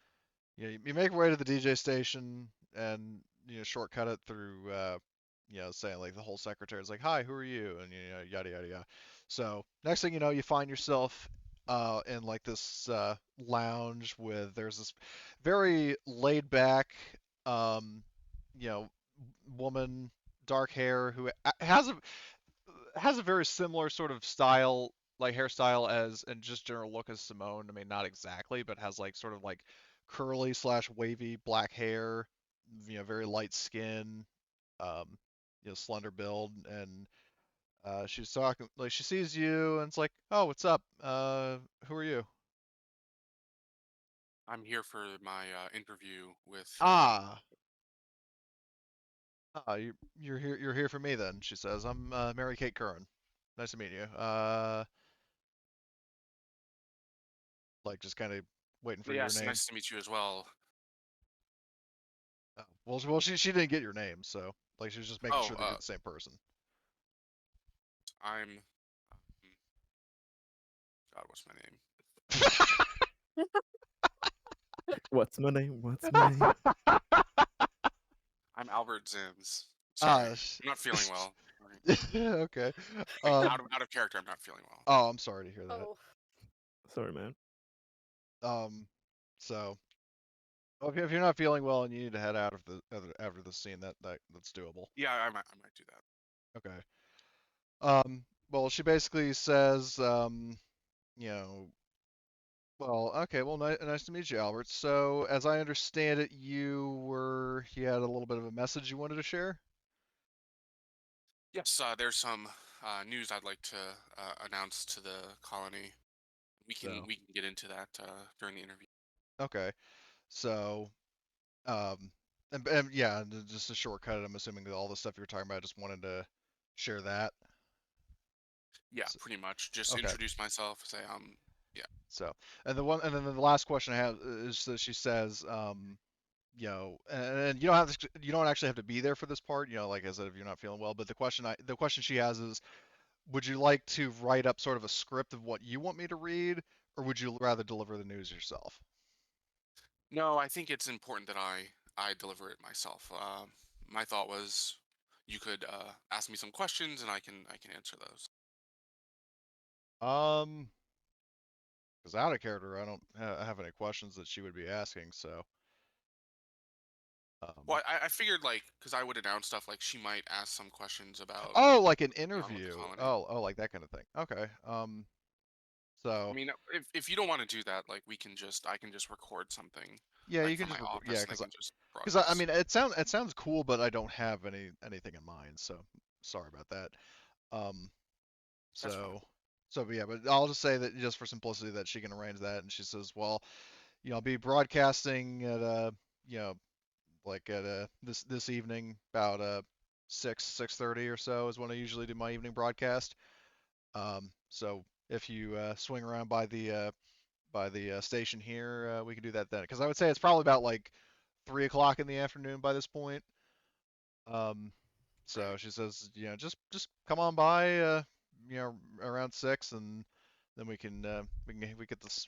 you make your way to the DJ station and shortcut it through saying like the whole secretary is like, "Hi, who are you?" and yada yada yada. So next thing you know, you find yourself in like this lounge with there's this very laid back um, you know woman, dark hair who has a very similar sort of style, like hairstyle as and just general look as Simone. I mean, not exactly, but has like sort of like curly slash wavy black hair, very light skin, um, slender build, and she's talking like she sees you and it's like, oh, what's up? Who are you? I'm here for my interview with. Ah, you're here. You're here for me then. She says, I'm Mary Kate Curran. Nice to meet you. Like just kind of waiting for your Yes, name. nice to meet you as well. Oh, well, she didn't get your name, so like she was just making Oh, sure that you're the same person. I'm. God, what's my name? What's my name? What's my name? I'm Albert Zims. Sorry, I'm not feeling well. Okay. Out of character. I'm not feeling well. Oh, I'm sorry to hear that. Oh, Sorry, man. So, well, if you're not feeling well and you need to head out of the after the scene, that's doable. Yeah, I might do that. Okay. Well, she basically says, well, okay, well, nice to meet you, Albert. So, as I understand it, you had a little bit of a message you wanted to share? Yes, there's some news I'd like to announce to the colony. We can get into that during the interview. Okay. So, and yeah, just a shortcut. I'm assuming that all the stuff you were talking about, I just wanted to share that. Yeah, pretty much. Just Okay. introduce myself. Say yeah. So, and then the last question I have is that she says, and you don't actually have to be there for this part, like I said, if you're not feeling well. But the question she has is, would you like to write up sort of a script of what you want me to read, or would you rather deliver the news yourself? No, I think it's important that I deliver it myself. My thought was you could ask me some questions and I can answer those. Because out of character, I don't have any questions that she would be asking, so. Well, I figured because I would announce stuff, she might ask some questions about Oh, like an with the interview. colony. Oh, like that kind of thing. Okay. So. I mean, if you don't want to do that, I can just record something. Yeah, you can from just my record. office, Yeah, and I can just because broadcast. I mean, it sounds cool, but I don't have anything in mind, so sorry about that. That's fine. So yeah, but I'll just say that just for simplicity that she can arrange that, and she says, well, I'll be broadcasting at this evening about 6:30 or so is when I usually do my evening broadcast. So if you swing around by the station here, we can do that then, because I would say it's probably about like 3 o'clock in the afternoon by this point. So Right. she says, just come on by, around 6, and then we can get this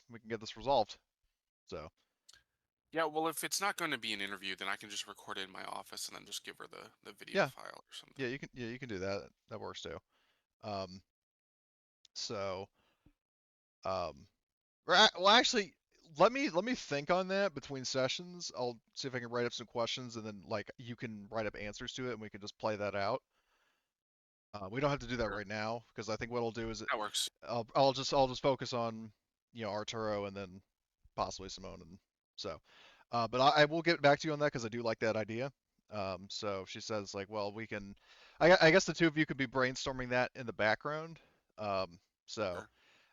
resolved. So. Yeah, well, if it's not going to be an interview, then I can just record it in my office and then just give her the video Yeah, file or something. yeah, you can do that. That works too. So, well, actually, let me think on that between sessions. I'll see if I can write up some questions, and then like you can write up answers to it, and we can just play that out. We don't have to do that Sure. right now, because I think what I'll do is That works. I'll just focus on Arturo and then possibly Simone, and so. But I will get back to you on that because I do like that idea. So she says like, well, we can. I guess the two of you could be brainstorming that in the background. So. Sure.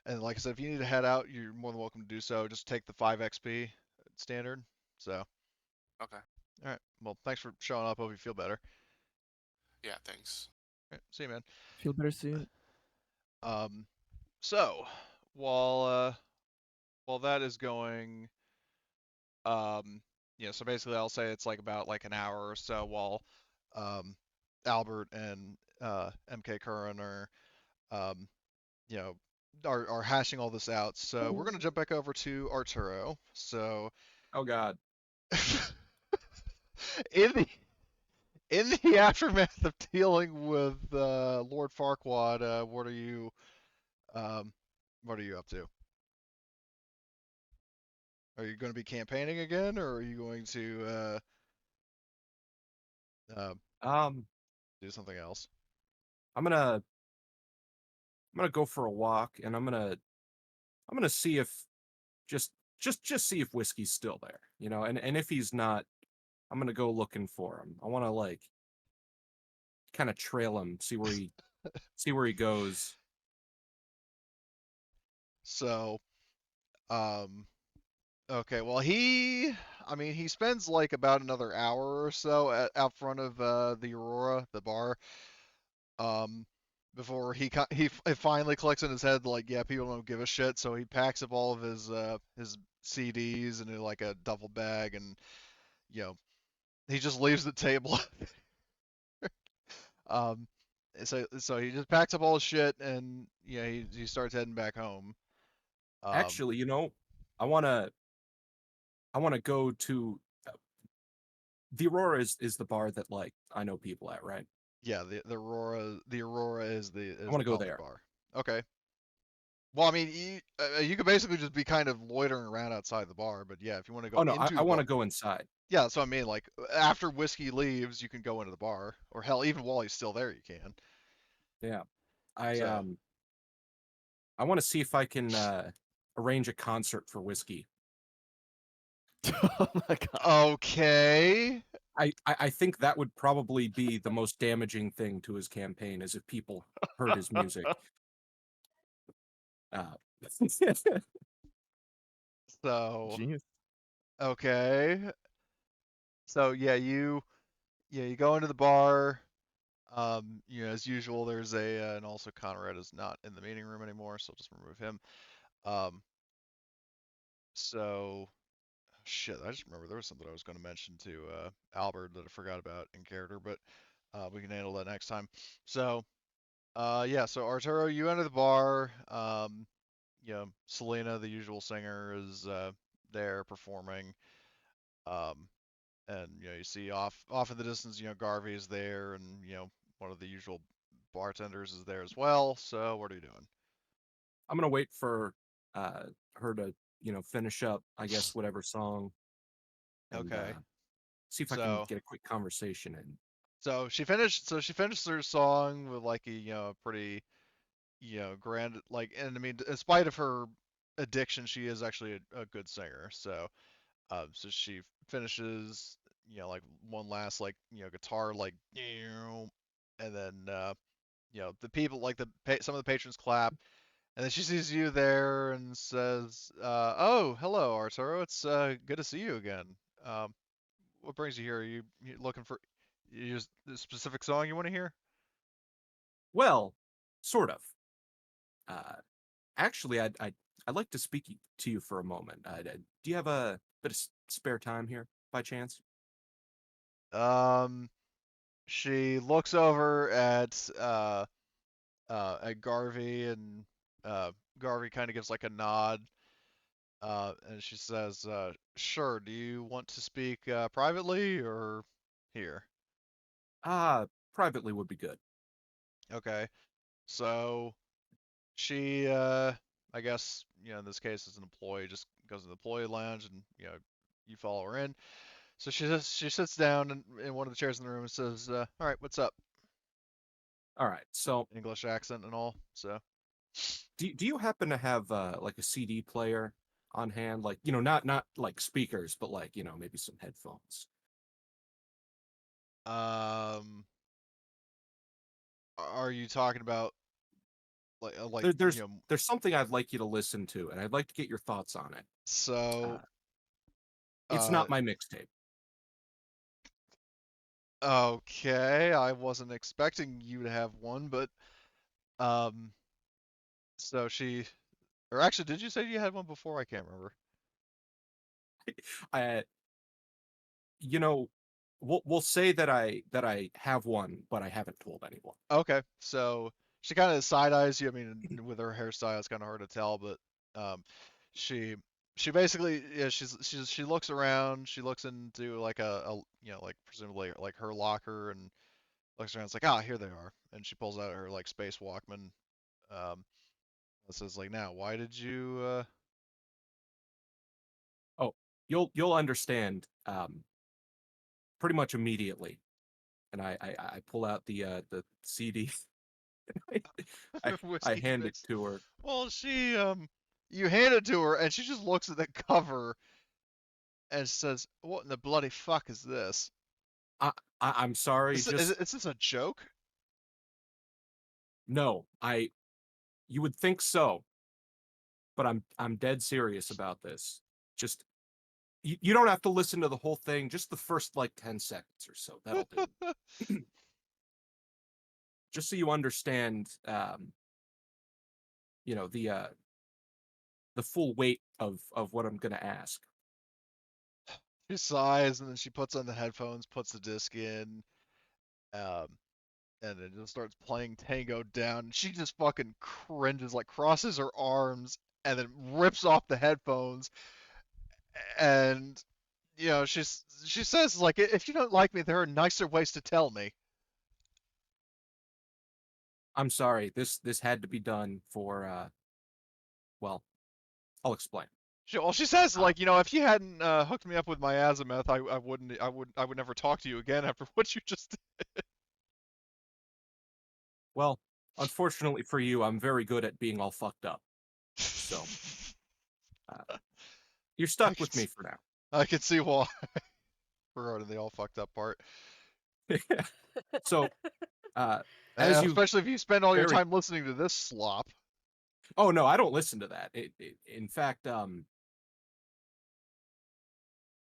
And like I said, if you need to head out, you're more than welcome to do so. Just take the 5 XP standard. So, Okay. all right. Well, thanks for showing up. Hope you feel better. Yeah, thanks. All right, see you, man. Feel better soon. So while that is going, so basically I'll say it's like about like an hour or so while Albert and MK Curran are um, you know, are hashing all this out. So we're gonna jump back over to Arturo. So Oh God. in the in the aftermath of dealing with Lord Farquaad, um, what are you up to? Are you going to be campaigning again, or are you going to Um, do something else? I'm gonna go for a walk, and I'm gonna see if just see if whiskey's still there, and if he's not, I'm gonna go looking for him. I want to kind of trail him, see where he goes. So, um, okay, well I mean, he spends like about another hour or so out front of the Aurora, the bar, um, before it finally clicks in his head like, yeah, people don't give a shit. So he packs up all of his CDs into like a duffel bag, and you know he just leaves the table. um, so he just packs up all his shit, and he starts heading back home. Actually, I want to go to the Aurora is the bar that like I know people at, right? Yeah, the Aurora is I want the to go public there. bar. Okay. Well, I mean, you could basically just be kind of loitering around outside the bar, but yeah, if you want to Oh go no, into I the want bar, to go inside. yeah, that's what I mean. Like after whiskey leaves, you can go into the bar, or hell, even while he's still there, you can. Yeah. I So I want to see if I can arrange a concert for Whiskey. Oh my god. okay. I think that would probably be the most damaging thing to his campaign, is if people heard his music. Uh, So Genius. okay. So you go into the bar. As usual, there's and also Conrad is not in the meeting room anymore, so I'll just remove him. Um, so shit, I just remember there was something I was going to mention to Albert that I forgot about in character, but we can handle that next time. So yeah, so Arturo, you enter the bar. Selena, the usual singer, is there performing. Um, and you see off in the distance, Garvey is there, and one of the usual bartenders is there as well. So what are you doing? I'm gonna wait for uh, her to finish up, I guess, whatever song, and Okay. see if I can So get a quick conversation in. she finished her song with like a pretty grand, like, and I mean, in spite of her addiction, she is actually a good singer. So she finishes, like one last like guitar like, and then the people like some of the patrons clap, and then she sees you there and says, "Oh, hello, Arturo. It's good to see you again. Um, what brings you here? You looking for the specific song you want to hear?" Well, sort of. Uh, Actually, I'd like to speak to you for a moment. Do you have a bit of spare time here, by chance? Um, she looks over at Garvey, and Garvey kind of gives like a nod, and she says, "Sure. Do you want to speak privately or here?" Ah, privately would be good. Okay. So she, I guess, in this case, as an employee, just goes to the employee lounge, and you follow her in. So she sits down in one of the chairs in the room and says, "All right, what's up?" All right. So, English accent and all. So, do you happen to have like a CD player on hand? Like, not like speakers, but like, maybe some headphones. um, are you talking about like There, there's there's something I'd like you to listen to, and I'd like to get your thoughts on it. so Uh, it's uh not my mixtape. okay, I wasn't expecting you to have one, but um, so she, or actually, did you say you had one before? I can't remember. I, you know, we'll say that I have one, but I haven't told anyone. Okay, so she kind of side eyes you. I mean, with her hairstyle, it's kind of hard to tell, but um, she she basically, yeah, she looks around. She looks into like like presumably like her locker, and looks around. It's like, ah, here they are, and she pulls out her like space Walkman. Um, that says like, now, why did you? Oh, you'll understand pretty much immediately. And I pull out the CD. I I Whiskey hand it mix? to her. Well, you hand it to her, and she just looks at the cover and says, "What in the bloody fuck is this? I, I'm sorry, Is just this a joke?" no. You would think so, but I'm dead serious about this. Just you don't have to listen to the whole thing, just the first like 10 seconds or so. That'll do. Just so you understand you know, the full weight of what I'm gonna ask. She sighs, and then she puts on the headphones, puts the disc in, um, and it just starts playing Tango Down. She just fucking cringes, like crosses her arms, and then rips off the headphones. And she says, like, if you don't like me, there are nicer ways to tell me. I'm sorry. This had to be done for well, I'll explain. She says, Uh, like, if you hadn't hooked me up with my azimuth, I would never talk to you again after what you just did. Well, unfortunately for you, I'm very good at being all fucked up. So you're I stuck can with me for now. I can see why. Regarding the all fucked up part. So, as you especially if you spend all your very time listening to this slop. oh no, I don't listen to that. In fact,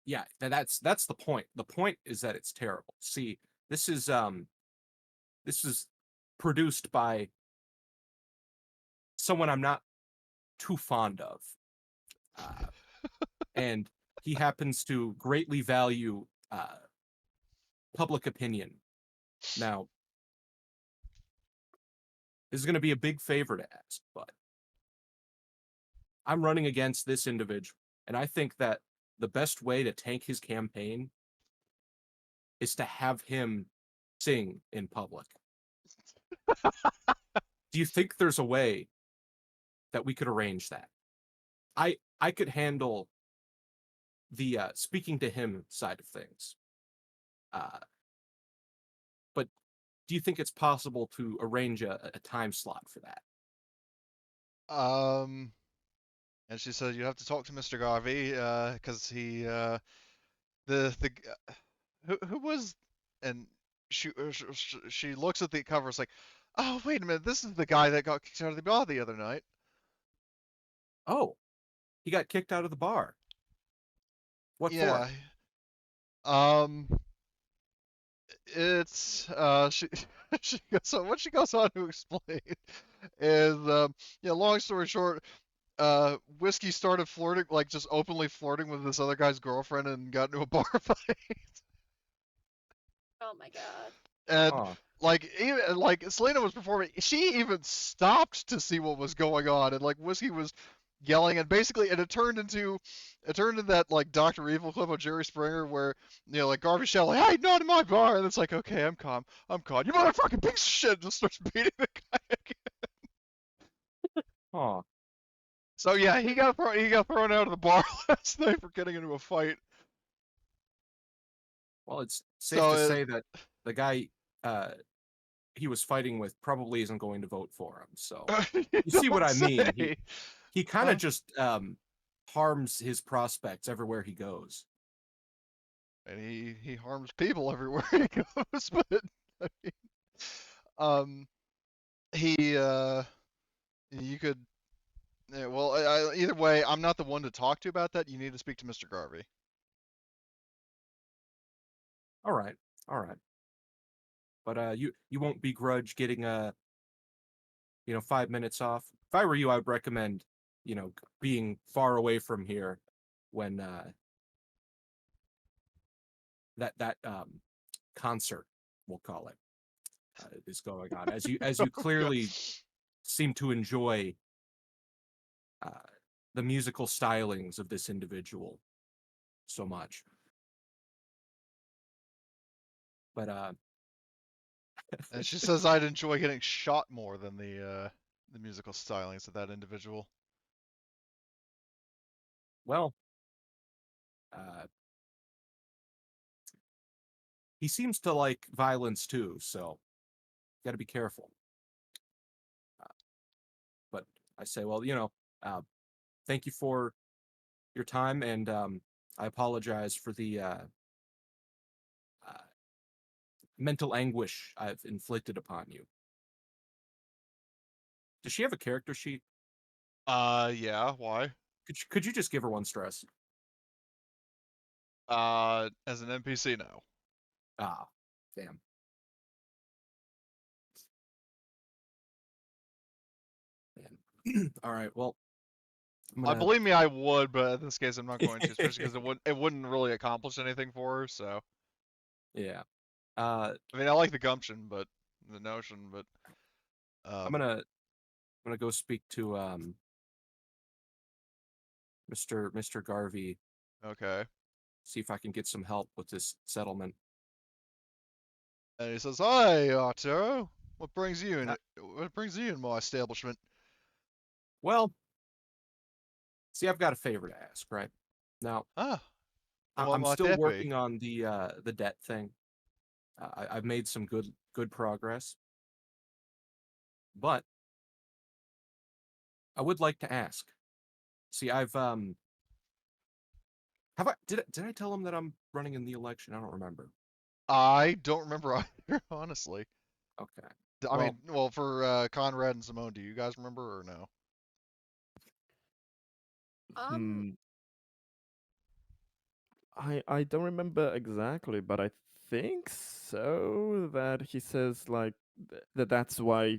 yeah, that's the point. The point is that it's terrible. See, this is produced by someone I'm not too fond of, and he happens to greatly value public opinion. Now, this is going to be a big favor to ask, but I'm running against this individual, and I think that the best way to tank his campaign is to have him sing in public. Do you think there's a way that we could arrange that? I could handle the speaking to him side of things. But do you think it's possible to arrange a time slot for that? And she said you have to talk to Mr. Garvey, because he the who was, and she looks at the cover. It's like, oh, wait a minute, this is the guy that got kicked out of the bar the other night. Oh, he got kicked out of the bar. What Yeah. for? It's she so what she goes on to explain is, long story short, Whiskey started flirting, like, just openly flirting with this other guy's girlfriend and got into a bar fight. Oh my god. And Huh. like, even like Selena was performing, she even stopped to see what was going on, and like Whiskey was yelling, and basically it turned into that, like, Dr. Evil clip of Jerry Springer where, like, Garvey Shell, like, hey, not in my bar, and it's like, okay, I'm calm, you motherfucking piece of shit, just starts beating the guy again. Huh. So yeah, he got thrown out of the bar last night for getting into a fight. Well, it's safe So to say that the guy he was fighting with probably isn't going to vote for him. So you see what I mean? He kind of just harms his prospects everywhere he goes. And he harms people everywhere he goes, but I mean, he you could, yeah, well, either way, I'm not the one to talk to about that. You need to speak to Mr. Garvey. All right, all right. But you won't begrudge getting 5 minutes off. If I were you, I would recommend being far away from here when that concert, we'll call it, is going on. As you clearly seem to enjoy the musical stylings of this individual so much. But And she says I'd enjoy getting shot more than the musical stylings of that individual. well, he seems to like violence too, so you got to be careful. But I say, well, thank you for your time, and I apologize for the mental anguish I've inflicted upon you. Does she have a character sheet? Yeah, why? Could you just give her one stress? As an NPC, no. Ah, damn. All right, well, Believe me, I would, but in this case, I'm not going to, especially because it wouldn't really accomplish anything for her. So yeah. I mean, I like the gumption, but the notion, but I'm gonna go speak to Mr. Garvey, Okay. see if I can get some help with this settlement. And he says, "Hi, Arturo. What brings you in? Uh, What brings you in my establishment?" Well, see, I've got a favor to ask, right? Now, Ah, what I'm might still that be? working on the debt thing. I've made some good progress, but I would like to ask. See, I've have I did I tell him that I'm running in the election? I don't remember. I don't remember either, honestly. Okay. I Well, mean, well, for Conrad and Simone, do you guys remember or no? Um, I don't remember exactly, but I think so. That he says like that's why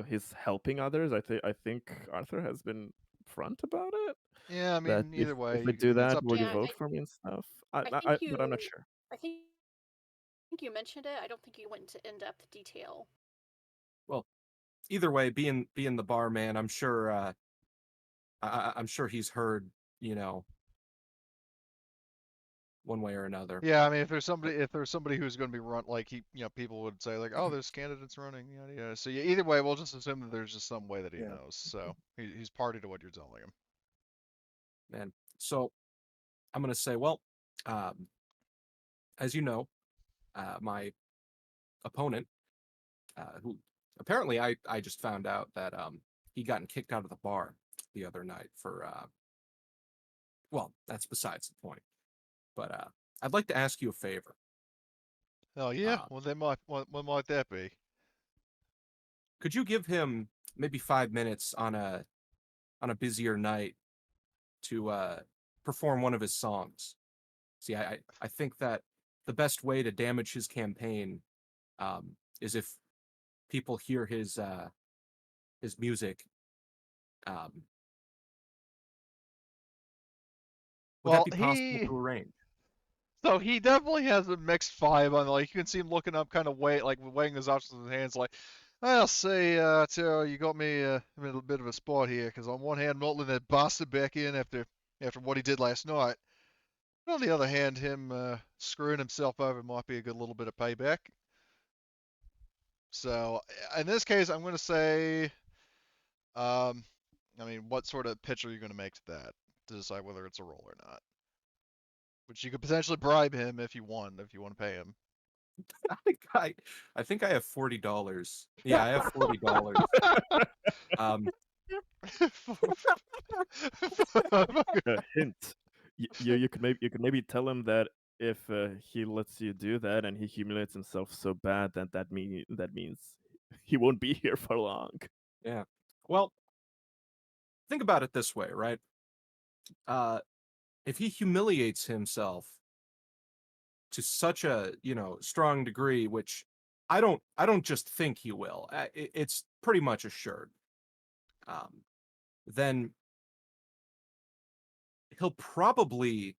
he's helping others. I think Arthur has been upfront about it. Yeah, I That mean, either way, if we do it's that, up to will you yeah, you. vote for me and stuff? I think But I'm not you, sure. I think you mentioned it. I don't think you went into in-depth detail. well, either way, being the barman, I'm sure I'm sure he's heard, you know, one way or another. Yeah, I mean, if there's somebody who's going to be run, like people would say like, "Oh, there's candidates running," yada yada. So yeah, either way, we'll just assume that there's just some way that he Yeah. knows. So he's party to what you're telling him. Man. So I'm gonna say, well, um, as you know, my opponent, who apparently I just found out that he gotten kicked out of the bar the other night for well, that's besides the point. But I'd like to ask you a favor. Oh yeah, Uh, well they might. What might that be? could you give him maybe 5 minutes on a busier night to perform one of his songs? See, I think that the best way to damage his campaign is if people hear his music. Um, would that Well, be possible to arrange? so he definitely has a mixed vibe on. Like you can see him looking up, kind of weighing his options in his hands. Like, I'll say, Terra, you got me in a bit of a spot here, because on one hand, I'm not letting that bastard back in after what he did last night. But on the other hand, him screwing himself over might be a good little bit of payback. So in this case, I'm going to say, um, I mean, what sort of pitch are you going to make to that to decide whether it's a roll or not? Which you could potentially bribe him if you want to pay him. I think I have $40. Yeah, I have $40. Um, Hint. You could maybe tell him that if he lets you do that and he humiliates himself so bad that means he won't be here for long. yeah. Well, think about it this way, right? Uh, if he humiliates himself to such a strong degree, which I don't just think he will, it's pretty much assured. Um, then he'll probably,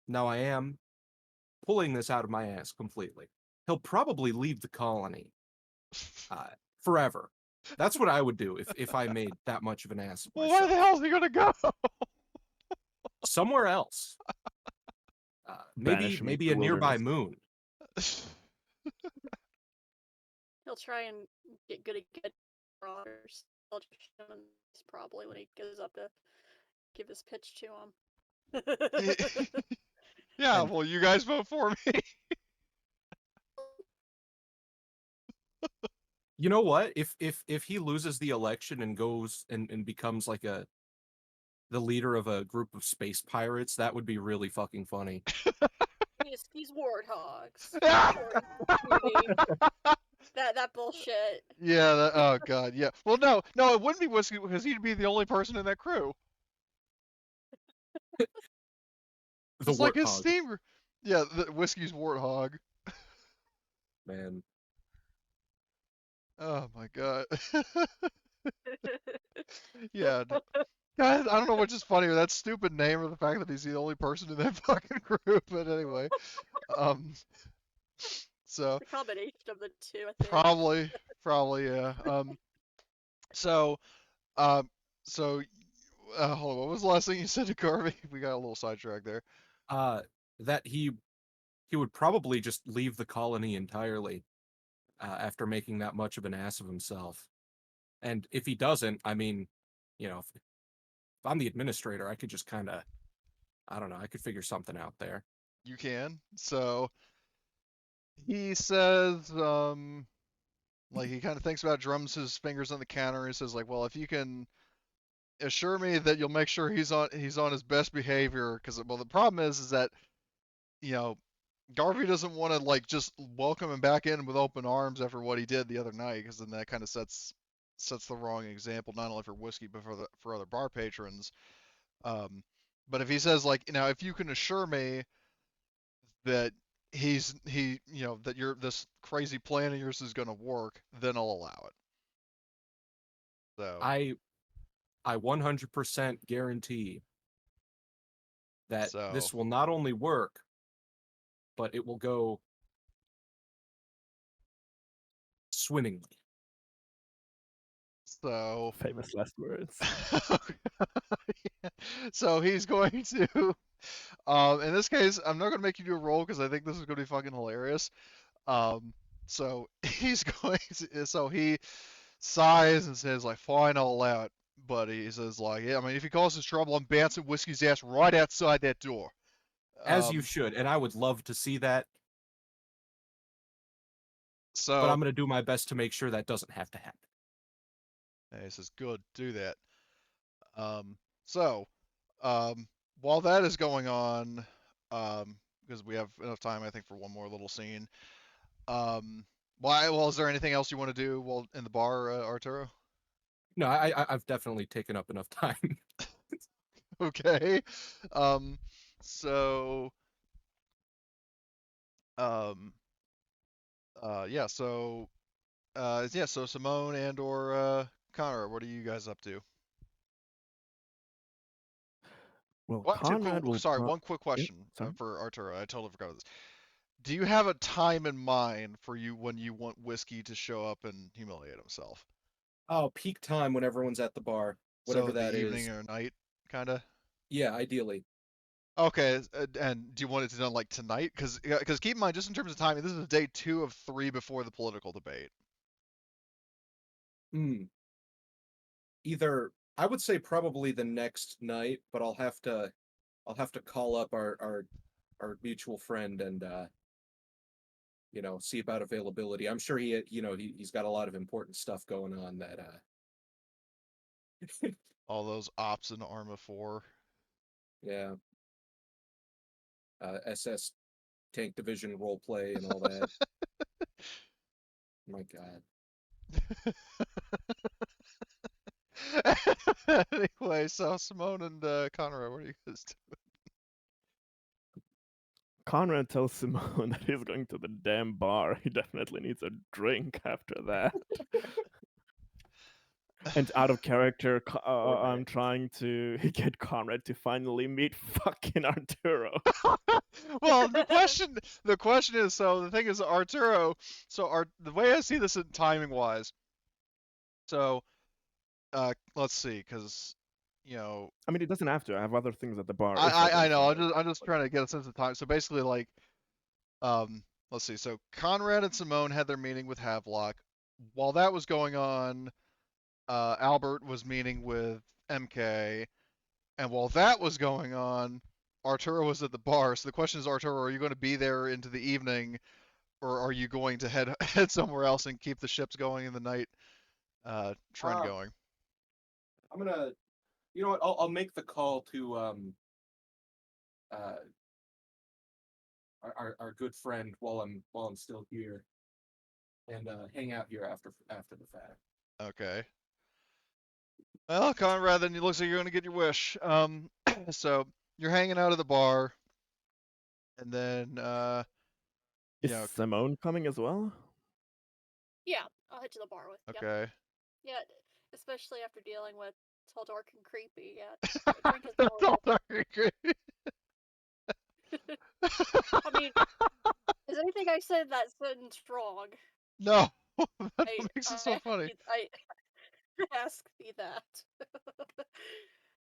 now I am pulling this out of my ass completely. He'll probably leave the colony uh, forever. That's what I would do if I made that much of an ass of Well, where the myself. hell is he gonna go? Somewhere else. Banish him into Maybe the a nearby wilderness. moon. He'll try and get good at getting marauders. Probably when he goes up to give his pitch to him. Yeah, And well, you guys vote for me. you know what? If he loses the election and goes and becomes like the leader of a group of space pirates, that would be really fucking funny. These warthogs. That bullshit. Yeah. Oh god. Yeah. Well, no, it wouldn't be Whiskey because he'd be the only person in that crew. The Just like his warthog, steam. Yeah, the Whiskey's warthog. man. Oh my god. Yeah. Guys, I don't know which is funnier, that stupid name or the fact that he's the only person in that fucking group. But anyway, um, so The combination of the two, I think. probably, yeah. So, um, so hold on, what was the last thing you said to Garvey? We got a little sidetracked there. That he would probably just leave the colony entirely after making that much of an ass of himself. And if he doesn't, I mean, if I'm the administrator, I could just kind of, I don't know, I could figure something out there. You can. So he says, like he kind of thinks about, drums his fingers on the counter, and he says, like, well, if you can assure me that you'll make sure he's on his best behavior, because well, the problem is that Garvey doesn't want to like just welcome him back in with open arms after what he did the other night, because then that kind of sets the wrong example, not only for whiskey but for other bar patrons. But if he says, like, if you can assure me that that this crazy plan of yours is going to work, then I'll allow it. So I 100% guarantee that this will not only work, but it will go swimmingly. So famous last words. So he's going to, in this case, I'm not going to make you do a roll because I think this is going to be fucking hilarious. So he's going to, so he sighs and says, like, fine, I'll allow it. But he says, like, yeah, I mean, if he causes trouble, I'm bouncing Whiskey's ass right outside that door. As you should, and I would love to see that. So, but I'm going to do my best to make sure that doesn't have to happen. And he says, good, do that. So, while that is going on, because we have enough time, I think, for one more little scene. Well, is there anything else you want to do while in the bar, Arturo? No, I've definitely taken up enough time. Okay. So, yeah, so, so Simone and or Connor, what are you guys up to? Well, One quick question sorry? for Arturo. I totally forgot this. Do you have a time in mind for you when you want Whiskey to show up and humiliate himself? Oh, peak time when everyone's at the bar, whatever So that the is. evening or night, kind of? Yeah, ideally. Okay, and do you want it to done like tonight? Because keep in mind, just in terms of timing, this is day 2 of 3 before the political debate. Either, I would say probably the next night, but I'll have to call up our mutual friend and see about availability. I'm sure he's got a lot of important stuff going on that all those ops in Arma 4. Yeah. SS Tank Division role play and all that. My God. Anyway, so Simone and Conrad, what are you guys doing? Conrad tells Simone that he's going to the damn bar. He definitely needs a drink after that. And out of character, I'm trying to get Conrad to finally meet fucking Arturo. Well, the question is, so the thing is, Arturo, the way I see this in timing wise, so let's see, because I mean, it doesn't have to. I have other things at the bar. I know. I'm just trying to get a sense of time. So basically, like, let's see. So Conrad and Simone had their meeting with Havelock. While that was going on, Albert was meeting with MK, and while that was going on, Arturo was at the bar. So the question is, Arturo, are you going to be there into the evening, or are you going to head somewhere else and keep the ships going in the night trend going? I'm gonna, you know what? I'll make the call to our good friend while I'm still here, and hang out here after the fact. Okay. Well, Conrad, then it looks like you're going to get your wish. So you're hanging out at the bar, and then is Simone coming as well? Yeah, I'll head to the bar with. Okay. Yep. Yeah, especially after dealing with Tall Dark and Creepy. Yeah, drink is Tall Dark and Creepy. I mean, is anything I said that sentence wrong? No, that makes it so funny. I ask me that.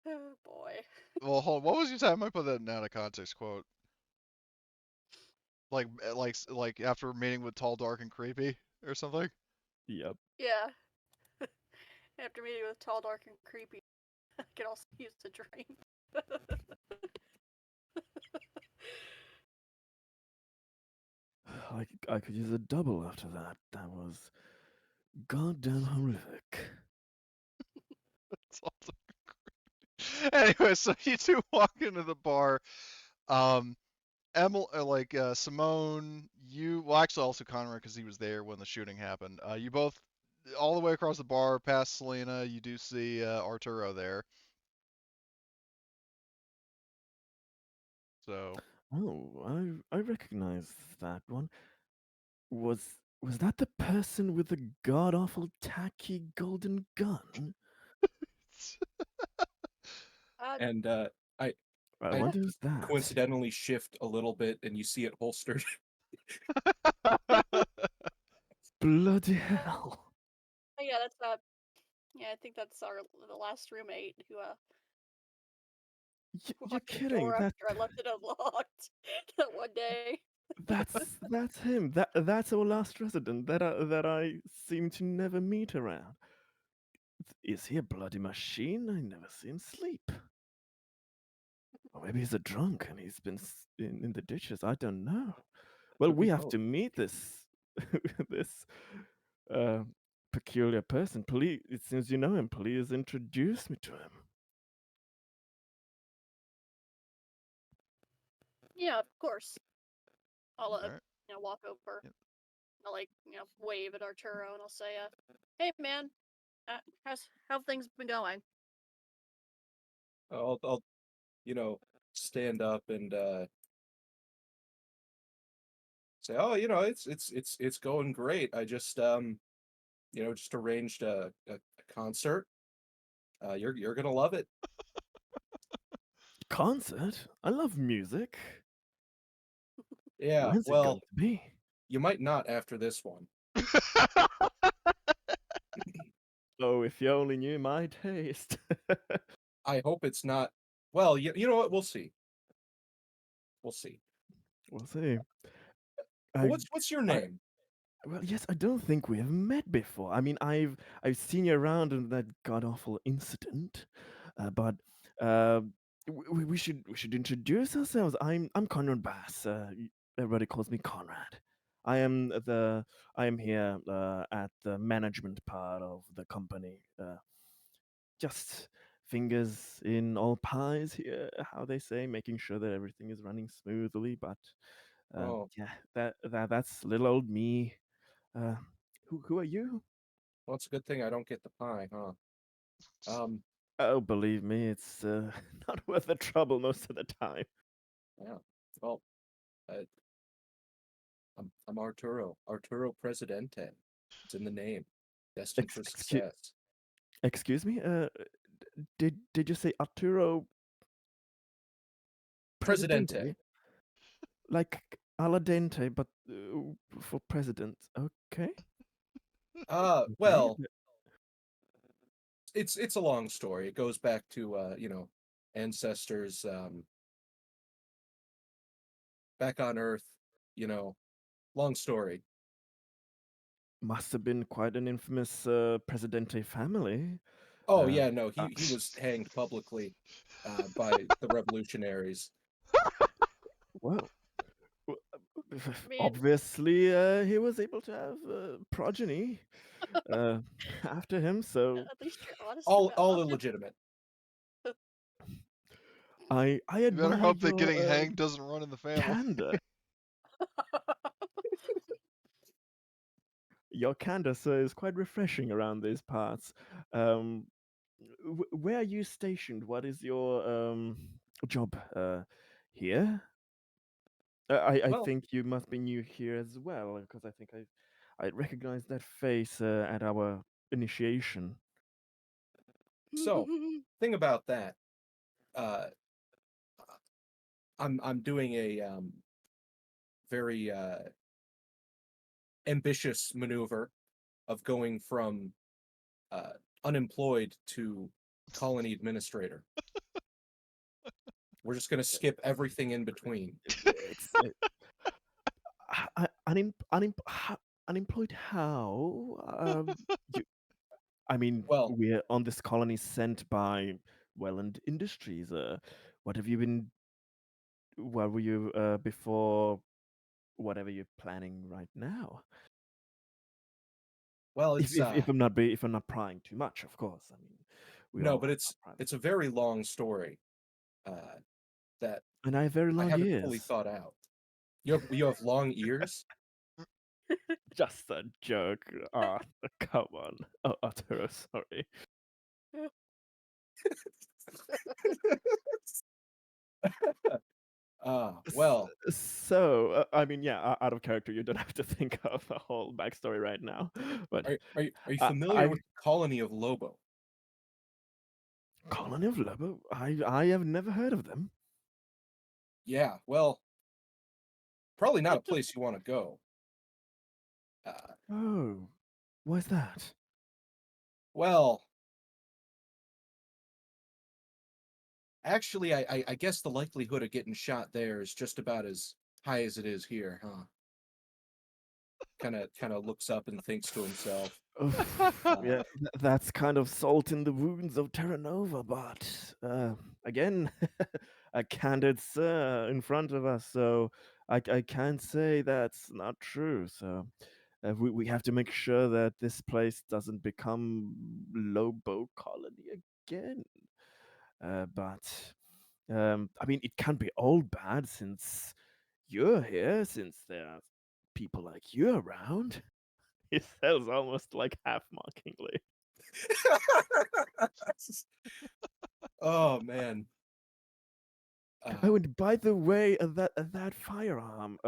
Oh boy. Well, hold on. What was your time? I might put that in out of context quote. Like after meeting with tall, dark, and creepy or something. Yep. Yeah. After meeting with tall, dark, and creepy, I can also use the drink. I could use a double after that. That was goddamn horrific. It's also anyway, so you two walk into the bar. Emil, Simone, well, actually also Conrad because he was there when the shooting happened. You both, all the way across the bar, past Selena, you do see Arturo there. So. Oh, I recognize that one. Was that the person with the god awful tacky golden gun? And I I I wonder who's that. coincidentally shift a little bit, and you see it holstered. Bloody hell! Yeah, that's Yeah, I think that's the last roommate who You're walked in the kidding? door after I left it unlocked that one day. That's him. That's our last resident that I seem to never meet around. Is he a bloody machine? I never see him sleep. Or maybe he's a drunk and he's been in the ditches. I don't know. Well, Could we be have both. to meet this this uh, peculiar person. Please, it seems you know him. Please introduce me to him. Yeah, of course. I'll Alright. walk over. Yep. I'll wave at Arturo and I'll say, "Hey man, how things been going?" I'll stand up and say, "Oh, it's going great. I just just arranged a concert. You're gonna love it." Concert? I love music. Yeah, When's it going well, to be? you might not after this one. Oh, if you only knew my taste. I hope it's not. Well, you know what? We'll see. We'll see. We'll see. But I, what's your I, name? well, yes, I don't think we have met before. I mean, I've seen you around in that god awful incident, but uh, we should introduce ourselves. I'm Conrad Bass. Everybody calls me Conrad. I am the I am here at the management part of the company. Just fingers in all pies here, how they say, making sure that everything is running smoothly. But Oh, yeah, that's little old me. Uh, who are you? well, it's a good thing I don't get the pie, huh? Um, Oh, believe me, it's not worth the trouble most of the time. yeah. Well, uh, I'm Arturo. Arturo Presidente. It's in the name. Destined for Excuse, success. excuse me. Did you say Arturo Presidente. Presidente? Like alla dente, but for president? Okay. Okay. Well, it's a long story. It goes back to ancestors back on Earth. You know, long story. Must have been quite an infamous Presidente family. Oh Uh, yeah, no, uh, he was hanged publicly by the revolutionaries. well, I mean, obviously he was able to have progeny uh, after him, so at least you're honest All about it. illegitimate. I You better admire hope that your getting hanged doesn't run in the family. candor. Your candor, sir, is quite refreshing around these parts. Um, where are you stationed? What is your job here? I Well, think you must be new here as well, because I think I recognized that face at our initiation. so thing about that, uh, I'm doing a very ambitious maneuver of going from uh, unemployed to colony administrator. We're just gonna skip everything in between. It's unemployed how? You, I mean, Well, we're on this colony sent by Welland Industries. What have you been? Where were you before? Whatever you're planning right now. well, If it's if if I'm not prying too much, of course. I mean, we no, all but have our private. it's a very long story that And I have very I long haven't fully ears. thought out. You have long ears? Just a joke. Ah, come on. Oh, Arturo, sorry. Well, So, I mean, yeah, out of character, you don't have to think of a whole backstory right now. But are you I, familiar I with the colony of Lobo? Colony of Lobo, I have never heard of them. Yeah, well, probably not a place you want to go. Oh, why's that? Well, actually, I guess the likelihood of getting shot there is just about as high as it is here, huh? Kind of looks up and thinks to himself. Yeah, that's kind of salt in the wounds of Terra Nova, but again, a candid sir in front of us, so I can't say that's not true. So we have to make sure that this place doesn't become Lobo Colony again. But I mean, it can't be all bad since you're here, since there are people like you around. He says almost like half mockingly. Oh man. Oh, and by the way, that firearm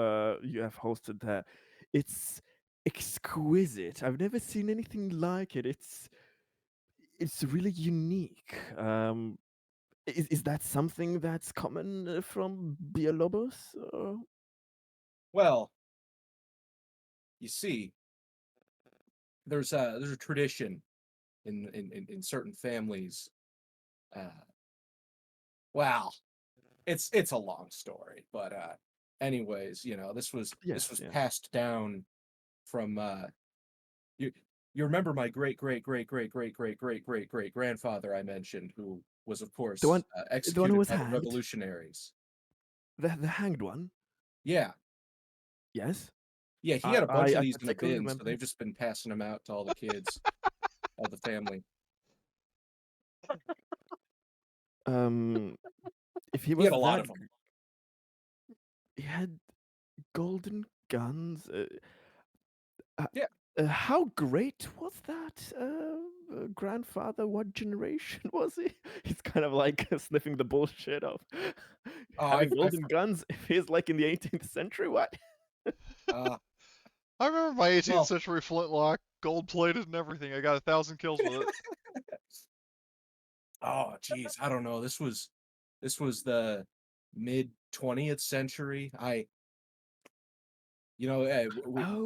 you have hosted there, it's exquisite. I've never seen anything like it. It's really unique. Is that something that's common from Villalobos? Or? Well, you see, there's a tradition in certain families. Well, it's a long story, but anyways, this was Yeah. passed down from you you remember my great great great great great great great great great grandfather I mentioned, who was of The course one, the one who executed was by the hanged, revolutionaries. the hanged one. Yeah, Yes, yeah, he had a bunch of I these in a particularly bin, so remember. they've just been passing them out to all the kids of the family. Um, if he He had was a lot that, of them. he had golden guns. Yeah. How great was that grandfather? What generation was he? He's kind of like sniffing the bullshit of Oh, having golden guns. If he's like in the 18th century, what? uh, I remember my 18th well, century flintlock, gold plated and everything. I got 1,000 kills with it. oh, geez, I don't know. This was the mid 20th century. Oh,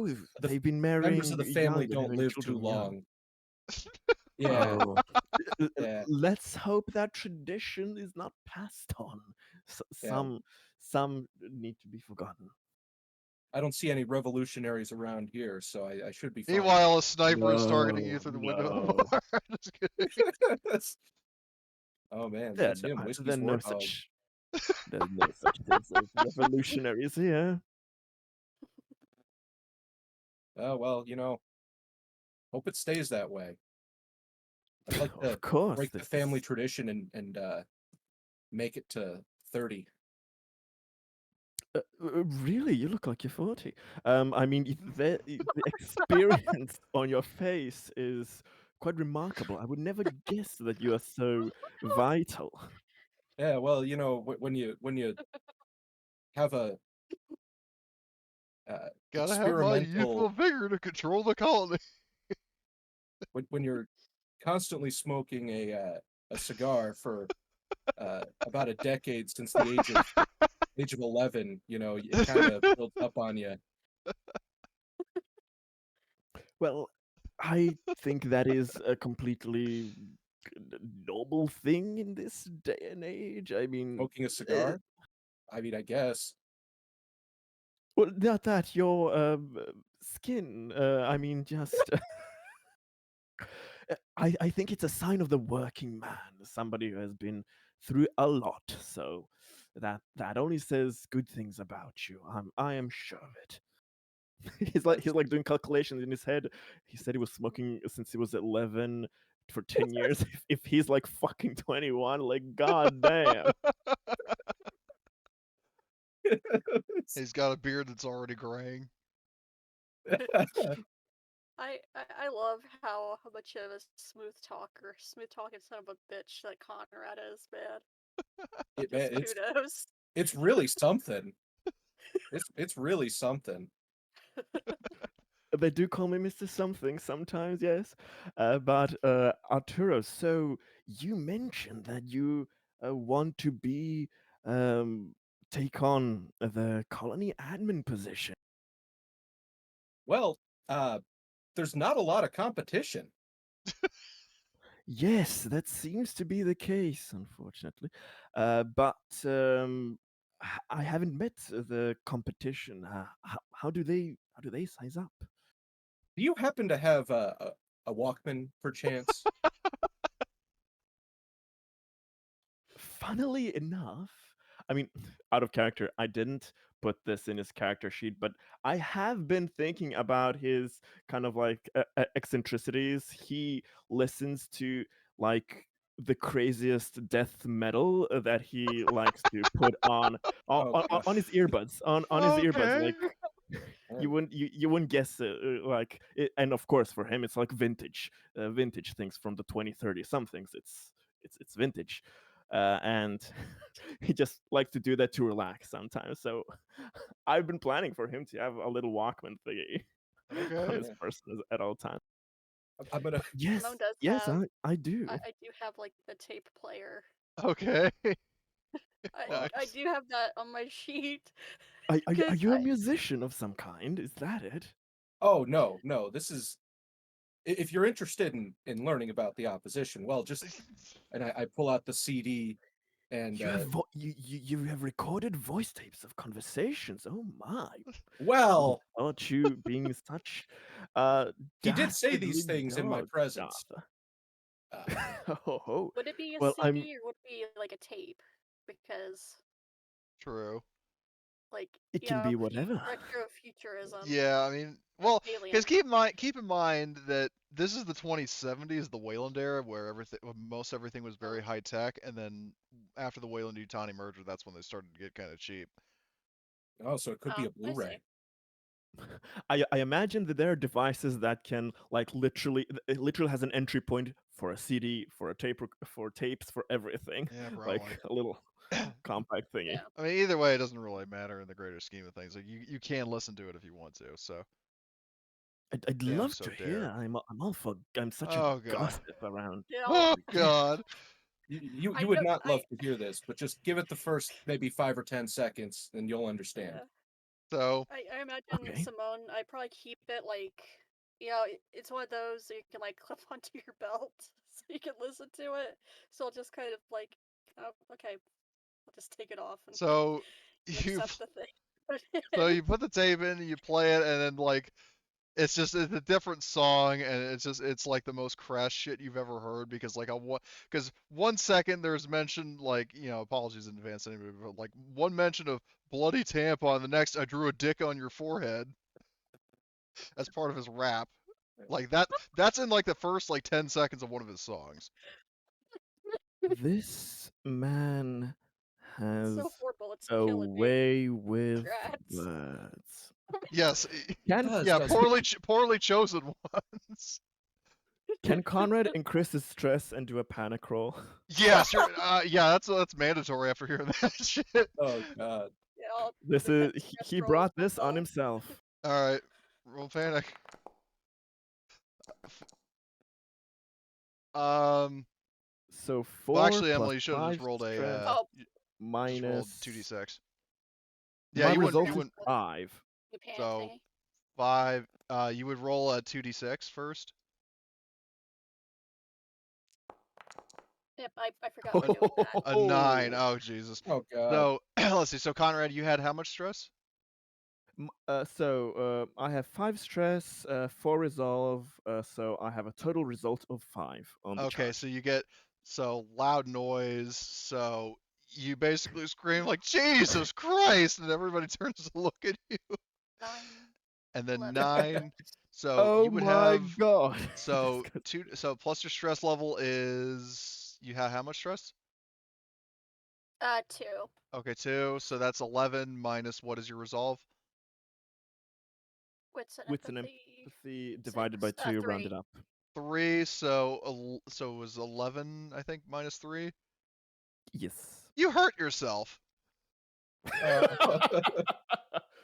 The they've been members of marrying the young family and don't having live too children young. long. Yeah, Oh, yeah, let's hope that tradition is not passed on. yeah. Some need to be forgotten. I don't see any revolutionaries around here, so I should be fine. Meanwhile, a sniper is targeting you No, through the window of the no. bar. Just kidding. Oh man, There, that's him. there Whiskey's are no Warthog. such there's no such things as revolutionaries here. Oh well, hope it stays that way. I'd like to Of course, break the family tradition and make it to 30. Really, you look like you're 40. I mean, the experience on your face is quite remarkable. I would never guess that you are so vital. Yeah, well, when you have a Gotta have my youthful experimental vigor to control the colony. when you're constantly smoking a cigar for about a decade since the age of 11, it kind of builds up on you. Well, I think that is a completely noble thing in this day and age. I mean, Smoking a cigar? I mean, I guess. well, not that your skin. I mean, just. I think it's a sign of the working man, somebody who has been through a lot. So that only says good things about you. I am sure of it. he's like doing calculations in his head. He said he was smoking since he was 11 for 10 years. If he's like fucking 21, like god damn. He's got a beard that's already graying. I love how much of a smooth talking son of a bitch that Conrad is, man. Man, Just kudos. it's really something. It's really something. They do call me Mr. Something sometimes, yes. But Arturo, so you mentioned that you want to be take on the colony admin position. Well, there's not a lot of competition. Yes, that seems to be the case, unfortunately. But I haven't met the competition. How do they size up? Do you happen to have a Walkman, perchance? Funnily enough, I mean, out of character, I didn't put this in his character sheet, but I have been thinking about his kind of like eccentricities. He listens to like the craziest death metal that he likes to put Oh, God. on his earbuds on his earbuds Okay. like you wouldn't guess like it, and of course for him it's like vintage things from the 2030 some things it's vintage and he just likes to do that to relax sometimes. So I've been planning for him to have a little Walkman thingy on Okay. his person at all times. I'm gonna. Yes, Simone does yes, have. I do. I do have like the tape player. Okay. I Nice. do have that on my sheet. Are 'Cause you a musician of some kind? Is that it? Oh no, no. This is. If you're interested in learning about the opposition, well, just and I pull out the CD and You have you have recorded voice tapes of conversations. Oh my! I well, thought you being such uh he did say these dastardly things in my presence. oh, would it be a well, CD or would it be like a tape? Because True. like it can be whatever. retrofuturism. Yeah, I mean, well, Alien. because keep in mind that this is the 2070s, the Wayland era, where most everything was very high tech, and then after the Wayland-Yutani merger, that's when they started to get kind of cheap. Oh, so it could be a I see. Blu-ray. I imagine that there are devices that can like it literally has an entry point for a CD, for a tape, for tapes, for everything. Yeah, Like probably. a little compact thingy. Yeah. I mean, either way, it doesn't really matter in the greater scheme of things. Like you can listen to it if you want to. So I'd yeah, love so to dare. hear. I'm all for. I'm such a Oh god. gossip around. You know, Oh god. You I would know- not love I- to hear this, but just give it the first maybe 5 or 10 seconds, and you'll understand. yeah. So I imagine Okay. Simone. I probably keep it like it's one of those that you can like clip onto your belt so you can listen to it. So I'll just kind of like, oh, okay, I'll just take it off and so you accept the thing. so you put the tape in, you play it, and then like it's a different song, and it's like the most crass shit you've ever heard because like because 1 second there's mention like apologies in advance anyway, but like one mention of bloody tampon, the next I drew a dick on your forehead as part of his rap. Like that's in like the first like 10 seconds of one of his songs. This man It's has so horrible. It's a killing me. way with Congrats. words. Yes. Can Yeah, doesn't it? poorly chosen ones. can Conrad increase his stress and do a panic roll? Yes, yeah, that's mandatory after hearing that shit. Oh God. Yeah, I'll This put is that stress he roll brought as this on well. himself. All right, roll panic. So 4 Well, actually, plus Emily, you should have just 5 rolled stress Oh, just rolled minus 2d6. Yeah, my you result wouldn't. is 5. the panic So thingy. 5. You would roll a 2d6 first. Yep, I forgot we're doing that. A 9. Oh Jesus. Oh god. So let's see. So Conrad, you had how much stress? I have 5 stress, 4 resolve, so I have a total result of 5 on the Okay, chart. so you get loud noise. So you basically scream like Jesus Christ, and everybody turns to look at you. 9, And then 11. 9. So Oh you would my have god! so 2. So plus your stress level is you have how much stress? 2. Okay, 2. So that's 11 minus what is your resolve? Wits and Wits and empathy. empathy divided by 6. 2 3. rounded up. 3. So so it was 11, I think, minus 3. Yes. You hurt yourself.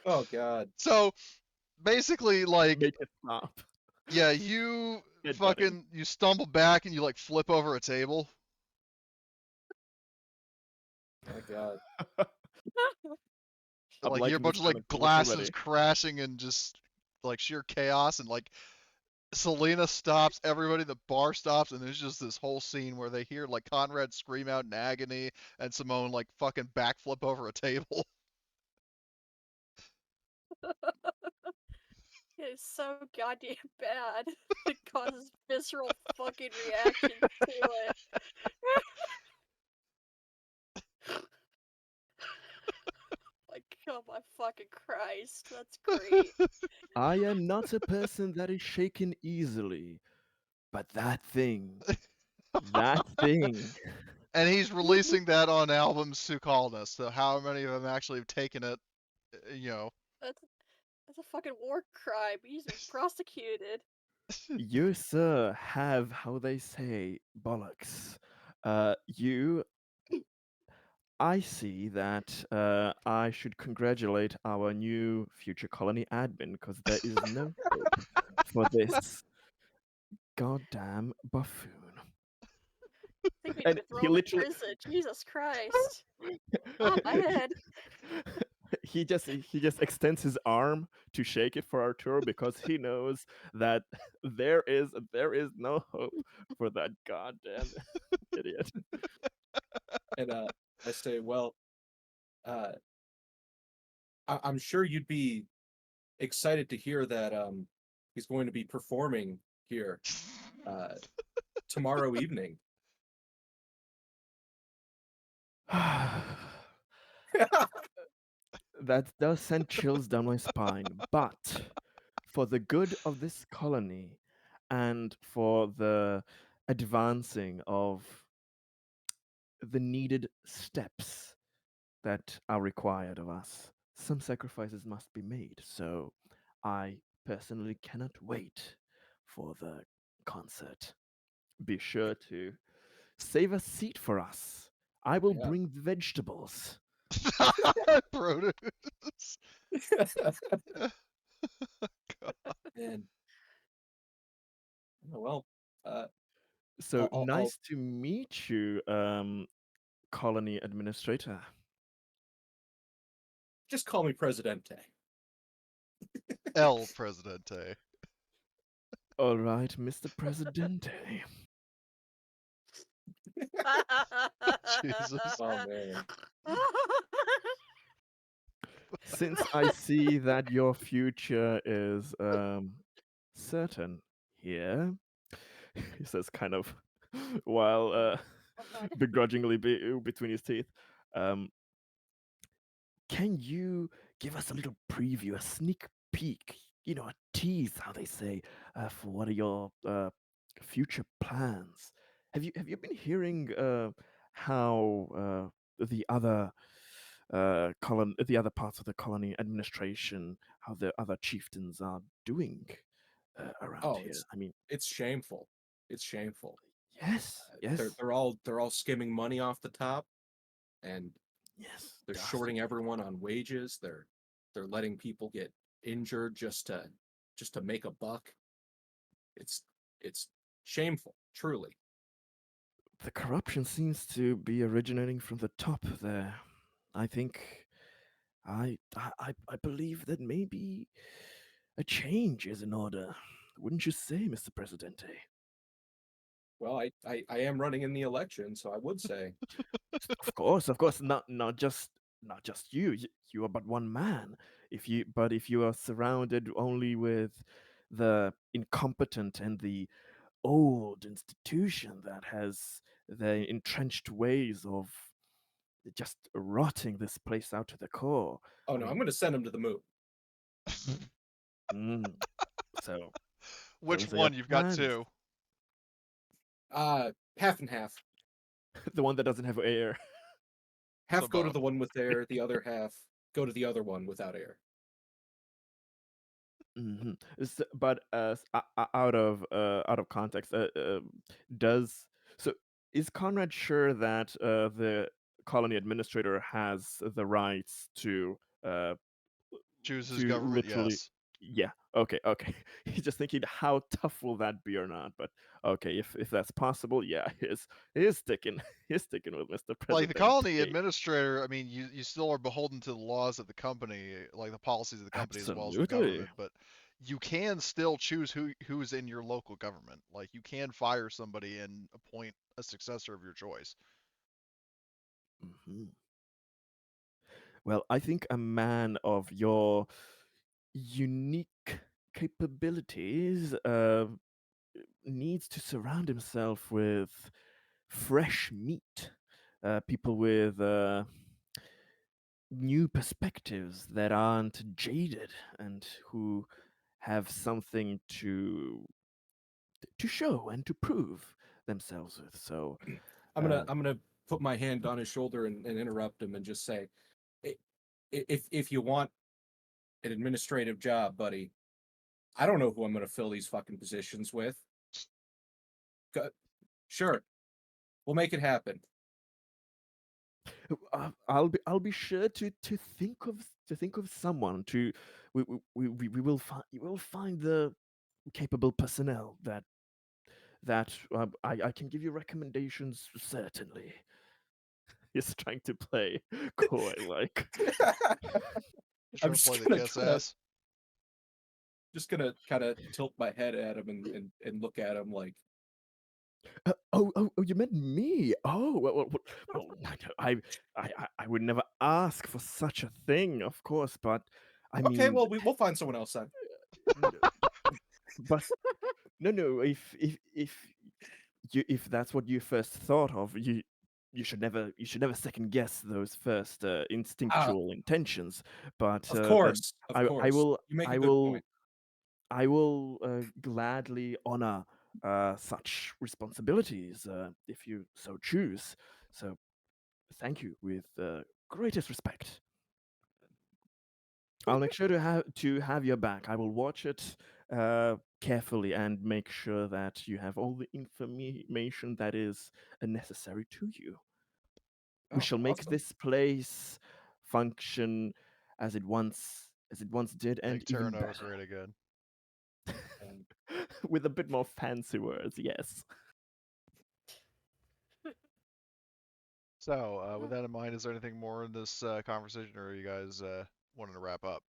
Oh god. So basically, like, Make it stop. yeah, you Headbutting. you stumble back and you like flip over a table. Oh god. I'm Like you hear a liking this bunch of kind like of comic glasses already. crashing and just like sheer chaos, and like Selena stops, everybody at the bar stops, and there's just this whole scene where they hear like Conrad scream out in agony and Simone like fucking backflip over a table. It is so goddamn bad. It causes visceral fucking reactions to it. Like, oh my fucking Christ, that's great. I am not a person that is shaken easily, but that thing, And he's releasing that on albums to call us. So how many of them actually have taken it? You know. That's a fucking war crime. He's been prosecuted. you, sir, have how they say bollocks. You I see that I should congratulate our new future colony admin because there is no hope for this goddamn buffoon. I think we And need to he throw him in literally prison. Jesus Christ. Oh, my head. he just extends his arm to shake it for Arturo because he knows that there is no hope for that goddamn idiot. And I say, well, I'm sure you'd be excited to hear that he's going to be performing here tomorrow evening. That does send chills down my spine, but for the good of this colony and for the advancing of the needed steps that are required of us, some sacrifices must be made. So I personally cannot wait for the concert. Be sure to save a seat for us. I will Yeah. bring the vegetables. Produce. And well, So I'll nice to meet you, colony administrator. just call me Presidente. El Presidente. All right, Mr. Presidente. Jesus. Oh man. Since I see that your future is certain here, he says, kind of, while begrudgingly between his teeth. Can you give us a little preview, a sneak peek, a tease, how they say, for what are your future plans? Have you been hearing how the other the other parts of the colony administration, how the other chieftains are doing around Oh, here? I mean, it's shameful. It's shameful. yes, They're yes, they're all skimming money off the top, and yes. they're shorting everyone on wages. They're letting people get injured just to make a buck. It's it's shameful, truly. The corruption seems to be originating from the top there. I think I believe that maybe a change is in order. Wouldn't you say, Mr. Presidente? Well, I am running in the election, so I would say. Of course, not just you. You are but one man. If you are surrounded only with the incompetent and the old institution that has the entrenched ways of just rotting this place out to the core. Oh I no, I'm mean, going to send him to the moon. mm, so Which those are your one? You've got plans. two. Half and half. The one that doesn't have air. Half So go to both. the one with air, the other half go to the other one without air. But out of context, does so is Conrad sure that the colony administrator has the rights uh, Chooses to government, literally? yes. Yeah. Okay. He's just thinking how tough will that be or not. But okay, if that's possible, yeah, he's sticking he's sticking with Mr. Like the President. colony administrator, I mean, you still are beholden to the laws of the company, like the policies of the company as well as the Absolutely. government, but you can still choose who's in your local government. Like you can fire somebody and appoint a successor of your choice. Mhm. Well, I think a man of your unique capabilities needs to surround himself with fresh meat, people with new perspectives that aren't jaded and who have something to show and to prove themselves with. So, uh, I'm gonna put my hand on his shoulder and interrupt him and just say, "I- if you want an administrative job, buddy, I don't know who I'm gonna fill these fucking positions with. Sure, we'll make it happen. I'll be sure to think of someone to we will find the capable personnel that I can give you recommendations certainly. He's trying to play coy like. You're I'm trying to play the gonna kiss kind of ass. kind of tilt my head at him and look at him like, Oh, you meant me. Oh, well, I would never ask for such a thing, of course, but I okay, mean, well we'll find someone else then. n- but no, if that's what you first thought of, you should never second guess those first Ah, instinctual intentions. But of course, you make a I good point. will gladly honor such responsibilities if you so choose. So thank you with greatest respect. I'll make sure to have your back. I will watch it carefully and make sure that you have all the information that is necessary to you. We Oh, shall make awesome. this place function as it once did, and Make Terra even Nova better. great again. And With a bit more fancy words, yes. So, with that in mind, is there anything more in this conversation, or are you guys wanting to wrap up?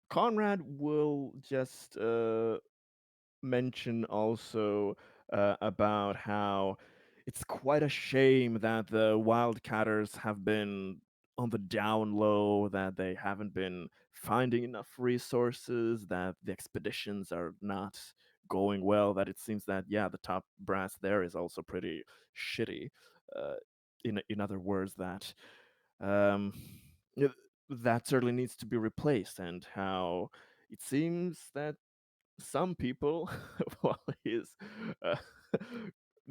Conrad will just mention also about how it's quite a shame that the Wildcatters have been on the down low, that they haven't been finding enough resources, that the expeditions are not going well, that it seems that, yeah, the top brass there is also pretty shitty. Uh, in other words, that um, y- that certainly needs to be replaced, and how it seems that some people, while he's uh,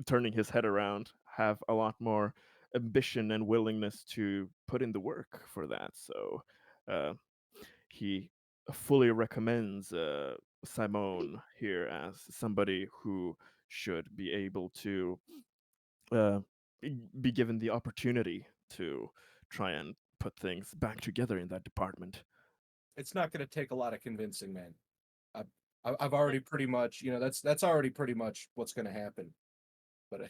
turning his head around, have a lot more ambition and willingness to put in the work for that. So uh, he fully recommends Simone here as somebody who should be able to uh, be given the opportunity to try and put things back together in that department. it's not going to take a lot of convincing, man. I've, I've already pretty much, that's already pretty much what's going to happen. But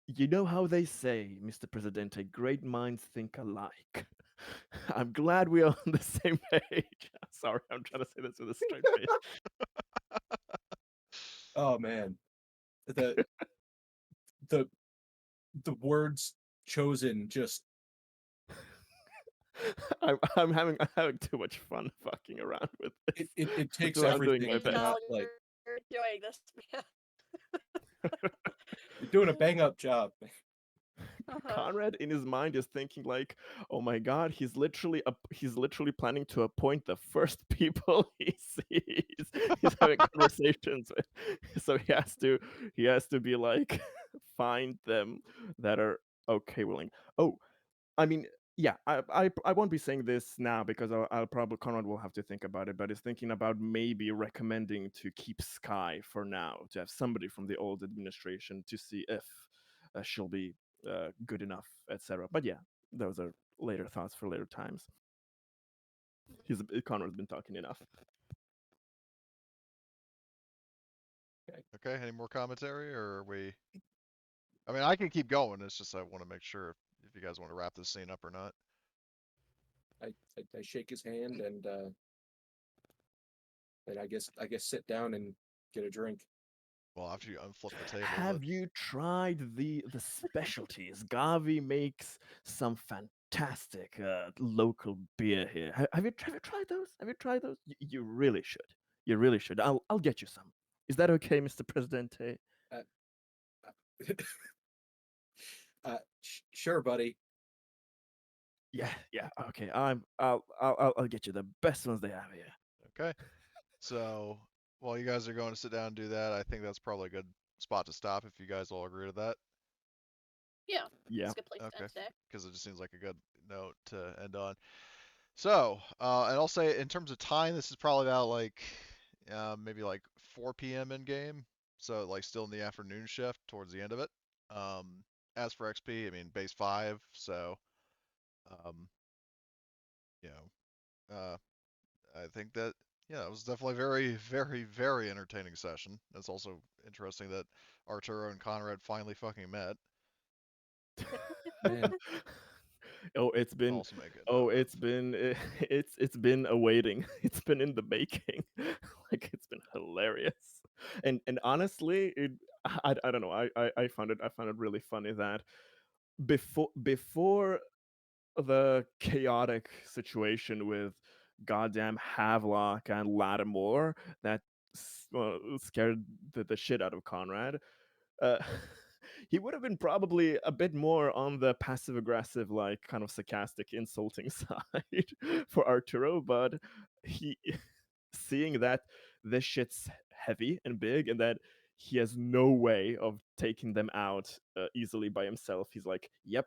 You know how they say, Mr. Presidente, great minds think alike. I'm glad we are on the same page. Sorry, I'm trying to say this with a straight face. Oh man, the the the words chosen just I'm having too much fun fucking around with this. it takes So I'm doing my everything, best. not like You're doing this, man. you're doing a bang up job. Conrad in his mind is thinking like, "Oh my god, he's literally planning to appoint the first people he sees. He's having conversations with, so he has to be like, find them that are okay willing. Oh, I mean, yeah, I won't be saying this now because I'll probably Conrad will have to think about it, but he's thinking about maybe recommending to keep Sky for now, to have somebody from the old administration to see if she'll be good enough, etc. But yeah, those are later thoughts for later times. Conrad's been talking enough. Okay, any more commentary, or are we? I mean, I can keep going. It's just I want to make sure if you guys want to wrap this scene up or not. I shake his hand and I guess sit down and get a drink. Well, after you unflip the table. Have you tried the specialties? Gavi makes some fantastic local beer here. Have you tried those? Have you tried those? You really should. You really should. I'll get you some. Is that okay, Mr. Presidente? Sure, buddy. Yeah, okay. I'll get you the best ones they have here. Okay. So while you guys are going to sit down and do that, I think that's probably a good spot to stop if you guys all agree to that. Yeah. Yeah. It's a good place to end today. Because it just seems like a good note to end on. So, and I'll say in terms of time, this is probably about like maybe like 4 p.m. in game. So like still in the afternoon shift towards the end of it. As for XP, I mean base 5. So, you know, I think that yeah, it was definitely a very, very, very entertaining session. It's also interesting that Arturo and Conrad finally fucking met. Man. Oh, it's been Also make it. it's been it's been awaiting. It's been in the making. Like it's been hilarious. And honestly, I don't know. I found it really funny that before the chaotic situation with goddamn Havelock and Lattimore that scared the shit out of Conrad. Uh, he would have been probably a bit more on the passive aggressive, like kind of sarcastic, insulting side for Arturo, but he seeing that this shit's heavy and big and that he has no way of taking them out easily by himself. He's like, yep,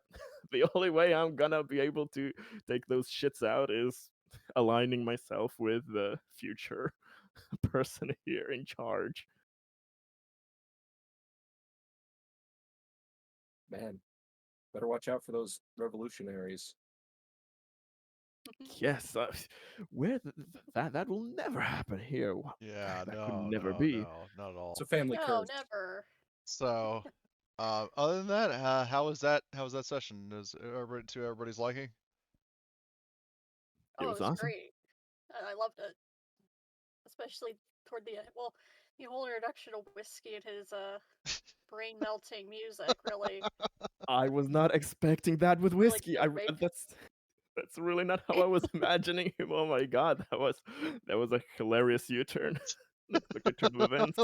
the only way I'm gonna be able to take those shits out is aligning myself with the future person here in charge. Man, better watch out for those revolutionaries. Yes, where that will never happen here. Yeah, that no, could never no, be. no, not at all. It's a family No, curse. never. So, other than that, how was that? How was that session? Is everybody to everybody's liking? It Oh, was it was awesome. great. I loved it. Especially toward the end. Well, the whole introduction of Whiskey and his brain melting music really. I was not expecting that with Really Whiskey. did me. That's really not how I was imagining him. Oh my god, that was a hilarious U-turn. Look at turn of events.